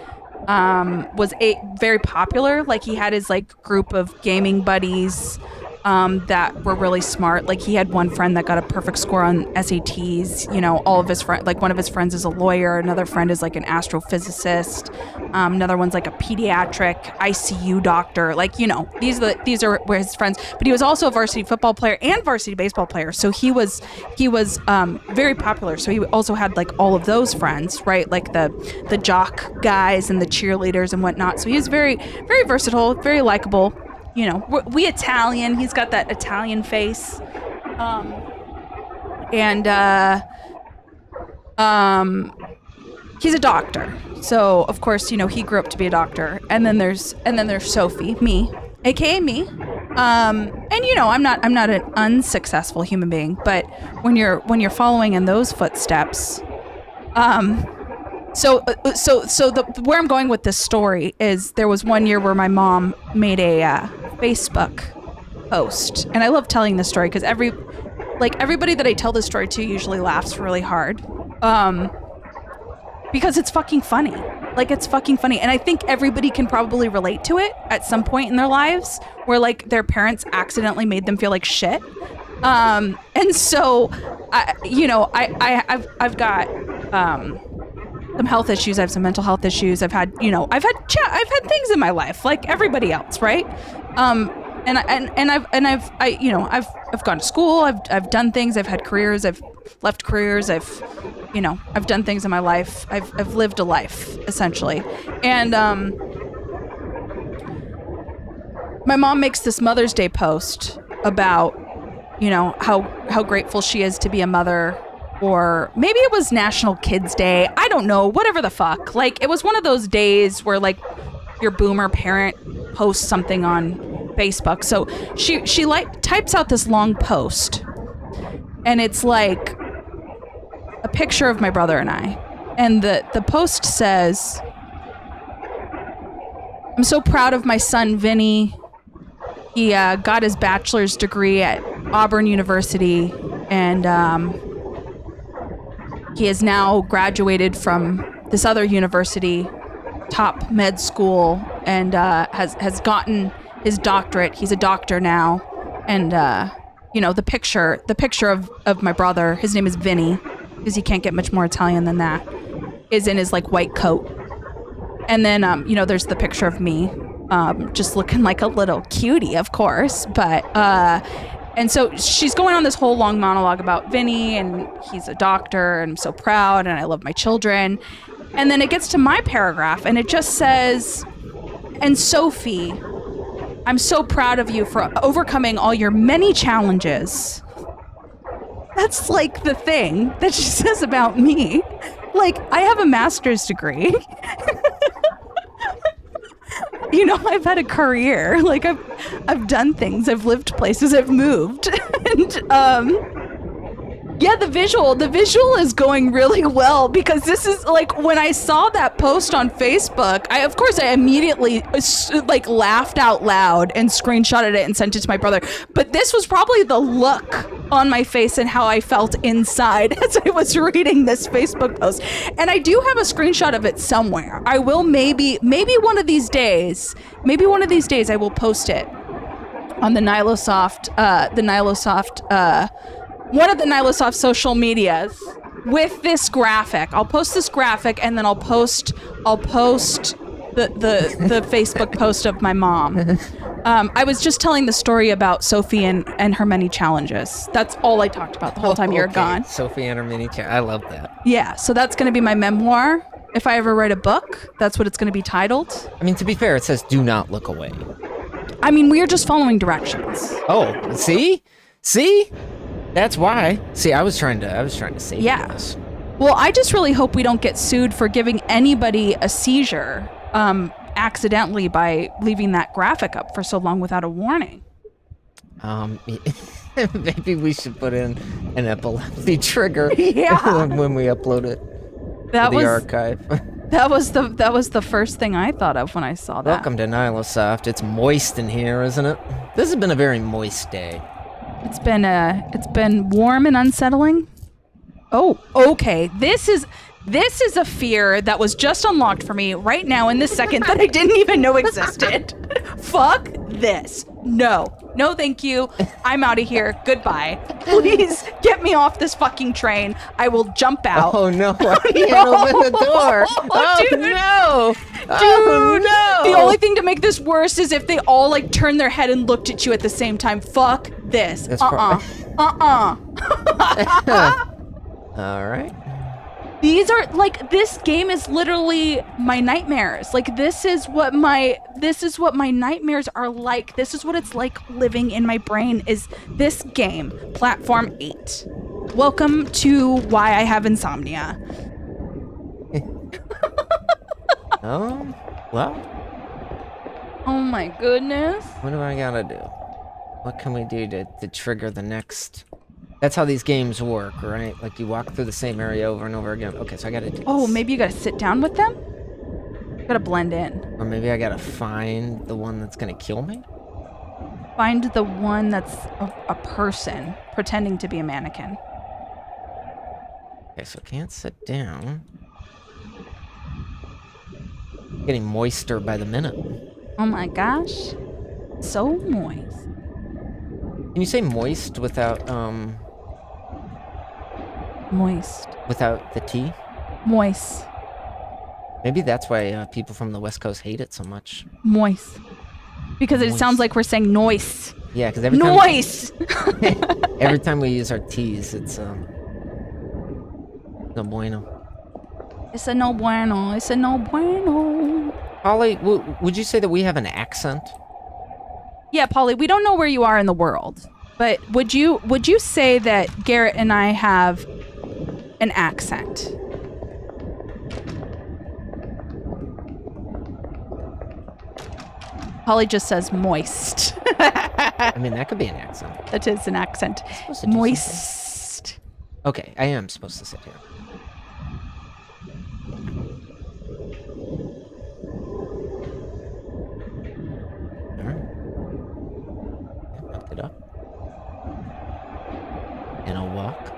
Was very popular. Like he had his like group of gaming buddies that were really smart. Like he had one friend that got a perfect score on SATs. You know, all of his friends, like one of his friends is a lawyer. Another friend is like an astrophysicist. Another one's like a pediatric ICU doctor. Like, you know, these are where his friends. But he was also a varsity football player and varsity baseball player. So he was very popular. So he also had like all of those friends, right? Like the jock guys and the cheerleaders and whatnot. So he was very, very versatile, very likable. You know, we Italian. He's got that Italian face. He's a doctor. So, of course, you know, he grew up to be a doctor. And then there's Sophie, me, aka me. And you know, I'm not an unsuccessful human being, but when you're following in those footsteps, So where I'm going with this story is there was one year where my mom made a Facebook post, and I love telling this story because everybody that I tell this story to usually laughs really hard, because it's fucking funny. Like it's fucking funny, and I think everybody can probably relate to it at some point in their lives where like their parents accidentally made them feel like shit. And so, I've got some health issues. I have some mental health issues. I've had things in my life like everybody else, right? I've gone to school. I've done things. I've had careers. I've left careers. I've done things in my life. I've lived a life essentially. And my mom makes this Mother's Day post about, you know, how grateful she is to be a mother, or maybe it was National Kids Day. I don't know, whatever the fuck. Like, it was one of those days where, like, your boomer parent posts something on Facebook. So she like types out this long post, and it's like a picture of my brother and I. And the post says, "I'm so proud of my son, Vinny. He got his bachelor's degree at Auburn University, and he has now graduated from this other university, top med school, and has gotten his doctorate. He's a doctor now." And you know, the picture of my brother, his name is Vinny, because you can't get much more Italian than that, is in his like white coat. And then you know, there's the picture of me, just looking like a little cutie, of course. But and so she's going on this whole long monologue about Vinny, and he's a doctor, and I'm so proud, and I love my children. And then it gets to my paragraph, and it just says, "And Sophie, I'm so proud of you for overcoming all your many challenges." That's like the thing that she says about me. Like, I have a master's degree. You know, I've had a career. Like, I've done things. I've lived places. I've moved. And yeah, the visual is going really well, because this is like, when I saw that post on Facebook, I immediately like laughed out loud and screenshotted it and sent it to my brother. But this was probably the look on my face and how I felt inside as I was reading this Facebook post. And I do have a screenshot of it somewhere. I will maybe one of these days I will post it on the NihiloSoft, one of the NihiloSoft social medias with this graphic. I'll post this graphic, and then I'll post the Facebook post of my mom. I was just telling the story about Sophie and her many challenges. That's all I talked about the whole time you were gone. Sophie and her many challenges. I love that. Yeah, so that's going to be my memoir. If I ever write a book, that's what it's going to be titled. I mean, to be fair, it says "do not look away." I mean, we are just following directions. Oh, see? That's why. See, I was trying to save us. Well, I just really hope we don't get sued for giving anybody a seizure accidentally by leaving that graphic up for so long without a warning. Maybe we should put in an epilepsy trigger when we upload it to the archive. That was the first thing I thought of when I saw that. Welcome to NihiloSoft. It's moist in here, isn't it? This has been a very moist day. It's been warm and unsettling. Oh, okay. This is a fear that was just unlocked for me right now in this second that I didn't even know existed. Fuck this. No, thank you. I'm out of here. Goodbye. Please get me off this fucking train. I will jump out. Oh no, I can't open the door. Oh dude. No. Dude, Oh no. The only thing to make this worse is if they all like turned their head and looked at you at the same time. Fuck this. All right. These are like, this game is literally my nightmares. Like, this is what my nightmares are like. This is what it's like living in my brain, is this game, Platform 8. Welcome to why I have insomnia. Oh, well. Oh my goodness. What do I gotta do? What can we do to trigger the next? That's how these games work, right? Like, you walk through the same area over and over again. Okay, so I gotta do Oh, this. maybe you gotta sit down with them? You gotta blend in. Or maybe I gotta find the one that's gonna kill me? Find the one that's a person pretending to be a mannequin. Okay, so I can't sit down. Getting moister by the minute. Oh my gosh. So moist. Can you say moist without, Moist. without the T? Moist. Maybe that's why people from the West Coast hate it so much. Moist. Because it Moist. sounds like we're saying noise. Yeah, because every time Noise! every time we use our T's, it's no bueno. It's a no bueno. It's a no bueno. Holly, would you say that we have an accent? Yeah, Polly, we don't know where you are in the world, but would you say that Garrett and I have an accent? Polly just says moist. I mean, that could be an accent. That is an accent. Supposed to do Moist. Okay, I am supposed to sit here. Alright. Picked it up. And I'll walk.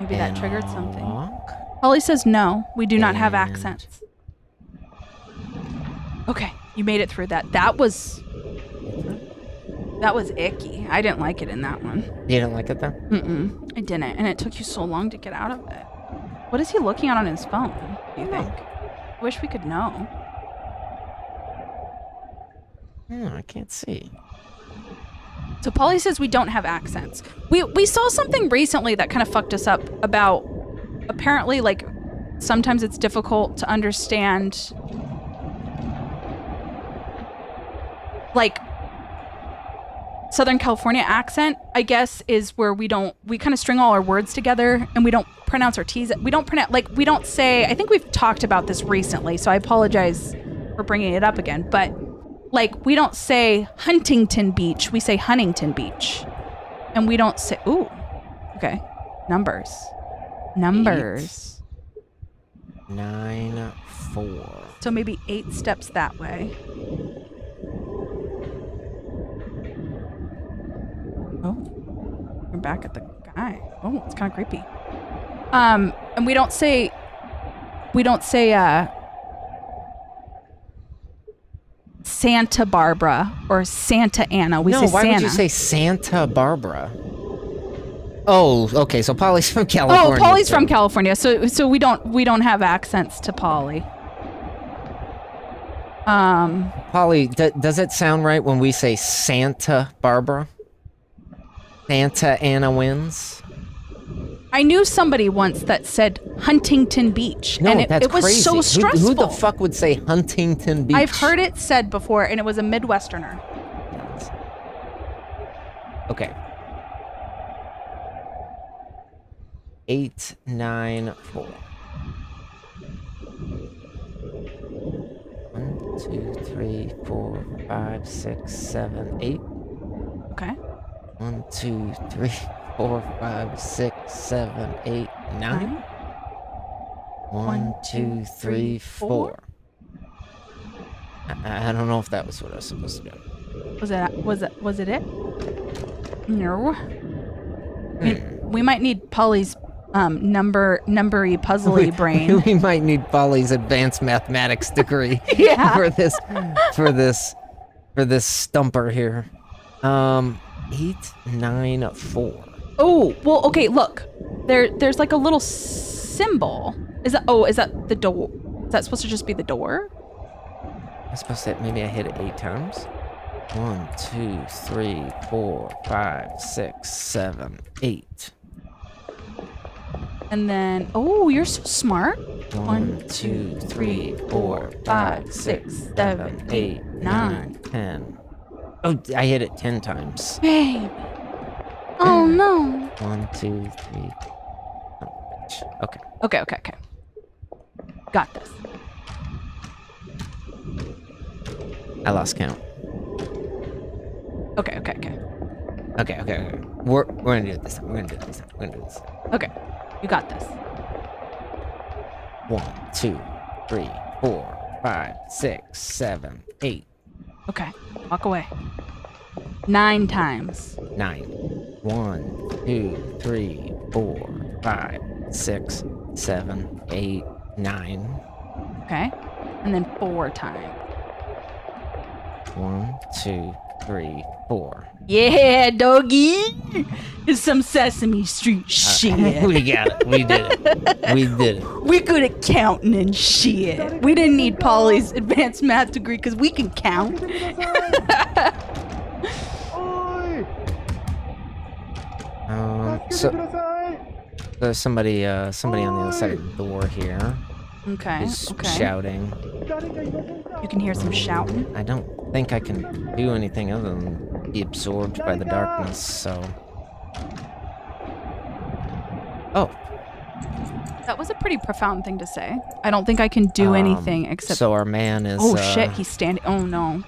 Maybe that and triggered I'll something. Walk. Polly says no, we do not have And- accents. Okay, you made it through that. That was icky. I didn't like it in that one. You didn't like it then? Mm-mm, I didn't, and it took you so long to get out of it. What is he looking at on his phone, do you think? I wish we could know. I can't see. So Polly says we don't have accents. We saw something recently that kind of fucked us up about apparently like sometimes it's difficult to understand like Southern California accent, I guess, is where we kind of string all our words together and we don't pronounce our T's. We don't say, I think we've talked about this recently, so I apologize for bringing it up again, but like we don't say Huntington Beach, we say Huntington Beach. And we don't say, ooh, okay, numbers. 9, 4. So maybe 8 steps that way. Oh, you're back at the guy. Oh, it's kind of creepy. And we don't say Santa Barbara or Santa Ana. We say why Santa. would you say Santa Barbara? Oh, okay. So Polly's from California. Oh, Polly's too. from California. So we don't have accents to Polly. Polly, does it sound right when we say Santa Barbara? Santa Ana wins? I knew somebody once that said Huntington Beach, No, and it that's was crazy. so stressful. Who the fuck would say Huntington Beach? I've heard it said before, and it was a Midwesterner. Okay. 8, 9, 4. 1, 2, 3, 4, 5, 6, 7, 8. Okay. 1, 2, 3, 4, 5, 6, 7, 8, 9. 1, 2, 3, 4. I don't know if that was what I was supposed to do. Was it it? No. We might need Polly's numbery puzzly brain. We might need Polly's advanced mathematics degree Yeah. for this stumper here. 8, 9, 4. Oh, well, okay, look. There's like a little symbol. Is that the door? Is that supposed to just be the door? I'm supposed to maybe I hit it 8 times. 1, 2, 3, 4, 5, 6, 7, 8. And then, oh, you're so smart. 1, 2, 3, 4, 5, 6, 7, 8, 9, 10. Oh, I hit it 10 times. Babe. Oh no. 1, 2, 3. Oh, bitch. Okay. Okay. Got this. I lost count. Okay. Okay. We're gonna do it this time. We're gonna do this. Okay. You got this. 1, 2, 3, 4, 5, 6, 7, 8. Okay. Walk away. 9 times. 9. 1, 2, 3, 4, 5, 6, 7, 8, 9. Okay. And then 4 times. 1, 2, 3, 4. Yeah, doggy. It's some Sesame Street shit. We got it. We did it. We're good at counting and shit. We didn't need Polly's advanced math degree because we can count. So there's somebody on the other side of the door here. Okay. Who's Okay. shouting. You can hear some shouting. I don't think I can do anything other than be absorbed by the darkness, so... Oh. That was a pretty profound thing to say. I don't think I can do anything except... So our man is... Oh, shit. He's standing... Oh, no.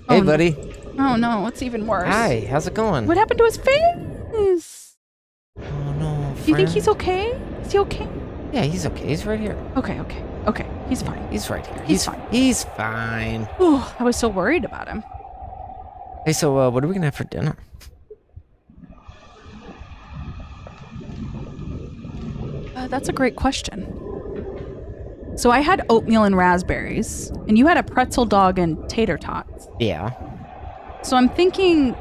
Hey, Oh, buddy. No. Oh, no. It's even worse. Hi, how's it going? What happened to his face? Oh, no, Do you think friend. he's okay? Is he okay? Yeah, he's okay. He's right here. Okay. He's fine. He's right here. He's fine. He's fine. Ooh, I was so worried about him. Hey, so what are we gonna have for dinner? That's a great question. So I had oatmeal and raspberries, and you had a pretzel dog and tater tots. Yeah. So I'm thinking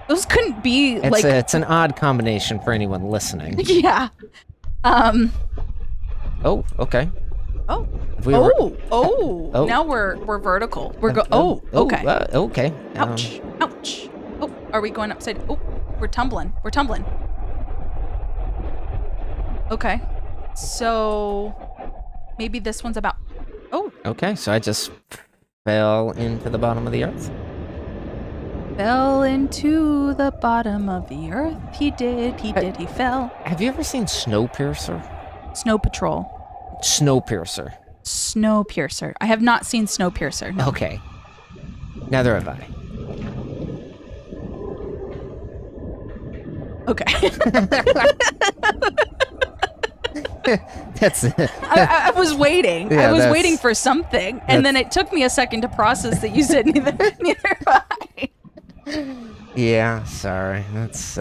those couldn't be It's an odd combination for anyone listening. Yeah. Oh, okay. Oh. We were- Oh. Now we're vertical. Okay. Okay. Ouch. Ouch. Oh, are we going upside? Oh, we're tumbling. Okay. So maybe this one's about... Oh. Okay, so I just fell into the bottom of the earth. Fell into the bottom of the earth. He fell. Have you ever seen Snowpiercer? Snow Patrol. Snowpiercer. I have not seen Snowpiercer. No. Okay. Neither have I. Okay. That's it. I was waiting. Yeah, I was that's- waiting for something, and then it took me a second to process that you said neither have I. Yeah, sorry. That's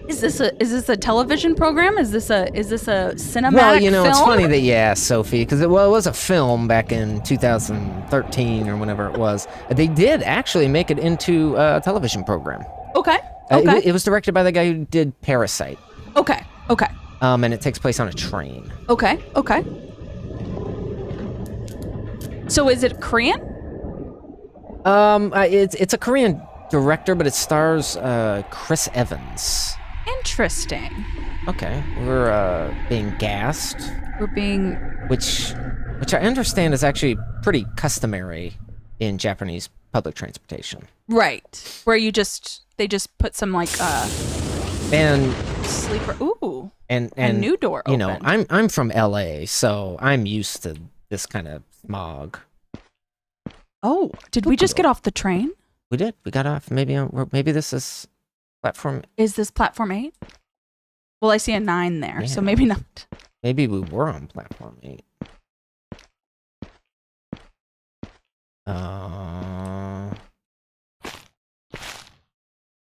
Is this a television program? Is this a cinematic Well, you know, film? it's funny that you asked, Sophie, because it was a film back in 2013 or whenever it was. They did actually make it into a television program. Okay. Okay. It was directed by the guy who did Parasite. Okay. Okay. And it takes place on a train. Okay. Okay. So is it Korean? It's a Korean director, but it stars Chris Evans. Interesting. Okay, we're being gassed, We're being... which I understand is actually pretty customary in Japanese public transportation. Right. Where they just put some like And sleeper... Ooh. and A new door You know, open. I'm from LA, so I'm used to this kind of smog. Oh, did we just get off the train? We did. We got off. Maybe this is platform. Is this platform 8? Well, I see a 9 there, so Yeah. maybe not. Maybe we were on platform 8.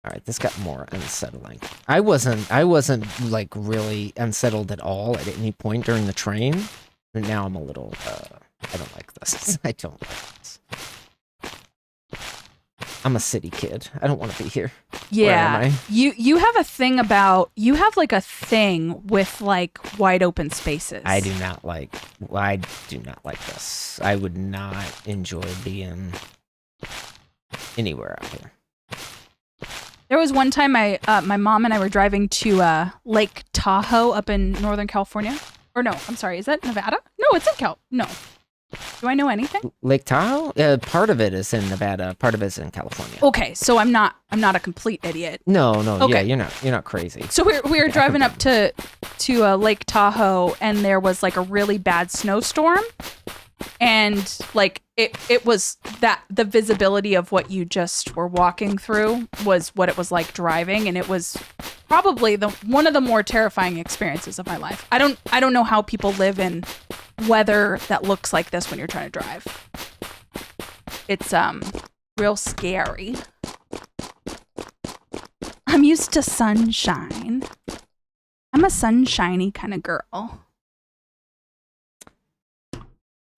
All right, this got more unsettling. I wasn't like really unsettled at all at any point during the train. And now I'm a little I don't like this. I don't like this. I'm a city kid. I don't want to be here. Yeah. Where am I? You have a thing like a thing with like wide open spaces. I do not like this. I would not enjoy being anywhere out here. There was one time my mom and I were driving to Lake Tahoe up in Northern California. Or no, I'm sorry, is that Nevada? No, it's in No. Do I know anything? Lake Tahoe? Part of it is in Nevada. Part of it is in California. Okay, so I'm not a complete idiot. No, Okay. yeah, you're not crazy. So we were driving up to Lake Tahoe, and there was like a really bad snowstorm, and like it was that the visibility of what you just were walking through was what it was like driving, and it was probably one of the more terrifying experiences of my life. I don't know how people live in weather that looks like this when you're trying to drive. It's real scary. I'm used to sunshine. I'm a sunshiny kind of girl.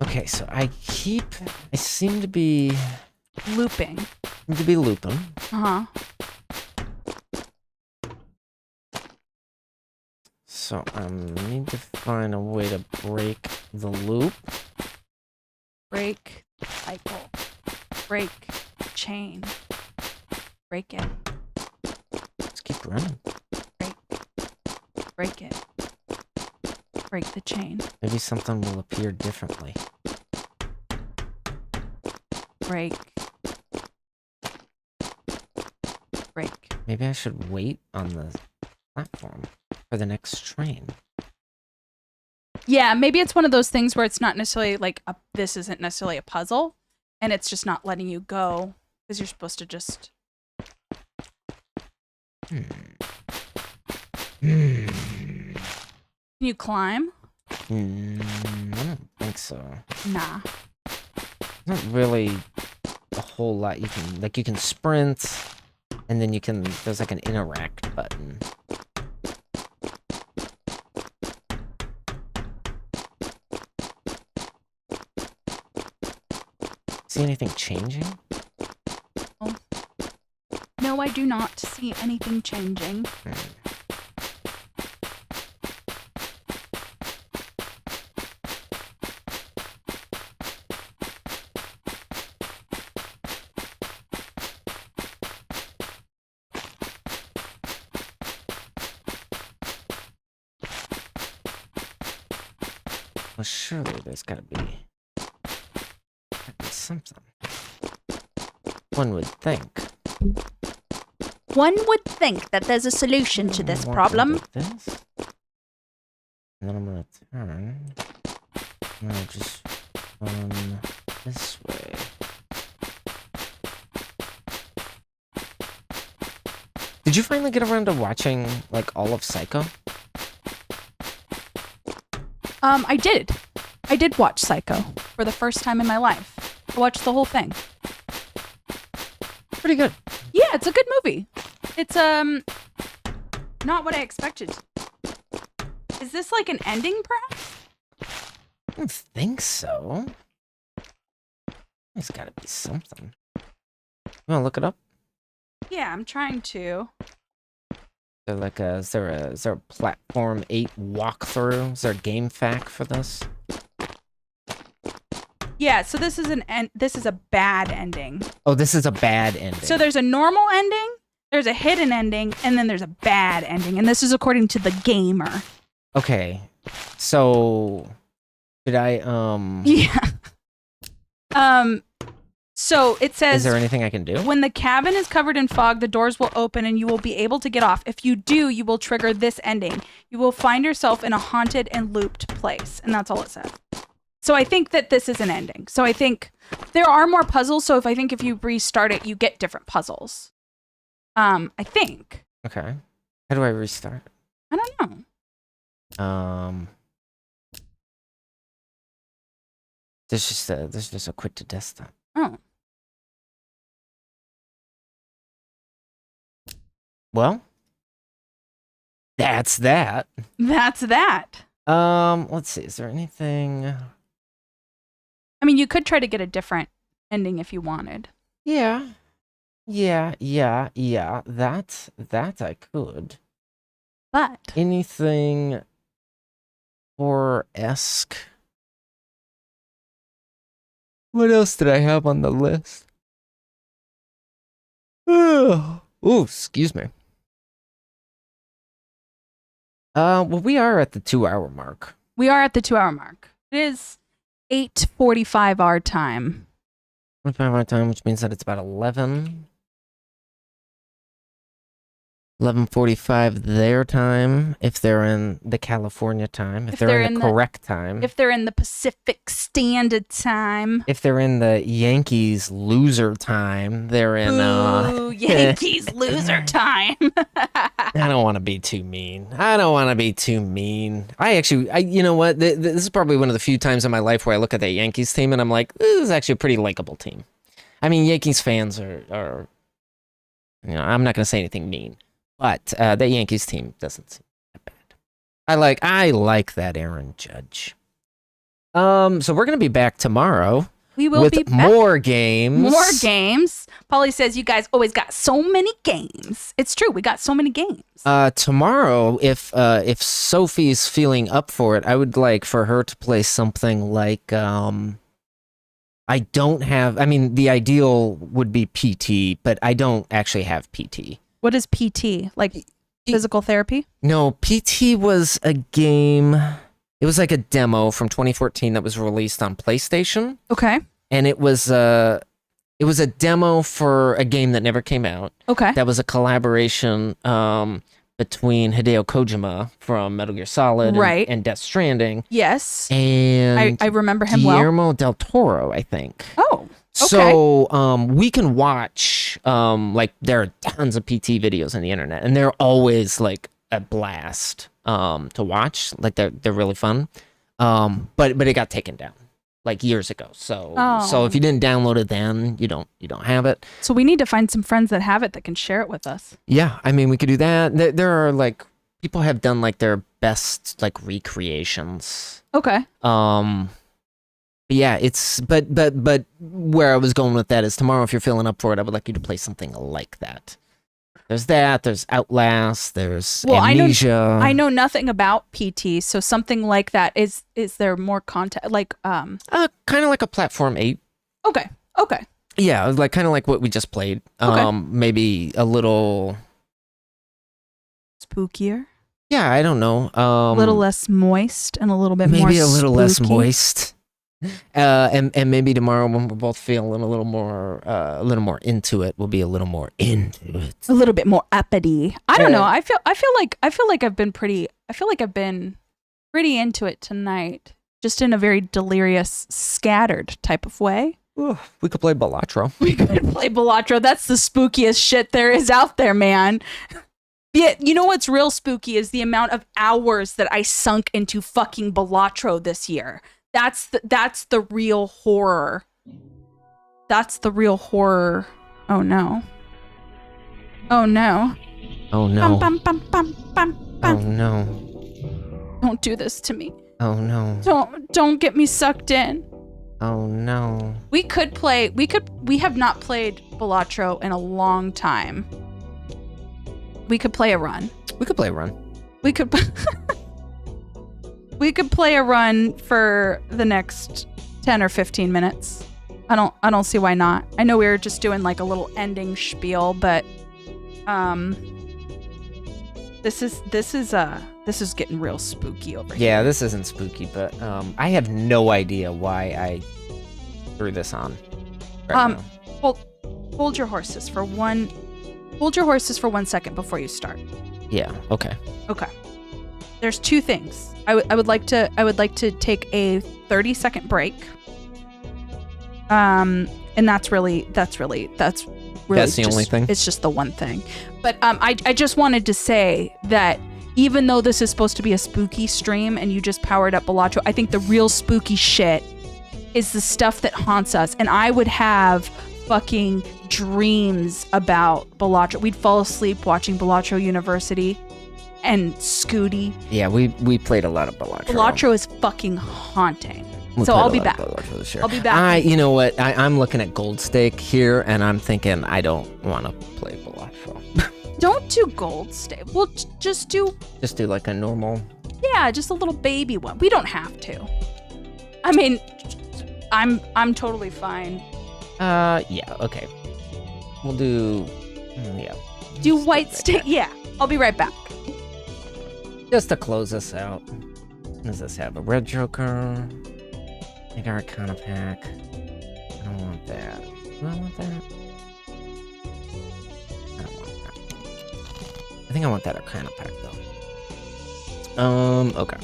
Okay, so I seem to be Looping. looping. Uh-huh. So I need to find a way to break the loop. Break cycle. Break chain. Break it. Let's keep running. Break it. Break the chain. Maybe something will appear differently. Break. Break. Maybe I should wait on the platform for the next train. Yeah, maybe it's one of those things where it's not necessarily like this isn't necessarily a puzzle, and it's just not letting you go because you're supposed to just. Can you climb? I don't think so. Nah. Not really a whole lot. You can sprint, and then there's like an interact button. See anything changing? Oh. No, I do not see anything changing. Well, surely there's gotta be something. One would think. One would think that there's a solution to this Walk problem. into this. And then I'm gonna turn. I'm gonna just run this way. Did you finally get around to watching, like, all of Psycho? I did. I did watch Psycho for the first time in my life. I watched the whole thing. Pretty good. Yeah, it's a good movie. It's not what I expected. Is this like an ending, perhaps? I don't think so. There's gotta be something. You wanna look it up? Yeah, I'm trying to. Is there a platform 8 walkthrough? Is there a game fact for this? Yeah, so this is this is a bad ending. Oh, this is a bad ending. So there's a normal ending, there's a hidden ending, and then there's a bad ending, and this is according to the gamer. Okay. So did I Yeah. So it says, is there anything I can do? when the cabin is covered in fog, the doors will open and you will be able to get off. If you do, you will trigger this ending. You will find yourself in a haunted and looped place. And that's all it says. So I think that this is an ending. So I think there are more puzzles. So if you restart it, you get different puzzles. I think. Okay. How do I restart? I don't know. There's just a quit to desktop. Oh. Well, that's that. That's that. Let's see. Is there anything? I mean, you could try to get a different ending if you wanted. Yeah. That I could. But Anything horror-esque? What else did I have on the list? Oh, excuse me. Well, we are at the 2-hour mark. we are at the 2-hour mark. It is 8:45 our time. 45 our time, which means that it's about 11:45 their time, if they're in the California time, if they're in the correct time. If they're in the Pacific Standard Time. If they're in the Yankees loser time, they're in Ooh, Yankees loser time. I don't want to be too mean. I you know what? This is probably one of the few times in my life where I look at the Yankees team and I'm like, this is actually a pretty likable team. I mean, Yankees fans are I'm not going to say anything mean, but the Yankees team doesn't seem that bad. I like that Aaron Judge. So we're going to be back tomorrow. We will be with back. more games. More games. Polly says, you guys always got so many games. It's true. We got so many games. Tomorrow, if Sophie's feeling up for it, I would like for her to play something like, the ideal would be PT, but I don't actually have PT. What is PT? Like physical therapy? No, PT was a game. It was like a demo from 2014 that was released on PlayStation, Okay. and it was a demo for a game that never came out. Okay. That was a collaboration between Hideo Kojima from Metal Gear Solid Right. and Death Stranding, Yes. and I remember him well. Guillermo del Toro, I think. Oh. Okay. So we can watch like there are tons of PT videos on the internet, and they're always like a blast to watch. Like they're really fun. But it got taken down like years ago. So Oh. if you didn't download it then, you don't have it. So we need to find some friends that have it that can share it with us. Yeah, I mean we could do that. There are like people have done like their best like recreations. Okay. But yeah, it's but where I was going with that is tomorrow, if you're feeling up for it, I would like you to play something like that. There's that. There's Outlast. There's Amnesia. I know nothing about PT, so something like that is there more content? Like Kind of like a Platform 8. Okay. Yeah, like kind of like what we just played. Okay. Maybe a little. Spookier. Yeah, I don't know. A little less moist and a little bit more maybe a little less spooky. moist. And maybe tomorrow when we're both feeling a little more into it, we'll be a little more into it. A little bit more uppity. I don't know. I feel like I've been pretty into it tonight. Just in a very delirious, scattered type of way. Ooh, we could play Balatro. We could play Balatro. That's the spookiest shit there is out there, man. Yeah, you know what's real spooky is the amount of hours that I sunk into fucking Balatro this year. That's the real horror. That's the real horror. Oh no. Oh no. Oh no. Bum, bum, bum, bum, Oh bum. no. Don't do this to me. Oh no. Don't get me sucked in. Oh no. We have not played Balatro in a long time. We could play a run. We could play a run. We could play a run for the next 10 or 15 minutes. I don't see why not. I know we were just doing like a little ending spiel, but this is getting real spooky over here. Yeah, this isn't spooky, but I have no idea why I threw this on. Right now. Hold your horses for 1 second before you start. Yeah. Okay. Okay. There's 2 things. I would like to take a 30-second break. And that's really That's the just, only thing? It's just the one thing. But I just wanted to say that even though this is supposed to be a spooky stream and you just powered up Balatro, I think the real spooky shit is the stuff that haunts us. And I would have fucking dreams about Balatro. We'd fall asleep watching Balatro University and Scooty. Yeah, we played a lot of Balatro. Balatro is fucking haunting. We So played I'll a be lot back. of Balatro this year. I'll be back. You know what? I'm looking at Gold Stake here, and I'm thinking I don't want to play Balatro. Don't do Gold Stake. We'll just do, Just do like a normal. yeah, just a little baby one. We don't have to. I mean, I'm totally fine. Yeah. Okay. We'll do. Yeah. Do White Stake. Yeah, I'll be right back. Just to close this out. Does this have a red joker? Make our Arcana pack. I don't want that. Do I want that? I don't want that. I think I want that Arcana pack though. Okay.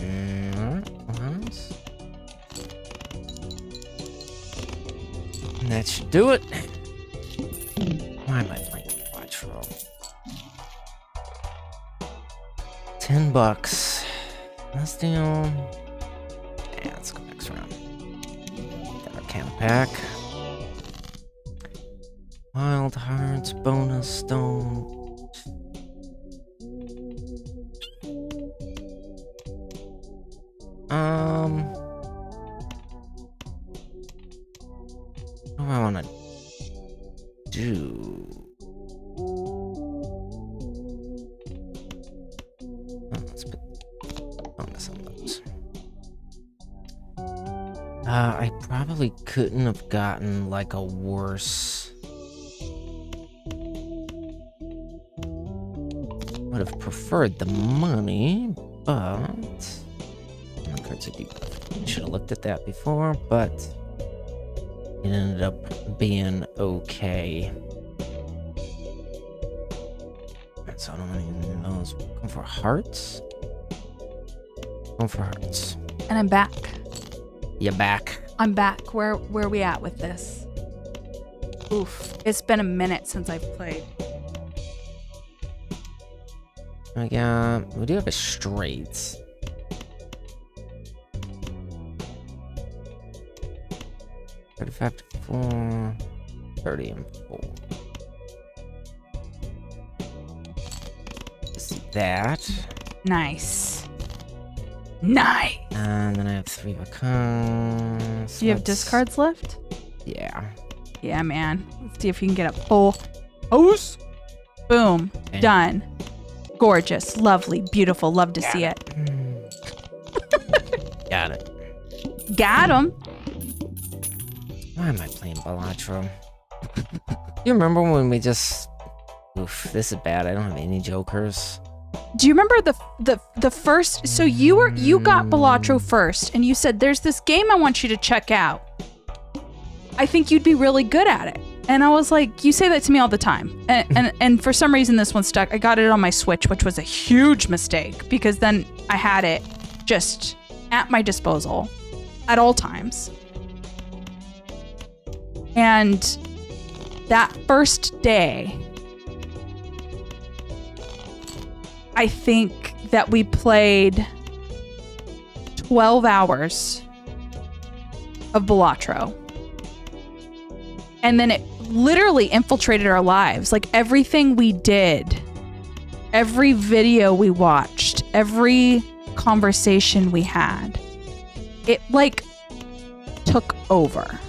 Alright. That should do it. Why am I playing Watch Roll? $10. Let's do. Yeah, let's go next round. That Arcana pack. Wild Hearts, bonus stone. What do I want to do? Oh, let's put bonus on those. I probably couldn't have gotten like a worse. Would have preferred the money, but should have looked at that before, but it ended up being okay. So I don't even know. Going for hearts. Going for hearts. And I'm back. You're back. I'm back. Where are we at with this? Oof. It's been a minute since I've played. We do have a straight. $35 to 4, 30 and 4. See that. Nice. Nice. And then I have 3 of a kind. Do you have discards left? Yeah. Yeah, man. Let's see if you can get a full house. Boom. Okay. Done. Gorgeous. Lovely. Beautiful. Love to see it. Got it. Got him. Why am I playing Balatro? You remember when we just... Oof, this is bad. I don't have any jokers. Do you remember the first? So you got Balatro first, and you said, "There's this game I want you to check out. I think you'd be really good at it." And I was like, "You say that to me all the time." And for some reason this one stuck. I got it on my Switch, which was a huge mistake because then I had it just at my disposal at all times. And that first day, I think that we played 12 hours of Balatro. And then it literally infiltrated our lives. Like everything we did, every video we watched, every conversation we had, it like took over.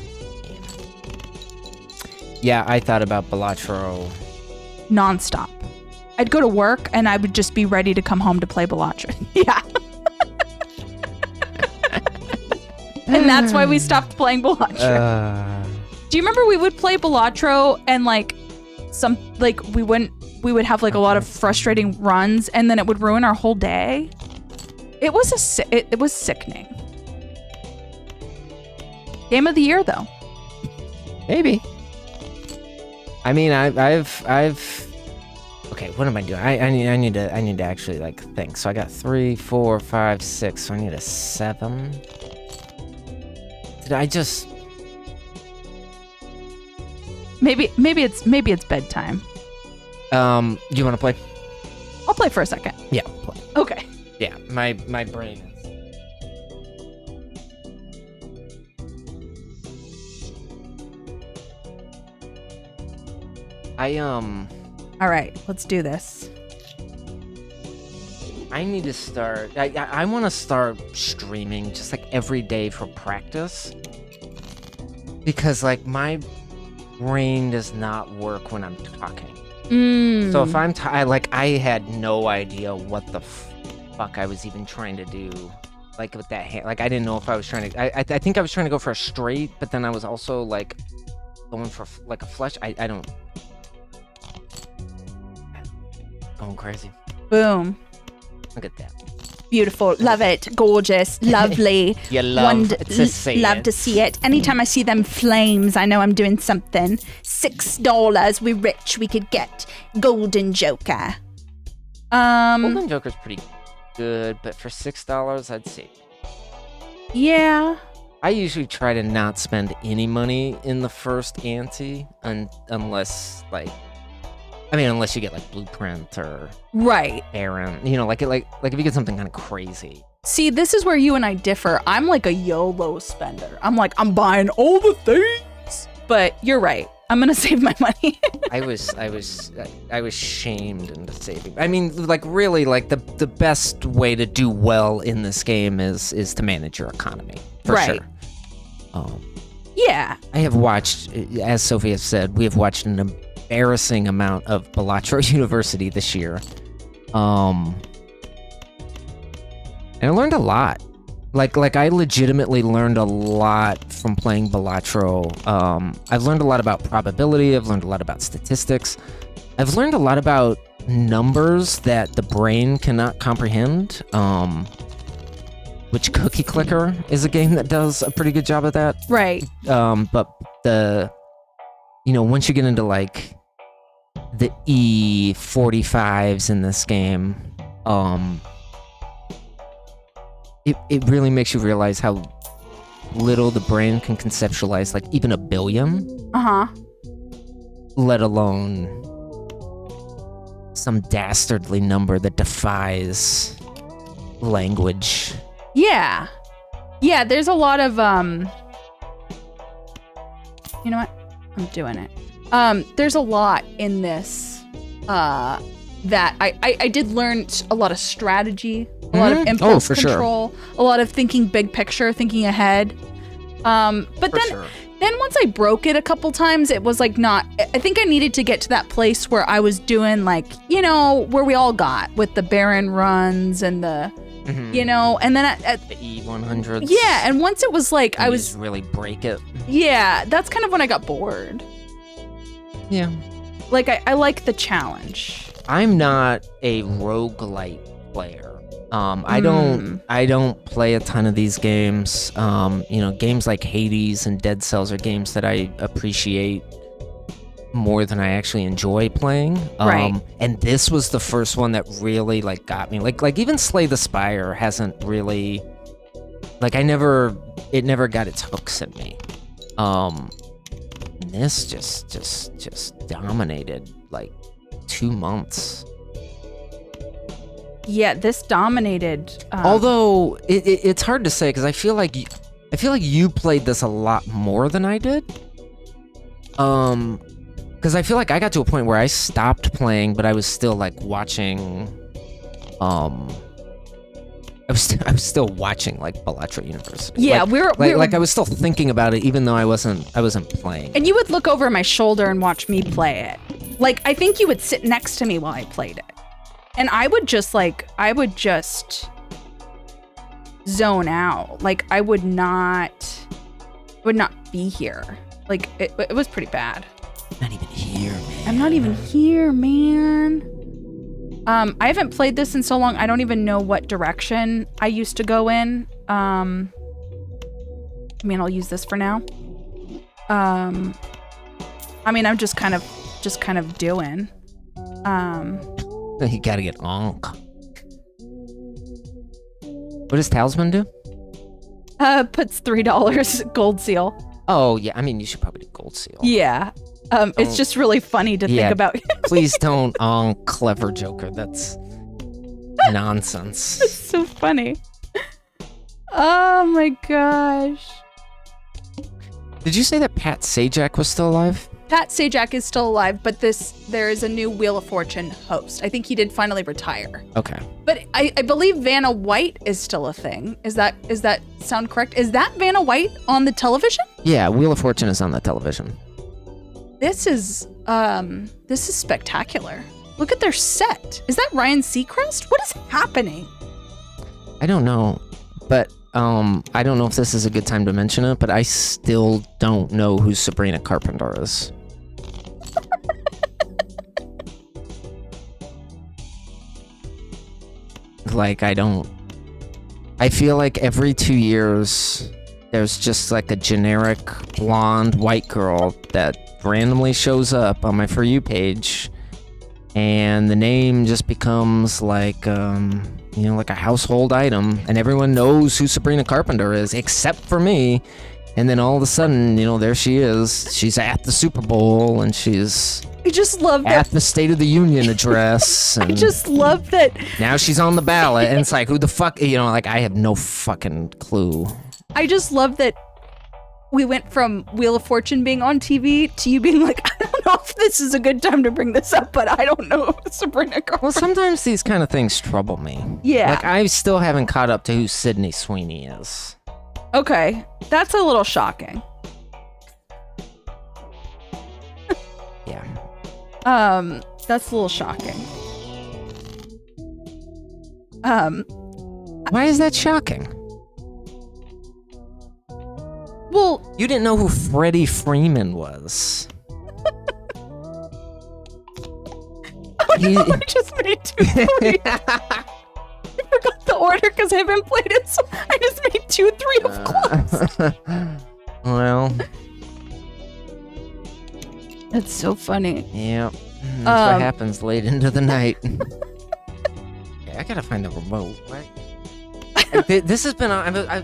Yeah, I thought about Balatro. Nonstop. I'd go to work and I would just be ready to come home to play Balatro. Yeah. And that's why we stopped playing Balatro. Do you remember we would play Balatro and we would have like a lot of frustrating runs and then it would ruin our whole day? It was it was sickening. Game of the year though. Maybe. I mean, I've. Okay, what am I doing? I need to actually like think. So I got 3, 4, 5, 6. So I need a 7. Did I just? Maybe it's bedtime. Do you want to play? I'll play for a second. Yeah, play. Okay. Yeah, my brain is. All right, let's do this. I need to start. I want to start streaming just like every day for practice. Because like my brain does not work when I'm talking. So if I'm I had no idea what the fuck I was even trying to do. Like with that hand, like I didn't know if I was trying to. I think I was trying to go for a straight, but then I was also like going for like a flush. I don't. Going crazy. Boom. Look at that. Beautiful. Love it. Gorgeous. Lovely. You love to see love it. to see it. Anytime I see them flames, I know I'm doing something. $6. We're rich. We could get Golden Joker. Golden Joker's pretty good, but for $6, I'd say. Yeah. I usually try to not spend any money in the first ante, unless like. I mean, unless you get like Blueprint or Right. Aaron, you know, like if you get something kind of crazy. See, this is where you and I differ. I'm like a YOLO spender. I'm like, I'm buying all the things. But you're right. I'm gonna save my money. I was shamed into saving. I mean, like really, like the best way to do well in this game is to manage your economy for Right. sure. Yeah. I have watched, as Sophie has said, we have watched an embarrassing amount of Balatro University this year. And I learned a lot. Like I legitimately learned a lot from playing Balatro. I've learned a lot about probability. I've learned a lot about statistics. I've learned a lot about numbers that the brain cannot comprehend. Which Cookie Clicker is a game that does a pretty good job of that. Right. But once you get into like the E45s in this game, it really makes you realize how little the brain can conceptualize, like even a billion. Let alone some dastardly number that defies language. Yeah. Yeah, there's a lot of you know what? I'm doing it. There's a lot in this that I did learn a lot of strategy, a lot of impulse control, a lot of thinking big picture, thinking ahead. But then once I broke it a couple times, it was like not, I think I needed to get to that place where I was doing like, where we all got with the Baron runs and the, and then at the E100s. Yeah, and once it was like, I was just really break it. Yeah, that's kind of when I got bored. Yeah. Like, I like the challenge. I'm not a roguelite player. I don't play a ton of these games. Games like Hades and Dead Cells are games that I appreciate more than I actually enjoy playing. Right. And this was the first one that really like got me. Like even Slay the Spire hasn't really, like it never got its hooks in me. This just dominated like 2 months. Yeah, this dominated. Although it's hard to say because I feel like you played this a lot more than I did. Because I feel like I got to a point where I stopped playing, but I was still like watching. I was still watching like Balatro University. Yeah, like I was still thinking about it, even though I wasn't playing. And you would look over my shoulder and watch me play it. Like I think you would sit next to me while I played it. And I would just zone out. Like I would not be here. Like it was pretty bad. Not even here, man. I'm not even here, man. I haven't played this in so long. I don't even know what direction I used to go in. I'll use this for now. I'm just kind of doing. You gotta get onk. What does Talisman do? Puts $3 gold seal. Oh yeah, you should probably do gold seal. Yeah. It's just really funny to think about. Please don't clever Joker. That's nonsense. It's so funny. Oh my gosh. Did you say that Pat Sajak was still alive? Pat Sajak is still alive, but there is a new Wheel of Fortune host. I think he did finally retire. Okay. But I believe Vanna White is still a thing. Is that sound correct? Is that Vanna White on the television? Yeah, Wheel of Fortune is on the television. This is spectacular. Look at their set. Is that Ryan Seacrest? What is happening? I don't know, but I don't know if this is a good time to mention it, but I still don't know who Sabrina Carpenter is. I feel like every 2 years there's just like a generic blonde white girl that randomly shows up on my For You page, and the name just becomes like like a household item, and everyone knows who Sabrina Carpenter is except for me. And then all of a sudden, there she is. She's at the Super Bowl, and she's I just love at the State of the Union address. And I just love that. Now she's on the ballot, and it's like, who the fuck? I have no fucking clue. I just love that we went from Wheel of Fortune being on TV to you being like, I don't know if this is a good time to bring this up, but I don't know Sabrina Carpenter. Well, sometimes these kind of things trouble me. Yeah. Like, I still haven't caught up to who Sydney Sweeney is. Okay. That's a little shocking. Yeah. That's a little shocking. Why is that shocking? Well, You didn't know who Freddie Freeman was. I just made 2-3. I forgot the order because I haven't played it, so I just made 2-3 of course. Well, That's so funny. yeah. That's what happens late into the night. Yeah, I gotta find the remote. What? This has been on. I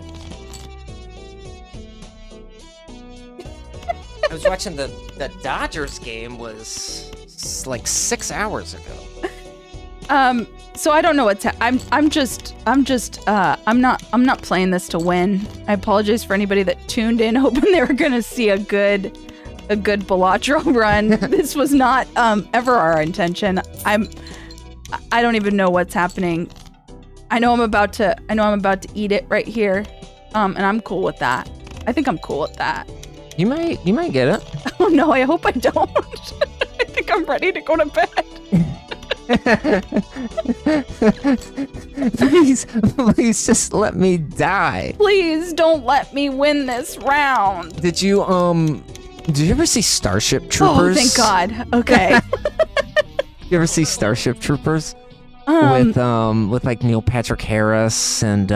was watching the Dodgers game was like 6 hours ago. So I don't know what's I'm not playing this to win. I apologize for anybody that tuned in hoping they were gonna see a good Balatro run. This was not ever our intention. I don't even know what's happening. I know I'm about to eat it right here. And I'm cool with that. I think I'm cool with that. You might get it. Oh no, I hope I don't. I think I'm ready to go to bed. please just let me die. Please don't let me win this round. Did you ever see Starship Troopers? Oh, thank God. Okay. You ever see Starship Troopers? With like Neil Patrick Harris and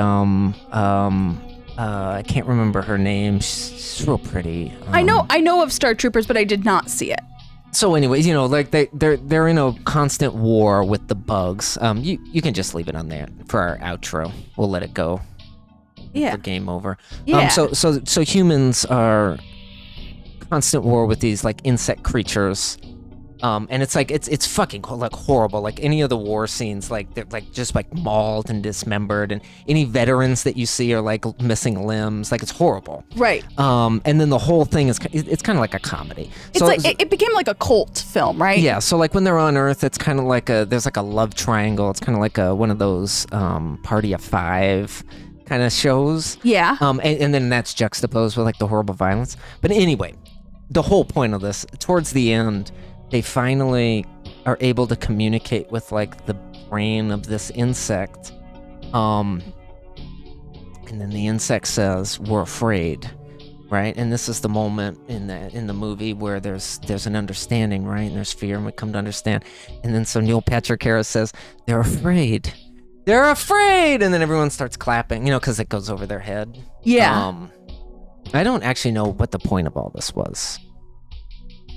I can't remember her name. She's real pretty. I know of Star Troopers, but I did not see it. So anyways, like they're in a constant war with the bugs. You can just leave it on there for our outro. We'll let it go. Yeah. For game over. Yeah. So humans are constant war with these like insect creatures. And it's like it's fucking like horrible. Like any of the war scenes, like they're like just like mauled and dismembered, and any veterans that you see are like missing limbs. Like it's horrible. Right. And then the whole thing is it's kind of like a comedy. It's so like it became like a cult film, right? Yeah. So like when they're on Earth, it's kind of like there's like a love triangle. It's kind of like one of those Party of Five kind of shows. Yeah. And then that's juxtaposed with like the horrible violence. But anyway, the whole point of this, towards the end, they finally are able to communicate with like the brain of this insect. And then the insect says, "We're afraid," right? And this is the moment in the movie where there's an understanding, right? And there's fear, and we come to understand. And then so Neil Patrick Harris says, "They're afraid. They're afraid," and then everyone starts clapping, because it goes over their head. Yeah. I don't actually know what the point of all this was.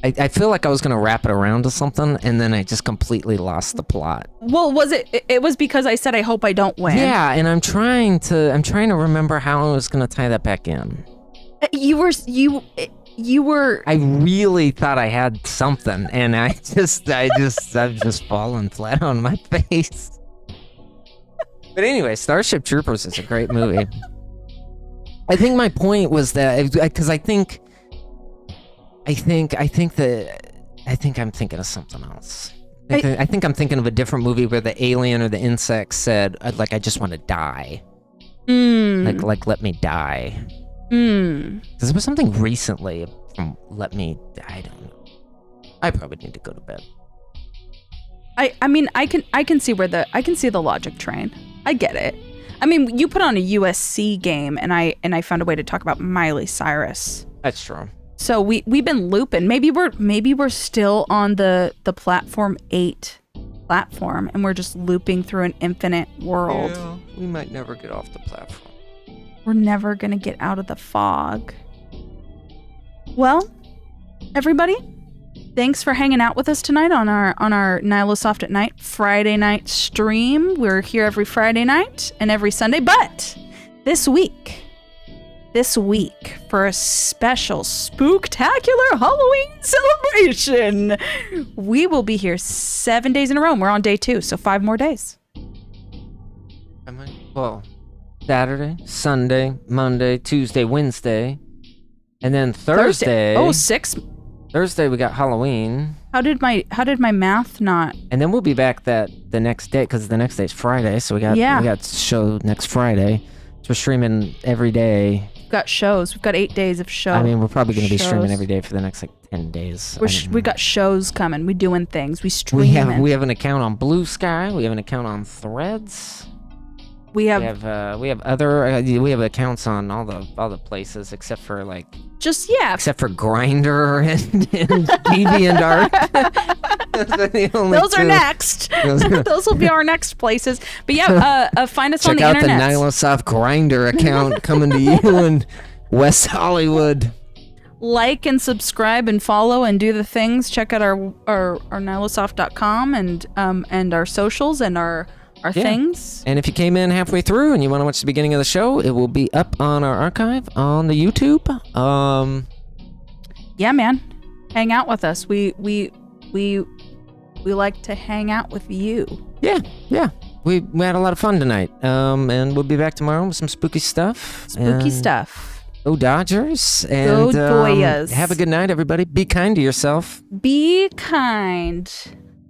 I feel like I was gonna wrap it around to something, and then I just completely lost the plot. Well, was it? It was because I said I hope I don't win. Yeah, and I'm trying to remember how I was gonna tie that back in. You were. I really thought I had something, and I've just fallen flat on my face. But anyway, Starship Troopers is a great movie. I think my point was that because I think I'm thinking of something else. I think I'm thinking of a different movie where the alien or the insect said, like, I just want to die. Like, let me die. Because there was something recently from Let Me Die. I don't know. I probably need to go to bed. I mean, I can see the logic train. I get it. I mean, you put on a USC game, and I found a way to talk about Miley Cyrus. That's true. So we've been looping. Maybe we're still on the platform 8 platform, and we're just looping through an infinite world. Yeah, we might never get off the platform. We're never gonna get out of the fog. Well, everybody, thanks for hanging out with us tonight on our NihiloSoft at Night Friday night stream. We're here every Friday night and every Sunday, but this week, for a special spooktacular Halloween celebration, we will be here 7 days in a row. We're on day 2, so 5 more days. Well, Saturday, Sunday, Monday, Tuesday, Wednesday, and then Thursday. Oh, 6. Thursday we got Halloween. How did my math not? And then we'll be back the next day, because the next day is Friday. So we got show next Friday. So we're streaming every day. We've got shows. We've got 8 days of shows. I mean, we're probably going to be streaming every day for the next 10 days. We got shows coming. We doing things. We streaming. We have an account on Blue Sky. We have an account on Threads. We have we have other we have accounts on all the places except for just except for Grindr and DeviantArt. Those are the only those are two. next. Those will be our next places. But yeah, find us on Check the out internet. the NihiloSoft Grindr account coming to you in West Hollywood. Like and subscribe and follow and do the things. Check out our NihiloSoft.com and our socials and our things. And if you came in halfway through and you want to watch the beginning of the show, it will be up on our archive on the YouTube. Yeah, man, hang out with us. We like to hang out with you. Yeah. We had a lot of fun tonight. And we'll be back tomorrow with some spooky stuff. Spooky stuff. Go Dodgers. Go And Goyas. have a good night, everybody. Be kind to yourself. Be kind.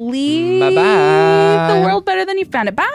Leave Bye-bye. the world better than you found it. Bye.